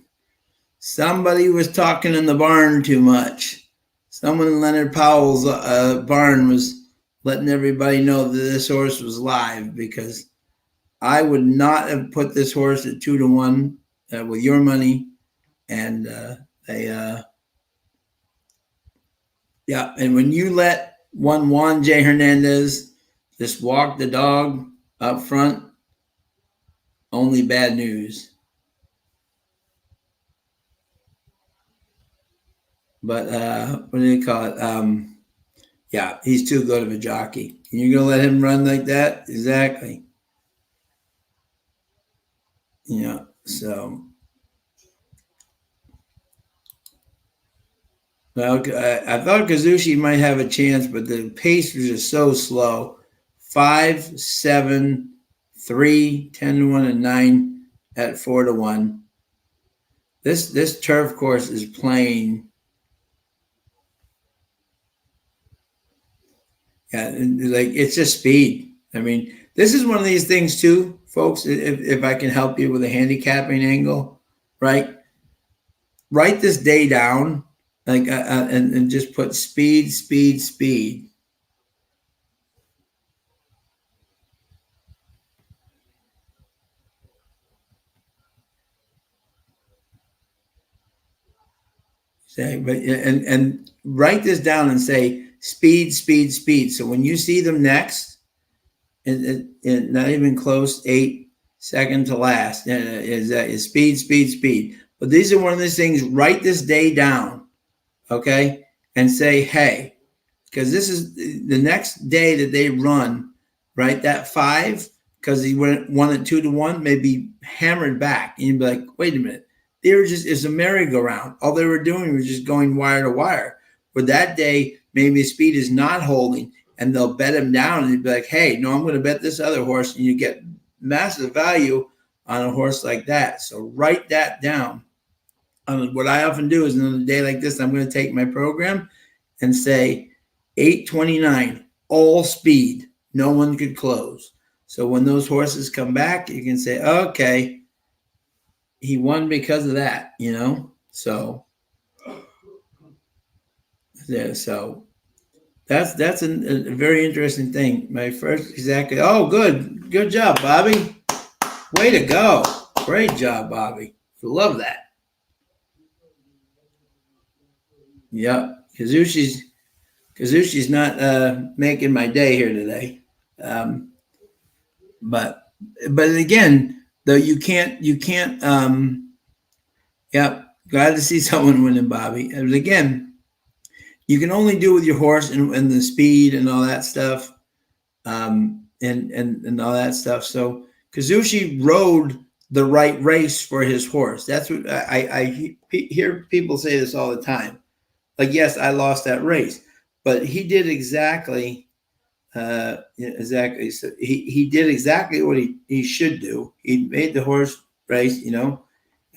Somebody was talking in the barn too much. Someone in Leonard Powell's barn was letting everybody know that this horse was live, because I would not have put this horse at 2-1 with your money. And yeah. And when you let one Juan J. Hernandez just walk the dog up front, only bad news. But what do you call it? Yeah, he's too good of a jockey. And you're going to let him run like that? Exactly. Yeah, so. Well, I thought Kazushi might have a chance, but the pace was just so slow. 5, 7, 3, 10-1, and 9 at 4-1. This turf course is playing. Yeah, like it's just speed. I mean, this is one of these things too, folks. If I can help you with a handicapping angle, right? Write this day down, like and just put speed, speed, speed. Say, but and write this down and say speed, speed, speed. So when you see them next, and not even close, 8 seconds to last, is speed, speed, speed. But these are one of these things. Write this day down, okay, and say, hey, because this is the next day that they run, right? That 5, because he won at 2-1, may be hammered back, and you'd be like, wait a minute. They were just, it's a merry-go-round. All they were doing was just going wire to wire. But that day, maybe the speed is not holding, and they'll bet him down, and he'd be like, hey, no, I'm going to bet this other horse, and you get massive value on a horse like that. So write that down. What I often do is on a day like this, I'm going to take my program and say 8:29, all speed. No one could close. So when those horses come back, you can say, okay, he won because of that, So yeah, so that's a very interesting thing. My first exactly. Oh, good job, Bobby. Way to go! Great job, Bobby. Love that. Yeah, Kazushi's not making my day here today. But again, though, you can't. Yeah, glad to see someone winning, Bobby. And again, you can only do with your horse and the speed and all that stuff, and all that stuff. So Kazushi rode the right race for his horse. That's what I hear people say this all the time. Like, yes, I lost that race, but he did exactly. Exactly. So he did exactly what he should do. He made the horse race, and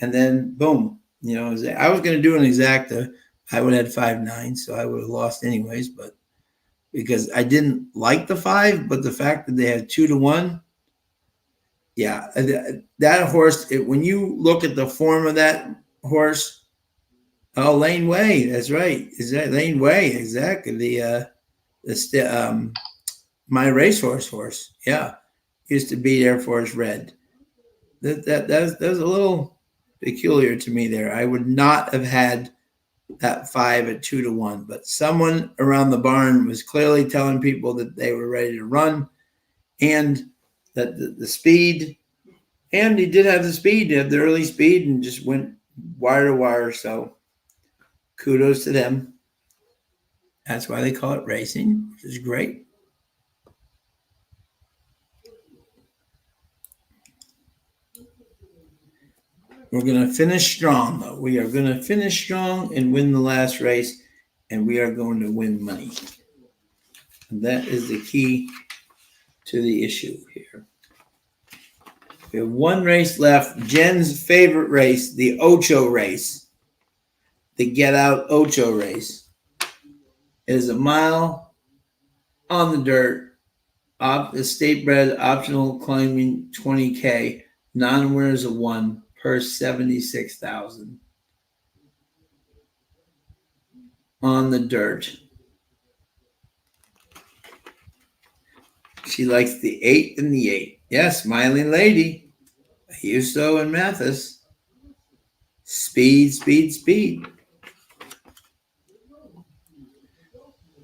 then boom, I was going to do an exacta. I would have had 5-9, so I would have lost anyways. But because I didn't like the 5, but the fact that they had 2-1, yeah, that horse. When you look at the form of that horse, oh, Lane Way, that's right. Is that Lane Way? Exactly. My racehorse horse, yeah, used to be Air Force Red. That's a little peculiar to me there. I would not have had that 5 at 2-1, but someone around the barn was clearly telling people that they were ready to run, and that the speed, and he did have the speed, he had the early speed, and just went wire to wire. So kudos to them. That's why they call it racing, which is great. We're going to finish strong, though. We are going to finish strong and win the last race, and we are going to win money. And that is the key to the issue here. We have one race left. Jen's favorite race, the Ocho race, the Get Out Ocho race. It is a mile on the dirt, state bred, optional climbing 20K, non-winners of one, purse 76,000 on the dirt. She likes the 8 and the 8. Yes, Smiling Lady, Husto and Mathis. Speed, speed, speed.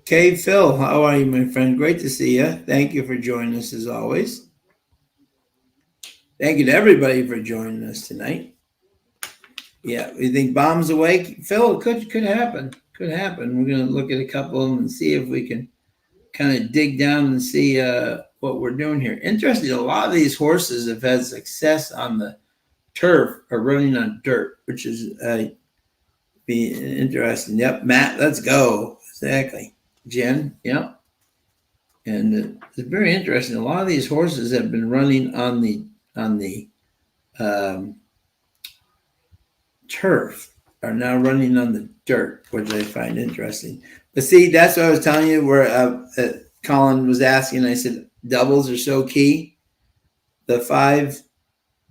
Okay, Phil, how are you, my friend? Great to see you. Thank you for joining us as always. Thank you to everybody for joining us tonight. Yeah, we think bombs awake? Phil, it could happen. Could happen. We're going to look at a couple of them and see if we can kind of dig down and see what we're doing here. Interesting, a lot of these horses have had success on the turf or running on dirt, which is be interesting. Yep, Matt, let's go. Exactly. Jen, yep. And it's very interesting. A lot of these horses have been running on the turf, are now running on the dirt, which I find interesting. But see, that's what I was telling you where Colin was asking. I said, doubles are so key. The 5,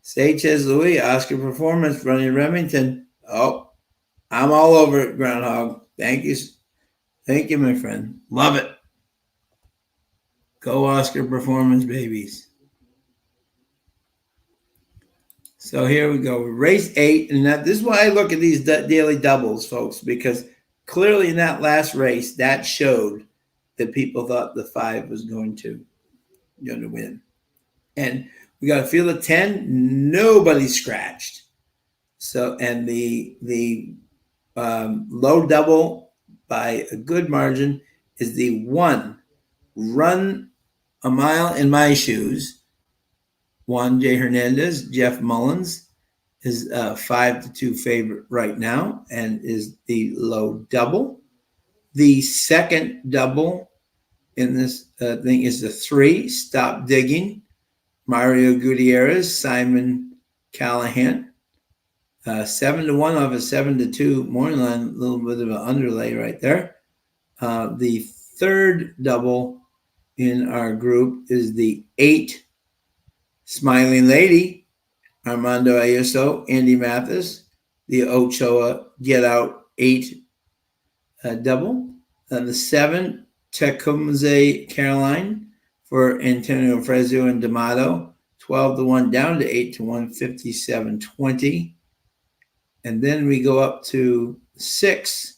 Sanchez Louis, Oscar Performance, running Remington. Oh, I'm all over it, Groundhog. Thank you. Thank you, my friend. Love it. Go Oscar Performance, babies. So here we go. Race 8. And this is why I look at these daily doubles, folks, because clearly in that last race, that showed that people thought the 5 was going to win. And we got a field of 10. Nobody scratched. So, and the low double by a good margin is the 1. Run a Mile in My Shoes. Juan J. Hernandez, Jeff Mullins is 5-2 favorite right now and is the low double. The second double in this thing is the 3, Stop Digging. Mario Gutierrez, Simon Callahan. 7-1 off a 7-2 morning line, a little bit of an underlay right there. The third double in our group is the 8, Smiling Lady, Armando Ayuso, Andy Mathis, the Ochoa Get Out 8 double. The 7, Tecumseh Caroline for Antonio Fresu and D'Amato, 12-1 down to 8-1, 57-20. And then we go up to 6,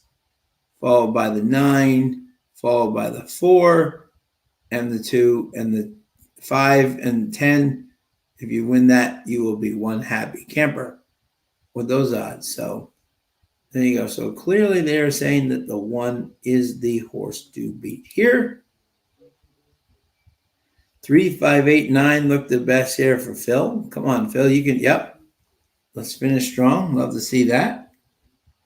followed by the 9, followed by the 4, and the 2, and the 5 and 10. If you win that, you will be one happy camper with those odds. So there you go. So clearly they are saying that the 1 is the horse to beat here. 3, 5, 8, 9 look the best here for Phil. Come on, Phil. You can, yep. Let's finish strong. Love to see that.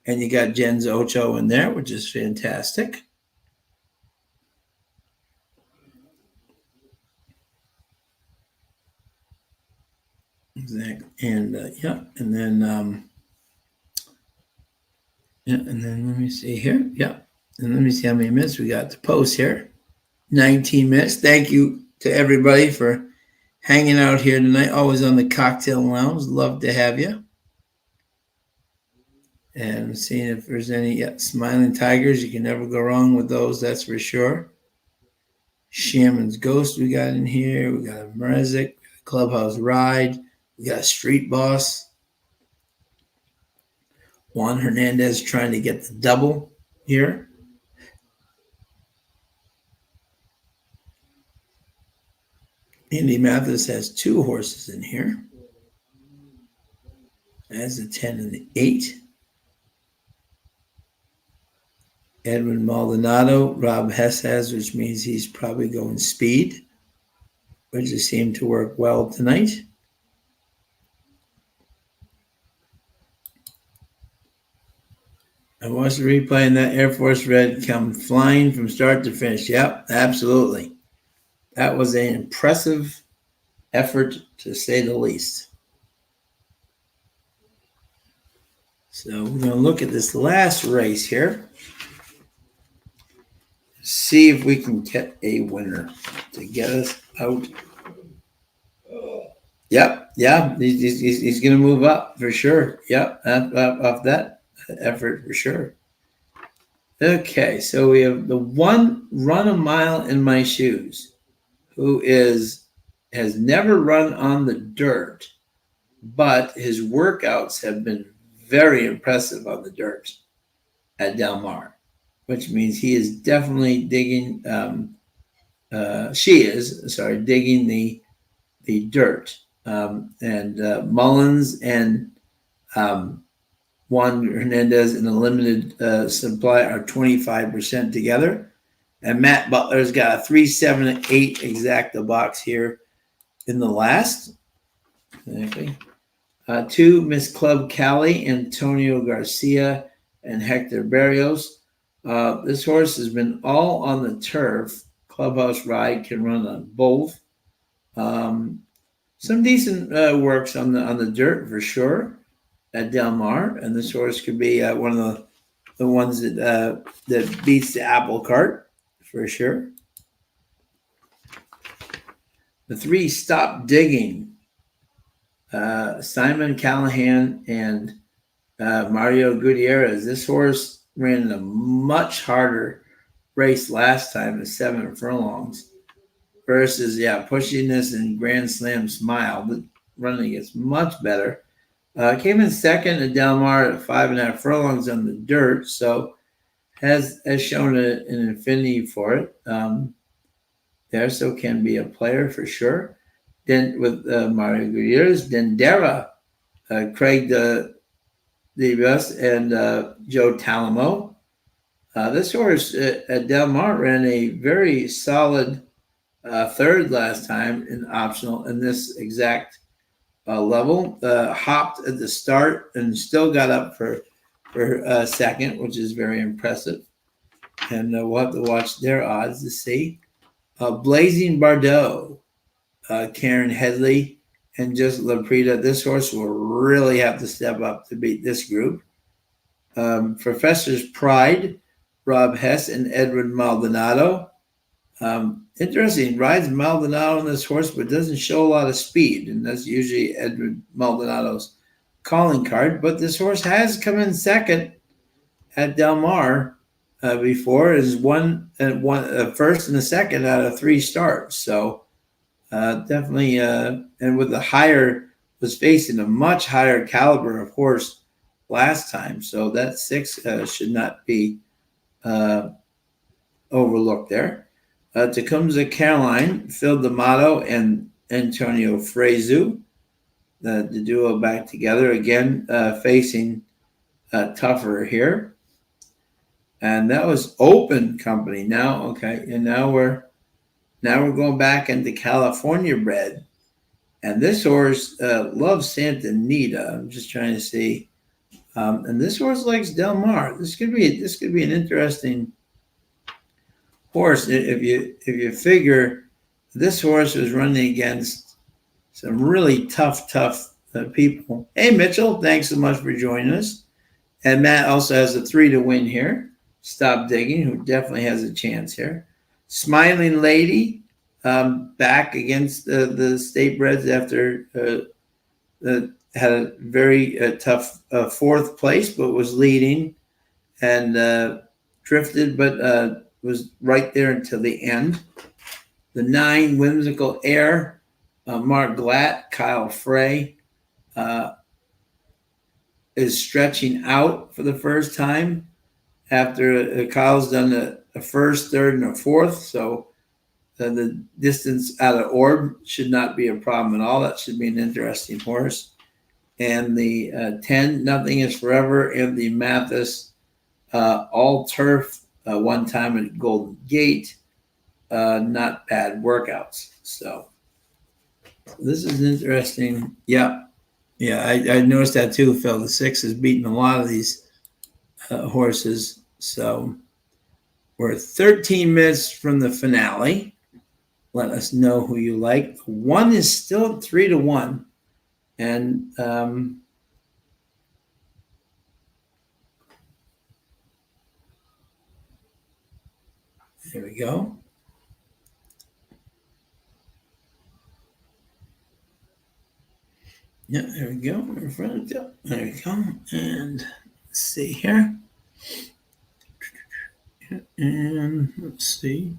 And you got Jen's Ocho in there, which is fantastic. Exactly. And and then and then let me see here. Yeah. And let me see how many minutes we got to post here. 19 minutes. Thank you to everybody for hanging out here tonight. Always on the cocktail lounge. Love to have you. And seeing if there's any Smiling Tigers. You can never go wrong with those, that's for sure. Shaman's Ghost we got in here. We got a Mrezik, Clubhouse Ride. We got a Street Boss. Juan Hernandez trying to get the double here. Andy Mathis has 2 horses in here. That's a 10 and the 8. Edwin Maldonado, Rob Hess has, which means he's probably going speed, which just seemed to work well tonight. I watched the replay and that Air Force Red come flying from start to finish. Yep, absolutely. That was an impressive effort, to say the least. So we're going to look at this last race here. See if we can get a winner to get us out. Yep, yeah, he's going to move up for sure. Yep, off that effort for sure. Okay, so we have the one run a mile in my shoes, who has never run on the dirt, but his workouts have been very impressive on the dirt at Del Mar, which means he is definitely digging. She is digging the dirt. And Mullins and Juan Hernandez in a limited supply are 25% together. And Matt Butler's got a 378 exacta box here in the last. Exactly. Two, Miss Club Cali, Antonio Garcia, and Hector Barrios. This horse has been all on the turf. Clubhouse Ride can run on both. Some decent works on the dirt for sure at Del Mar, and this horse could be one of the ones that beats the apple cart for sure. The three, Stop Digging. Simon Callahan and Mario Gutierrez. This horse ran in a much harder race last time at 7 furlongs versus pushing this in Grand Slam Smile, but running is much better. Came in second at Del Mar at 5.5 furlongs on the dirt, so has shown an affinity for it there, so can be a player for sure. Then with Mario Gutierrez, Dendera, Craig DeBus, and Joe Talamo. This horse at Del Mar ran a very solid third last time in optional in this exact level. Hopped at the start and still got up for second, which is very impressive. And we'll have to watch their odds to see. Blazing Bardot, Karen Headley, and just Laprida. This horse will really have to step up to beat this group. Professor's Pride, Rob Hess, and Edward Maldonado. Interesting, rides Maldonado on this horse, but doesn't show a lot of speed, and that's usually Edward Maldonado's calling card. But this horse has come in second at Del Mar before, is one first and a second out of 3 starts. So definitely, and with the higher, was facing a much higher caliber of horse last time. So that 6 should not be overlooked there. Tecumseh Caroline, Phil D'Amato, and Antonio Frezu, the duo back together again, facing tougher here. And that was Open Company. Now, okay, and now we're going back into California bred, and this horse loves Santa Anita. I'm just trying to see, and this horse likes Del Mar. This could be an interesting horse if you figure this horse was running against some really tough people. Hey Mitchell, thanks so much for joining us. And Matt also has a 3 to win here. Stop Digging, who definitely has a chance here. Smiling Lady, back against the State Breds after had a very tough 4th place, but was leading and drifted, but was right there until the end. The 9, Whimsical Air, Mark Glatt, Kyle Frey is stretching out for the first time after Kyle's done a first, third, and a 4th. So the distance out of Orb should not be a problem at all. That should be an interesting horse. And the 10, Nothing is Forever, Anthony Mathis, all turf, one time at Golden Gate, not bad workouts. So this is interesting. Yeah, I noticed that too, Phil. The 6 is beating a lot of these horses. So we're 13 minutes from the finale. Let us know who you like. 1 is still 3 to 1. And There we go. Yeah, there we go. In front. There we go. And let's see here. And let's see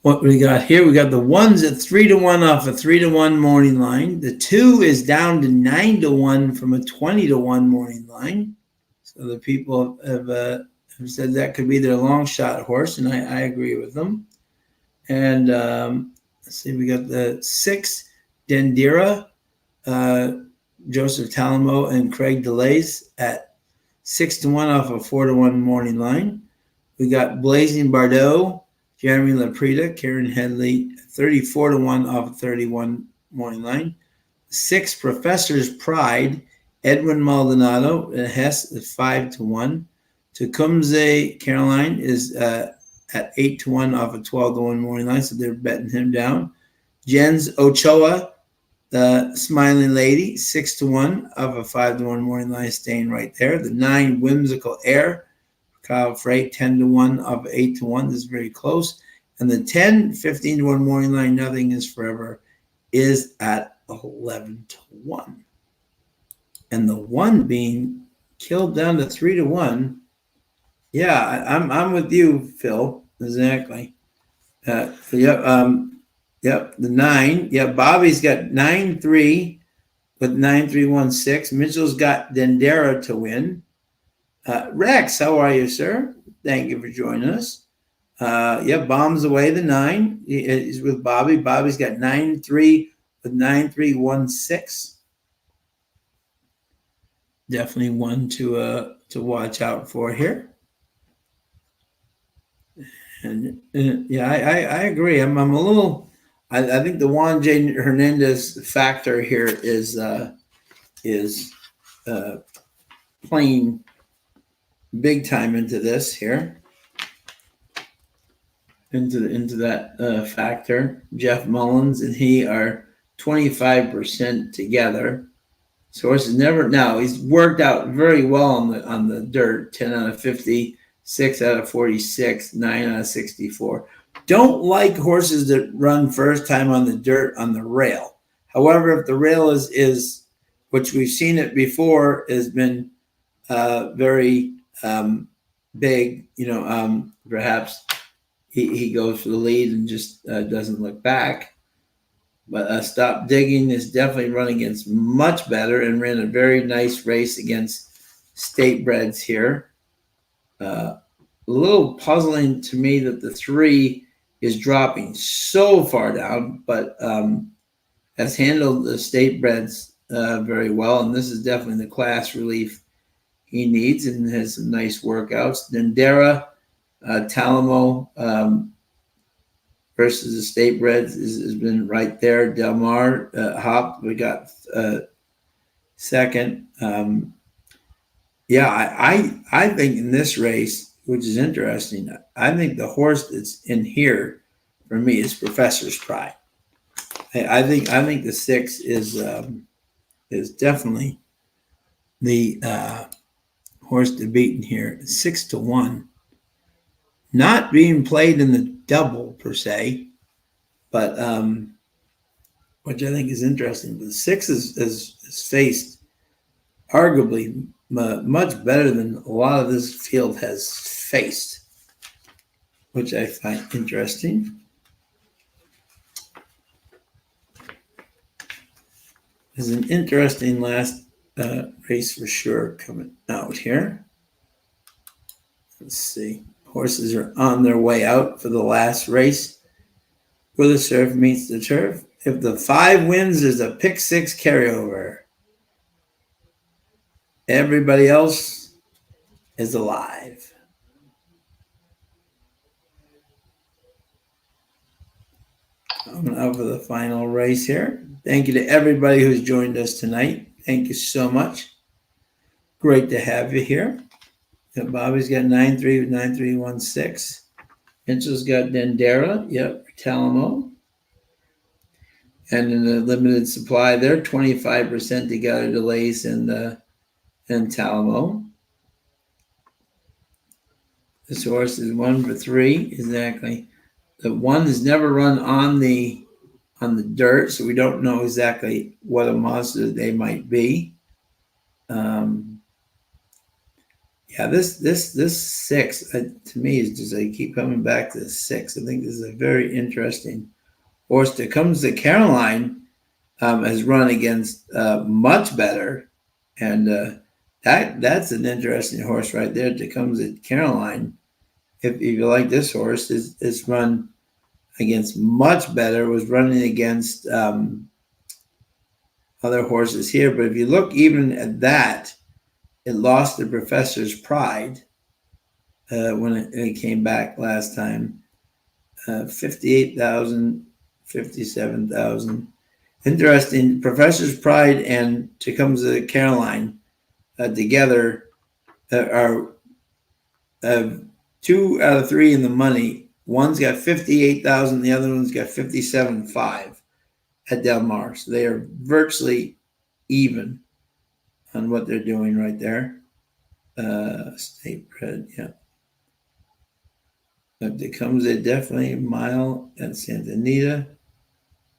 what we got here. We got the ones at 3-1 off a 3-1 morning line. The 2 is down to 9-1 from a 20-1 morning line. So the people have said that could be their long shot horse, and I agree with them. And let's see, we got the 6, Dendera, Joseph Talamo and Craig Delays at 6-1 off a 4-1 morning line. We got Blazing Bardot, Jeremy Laprida, Karen Headley, 34-1 off a 31 morning line. 6, Professor's Pride, Edwin Maldonado, Hess at 5-1. Tecumseh Caroline is at 8-1 off a 12-1 morning line, so they're betting him down. Jens Ochoa, the Smiling Lady, 6-1 off a 5-1 morning line, staying right there. The 9, Whimsical Air, Kyle Frey, 10-1 off 8-1. This is very close. And the 10, 15-1 morning line, Nothing Is Forever, is at 11-1. And the 1 being killed down to 3-1. Yeah, I'm with you, Phil. Exactly. Yep. The 9. Yeah, Bobby's got 9-3 with 9-3-1-6. Mitchell's got Dendera to win. Rex, how are you, sir? Thank you for joining us. Bombs away the 9. He's with Bobby. Bobby's got 9-3 with 9-3-1-6. Definitely one to watch out for here. And I agree. I'm a little. I think the Juan J. Hernandez factor here is playing big time into this here, into that factor. Jeff Mullins and he are 25% together. So he's he's worked out very well on the dirt. 10 out of 50, 6 out of 46, 9 out of 64. Don't like horses that run first time on the dirt on the rail. However, if the rail is which we've seen it before, has been very big, perhaps he goes for the lead and just doesn't look back. But Stop Digging is definitely running against much better and ran a very nice race against state breds here. A little puzzling to me that the 3 is dropping so far down, but has handled the state breds very well. And this is definitely the class relief he needs and has some nice workouts. Dendera, Talamo, versus the state breds has been right there. Del Mar, Hop, we got second. I think in this race, which is interesting, I think the horse that's in here for me is Professor's Pride. I think the 6 is definitely the horse to beat in here. 6-1. Not being played in the double per se, but which I think is interesting. But 6 is faced arguably much better than a lot of this field has faced, which I find interesting. There's an interesting last race for sure coming out here. Let's see. Horses are on their way out for the last race where the surf meets the turf. If the 5 wins, there's a pick 6 carryover. Everybody else is alive. Coming up for the final race here. Thank you to everybody who's joined us tonight. Thank you so much. Great to have you here. Bobby's got 9-3 with 9-3-1-6. Mitchell's got Dendera. Yep, Talamo. And in the limited supply, they're 25% together, Delays and Talamo. This horse is 1 for 3, exactly. The one is never run on the dirt, so we don't know exactly what a monster they might be. Yeah, this 6 to me is just I keep coming back to the 6. I think this is a very interesting horse. That comes to Caroline has run against much better, and that's an interesting horse right there. That comes at Caroline. If you like this horse, is run against much better. Was running against other horses here, but if you look even at that, it lost the Professor's Pride when it came back last time. 58,000, 57,000. Interesting. Professor's Pride and Tecumseh Caroline together are 2 out of 3 in the money. One's got 58,000, the other one's got 57.5 at Del Mar. So they are virtually even on what they're doing right there. State bred, yeah. But Tecumseh definitely a mile at Santa Anita.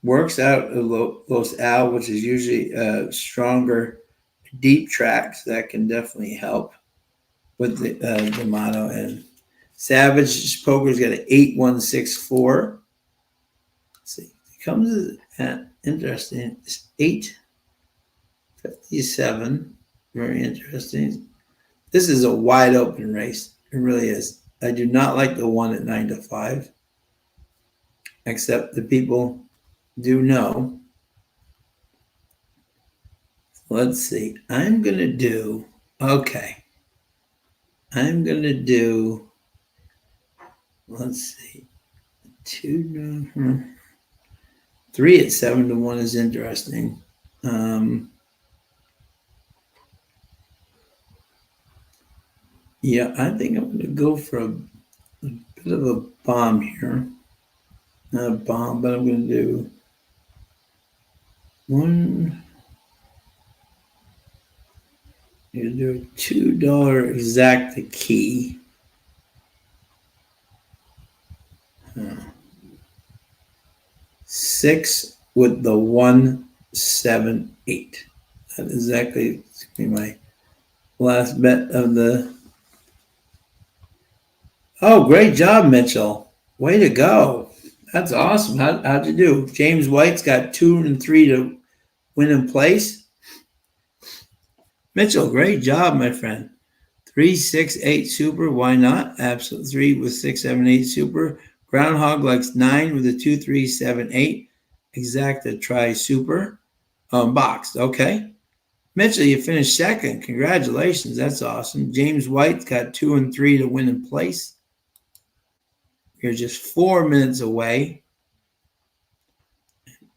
Works out of Los Al, which is usually stronger deep tracks. That can definitely help with the motto. And Savage Poker's got an 8164. Let's see, it comes at interesting. It's 857. Very interesting. This is a wide open race. It really is. I do not like the one at 9 to 5, except the people do know. Let's see. I'm gonna do. Let's see. 3 at 7 to 1 is interesting. Yeah, I think I'm gonna go for a bit of a bomb here. Not a bomb, but I'm gonna do one. You do a $2 exact key. 6 with the 178. That exactly be my last bet of the. Oh, great job, Mitchell! Way to go! That's awesome. How'd you do? James White's got 2 and 3 to win in place. Mitchell, great job, my friend. 3, 6, 8 super. Why not? Absolute 3 with 6, 7, 8 super. Groundhog likes 9 with a 2, 3, 7, 8. Exacta try super. Boxed. Okay. Mitchell, you finished second. Congratulations. That's awesome. James White's got 2 and 3 to win in place. You're just 4 minutes away.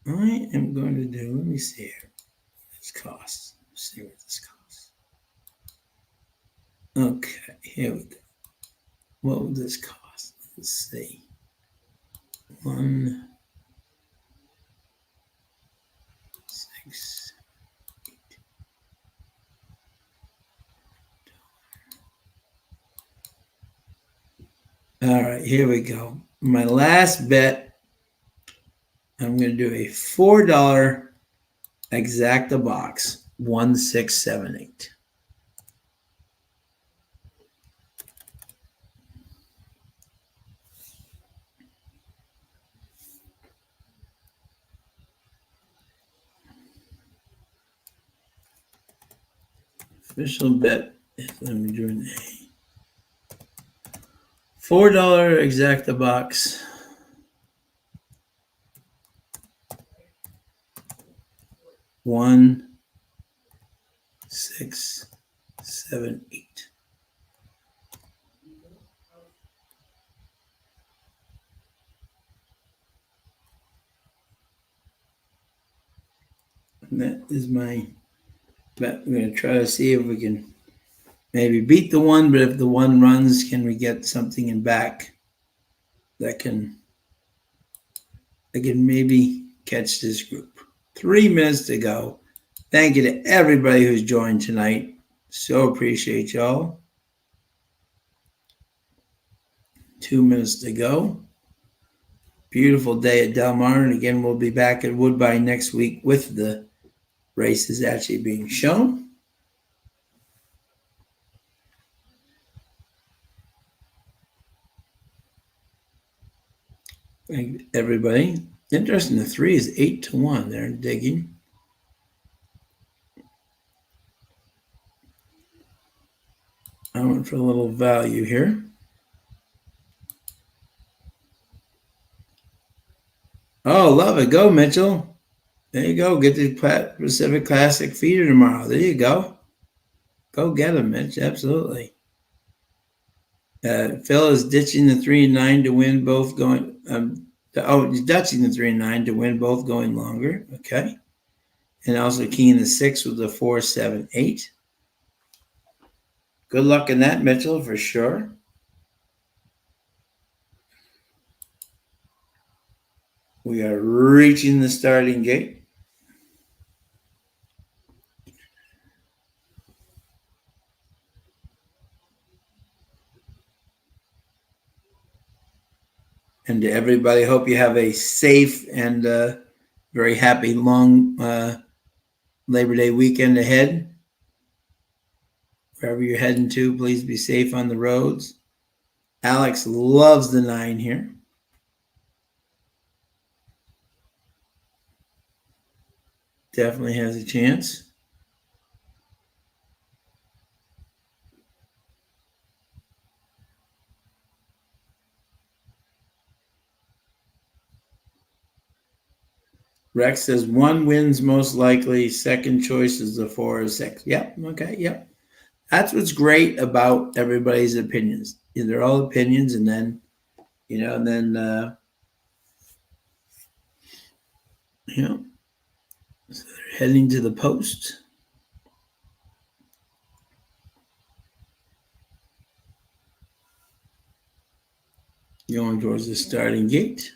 I am going to do, let me see here. This costs. Let's see what this costs. Okay, here we go. What would this cost? Let's see. 1, 6, 8. All right, here we go. My last bet, I'm going to do a $4 exacta box, 1678. Official bet. Let me do an A. $4 exacta box. 1, 6, 7, 8. And that is my bet. We're going to try to see if we can maybe beat the one, but if the one runs, can we get something in back that can maybe catch this group? 3 minutes to go. Thank you to everybody who's joined tonight. So appreciate y'all. 2 minutes to go. Beautiful day at Del Mar. And again, we'll be back at Woodbine next week with the races actually being shown. Thank everybody. Interesting, the 3 is 8-1. They're digging. I went for a little value here. Oh, love it. Go, Mitchell. There you go. Get the Pacific Classic feeder tomorrow. There you go. Go get him, Mitch. Absolutely. Phil is ditching the 3 and 9 to win both going. He's ditching the 3 and 9 to win both going longer. Okay. And also keying the 6 with the 4, 7, 8. Good luck in that, Mitchell, for sure. We are reaching the starting gate. And to everybody, hope you have a safe and very happy long Labor Day weekend ahead. Wherever you're heading to, please be safe on the roads. Alex loves the 9 here. Definitely has a chance. Rex says 1 wins most likely. Second choice is the 4 or 6. Yep. Okay. Yep. That's what's great about everybody's opinions. They're all opinions, and then, so they're heading to the post. Going towards the starting gate.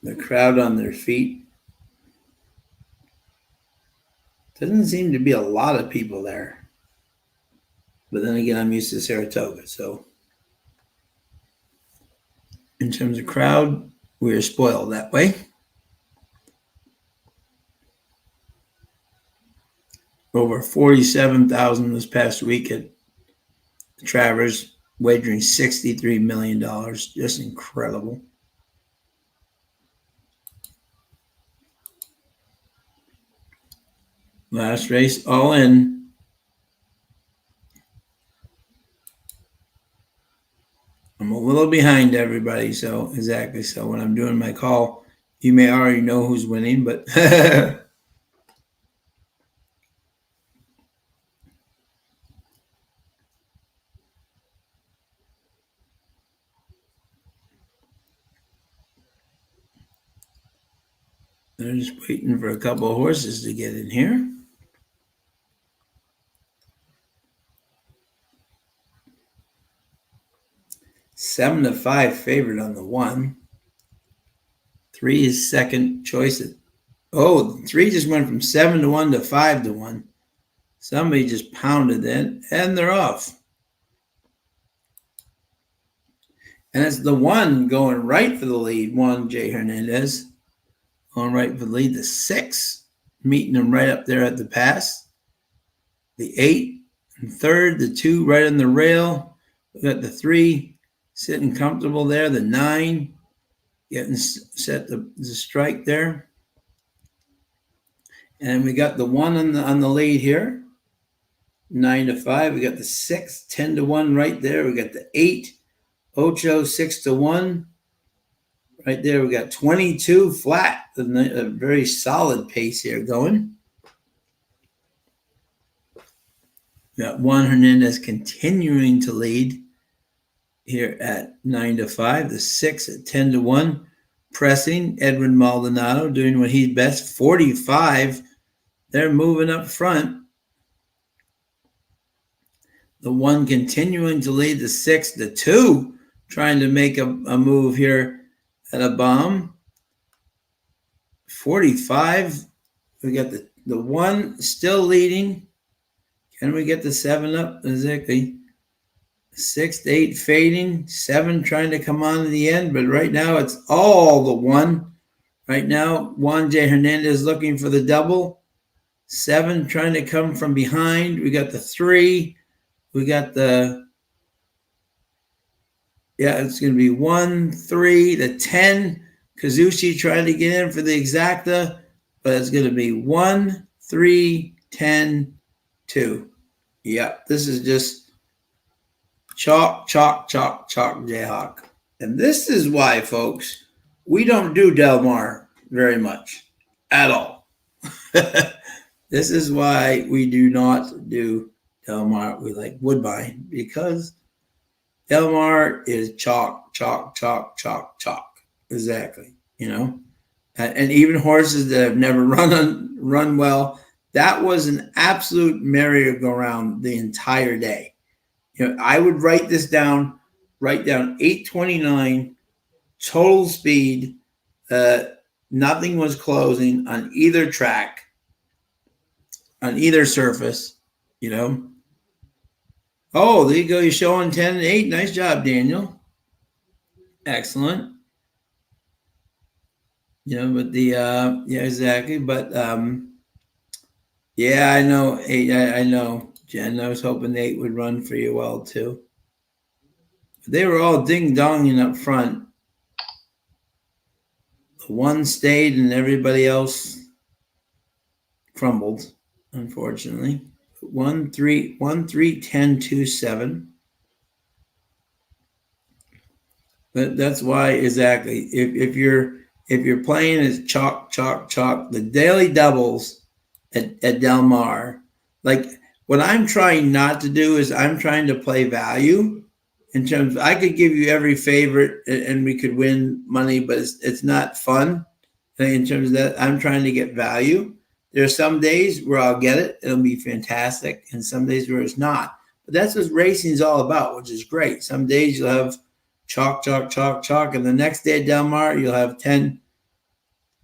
The crowd on their feet. Doesn't seem to be a lot of people there. But then again, I'm used to Saratoga. So in terms of crowd, we're spoiled that way. Over 47,000 this past week at Travers, wagering $63 million. Just incredible. Last race, all in. I'm a little behind everybody, so exactly. So when I'm doing my call, you may already know who's winning, but they're just waiting for a couple of horses to get in here. Seven to 5 favorite on the 1. 3 is second choice. 3 just went from 7-1 to 5-1. Somebody just pounded it, and they're off. And it's the 1 going right for the lead. 1, Jay Hernandez, going right for the lead. The 6, meeting them right up there at the pass. The 8 and third. The 2 right on the rail. We got the 3 sitting comfortable there. The 9 getting set the strike there. And we got the 1 on the lead here. 9 to 5. We got the 6, 10-1 right there. We got the 8, Ocho 6-1 right there. We got 22 flat. A very solid pace here going. We got 1 Hernandez continuing to lead here at 9 to 5. The 6 at 10-1 pressing. Edwin Maldonado doing what he's best. 45. They're moving up front. The 1 continuing to lead. The 6, the 2 trying to make a move here at a bomb. 45. We got the 1 still leading. Can we get the 7 up? Exactly. 6 to 8 fading. 7 trying to come on to the end, but right now it's all the 1. Right now, Juan J. Hernandez looking for the double. 7 trying to come from behind. We got the 3. We got the, it's going to be 1, 3, the 10. Kazushi trying to get in for the exacta, but it's going to be 1, 3, 10, 2. This is just chalk, chalk, chalk, chalk, Jayhawk. And this is why, folks, we don't do Del Mar very much at all. This is why we do not do Del Mar. We like Woodbine because Del Mar is chalk, chalk, chalk, chalk, chalk. Exactly. And even horses that have never run well, that was an absolute merry-go-round the entire day. I would write down 829 total speed. Nothing was closing on either track, on either surface, Oh, there you go. You're showing 10 and 8. Nice job, Daniel. Excellent. But exactly. But I know 8. I know, Jen. I was hoping 8 would run for you well too. They were all ding-donging up front. The 1 stayed and everybody else crumbled, unfortunately. 1, 3, 1, 3, 10, 2, 7. But that's why exactly. If you're playing as chalk, chalk, chalk, the daily doubles at Del Mar, like what I'm trying not to do is I'm trying to play value. In terms, I could give you every favorite and we could win money, but it's not fun. In terms of that, I'm trying to get value. There are some days where I'll get it; it'll be fantastic, and some days where it's not. But that's what racing is all about, which is great. Some days you'll have chalk, chalk, chalk, chalk, and the next day at Del Mar you'll have 10.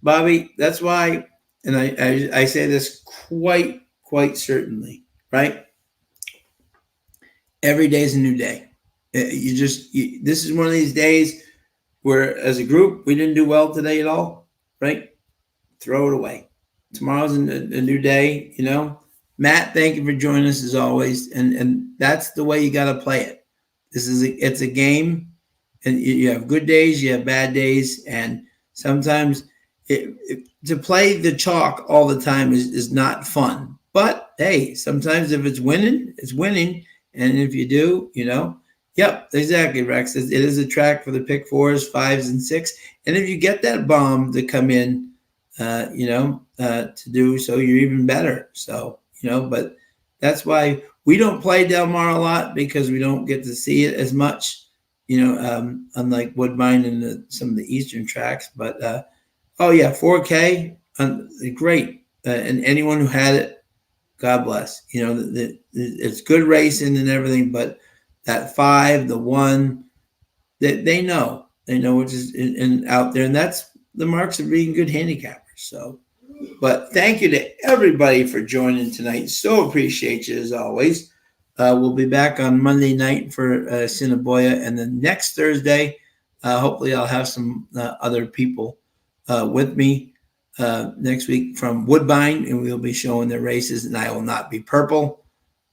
Bobby, that's why, and I say this quite certainly, right? Every day is a new day. This is one of these days where, as a group, we didn't do well today at all, right? Throw it away. Tomorrow's a new day, Matt, thank you for joining us as always, and that's the way you got to play it. It's a game, and you have good days, you have bad days, and sometimes to play the chalk all the time is not fun. But hey, sometimes if it's winning, it's winning, and if you do, Yep, exactly, Rex. It is a track for the pick 4s, 5s, and 6. And if you get that bomb to come in, to do so, you're even better. So, but that's why we don't play Del Mar a lot because we don't get to see it as much, unlike Woodbine and some of the Eastern tracks. But, 4K, great. And anyone who had it, God bless. It's good racing and everything, but that 5, the 1, that they know which is in out there, and that's the marks of being good handicappers. So, but thank you to everybody for joining tonight. So appreciate you as always. We'll be back on Monday night for Cinnaboya, and then next Thursday, hopefully I'll have some other people with me next week from Woodbine, and we'll be showing their races, and I will not be purple.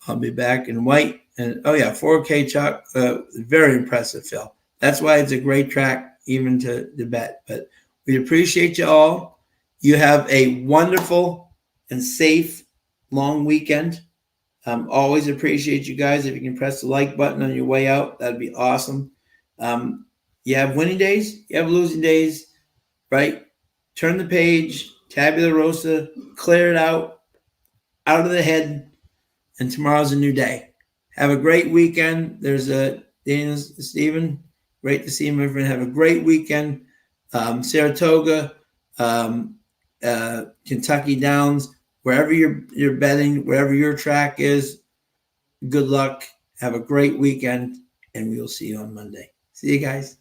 I'll be back in white. And 4K chalk, very impressive, Phil. That's why it's a great track, even to bet. But we appreciate you all. You have a wonderful and safe long weekend. Always appreciate you guys. If you can press the like button on your way out, that'd be awesome. You have winning days, you have losing days, right? Turn the page, tabula rasa, clear it out of the head, and tomorrow's a new day. Have a great weekend. There's Daniel, Stephen. Great to see you, my friend. Have a great weekend. Saratoga, Kentucky Downs, wherever you're betting, wherever your track is, good luck. Have a great weekend, and we will see you on Monday. See you guys.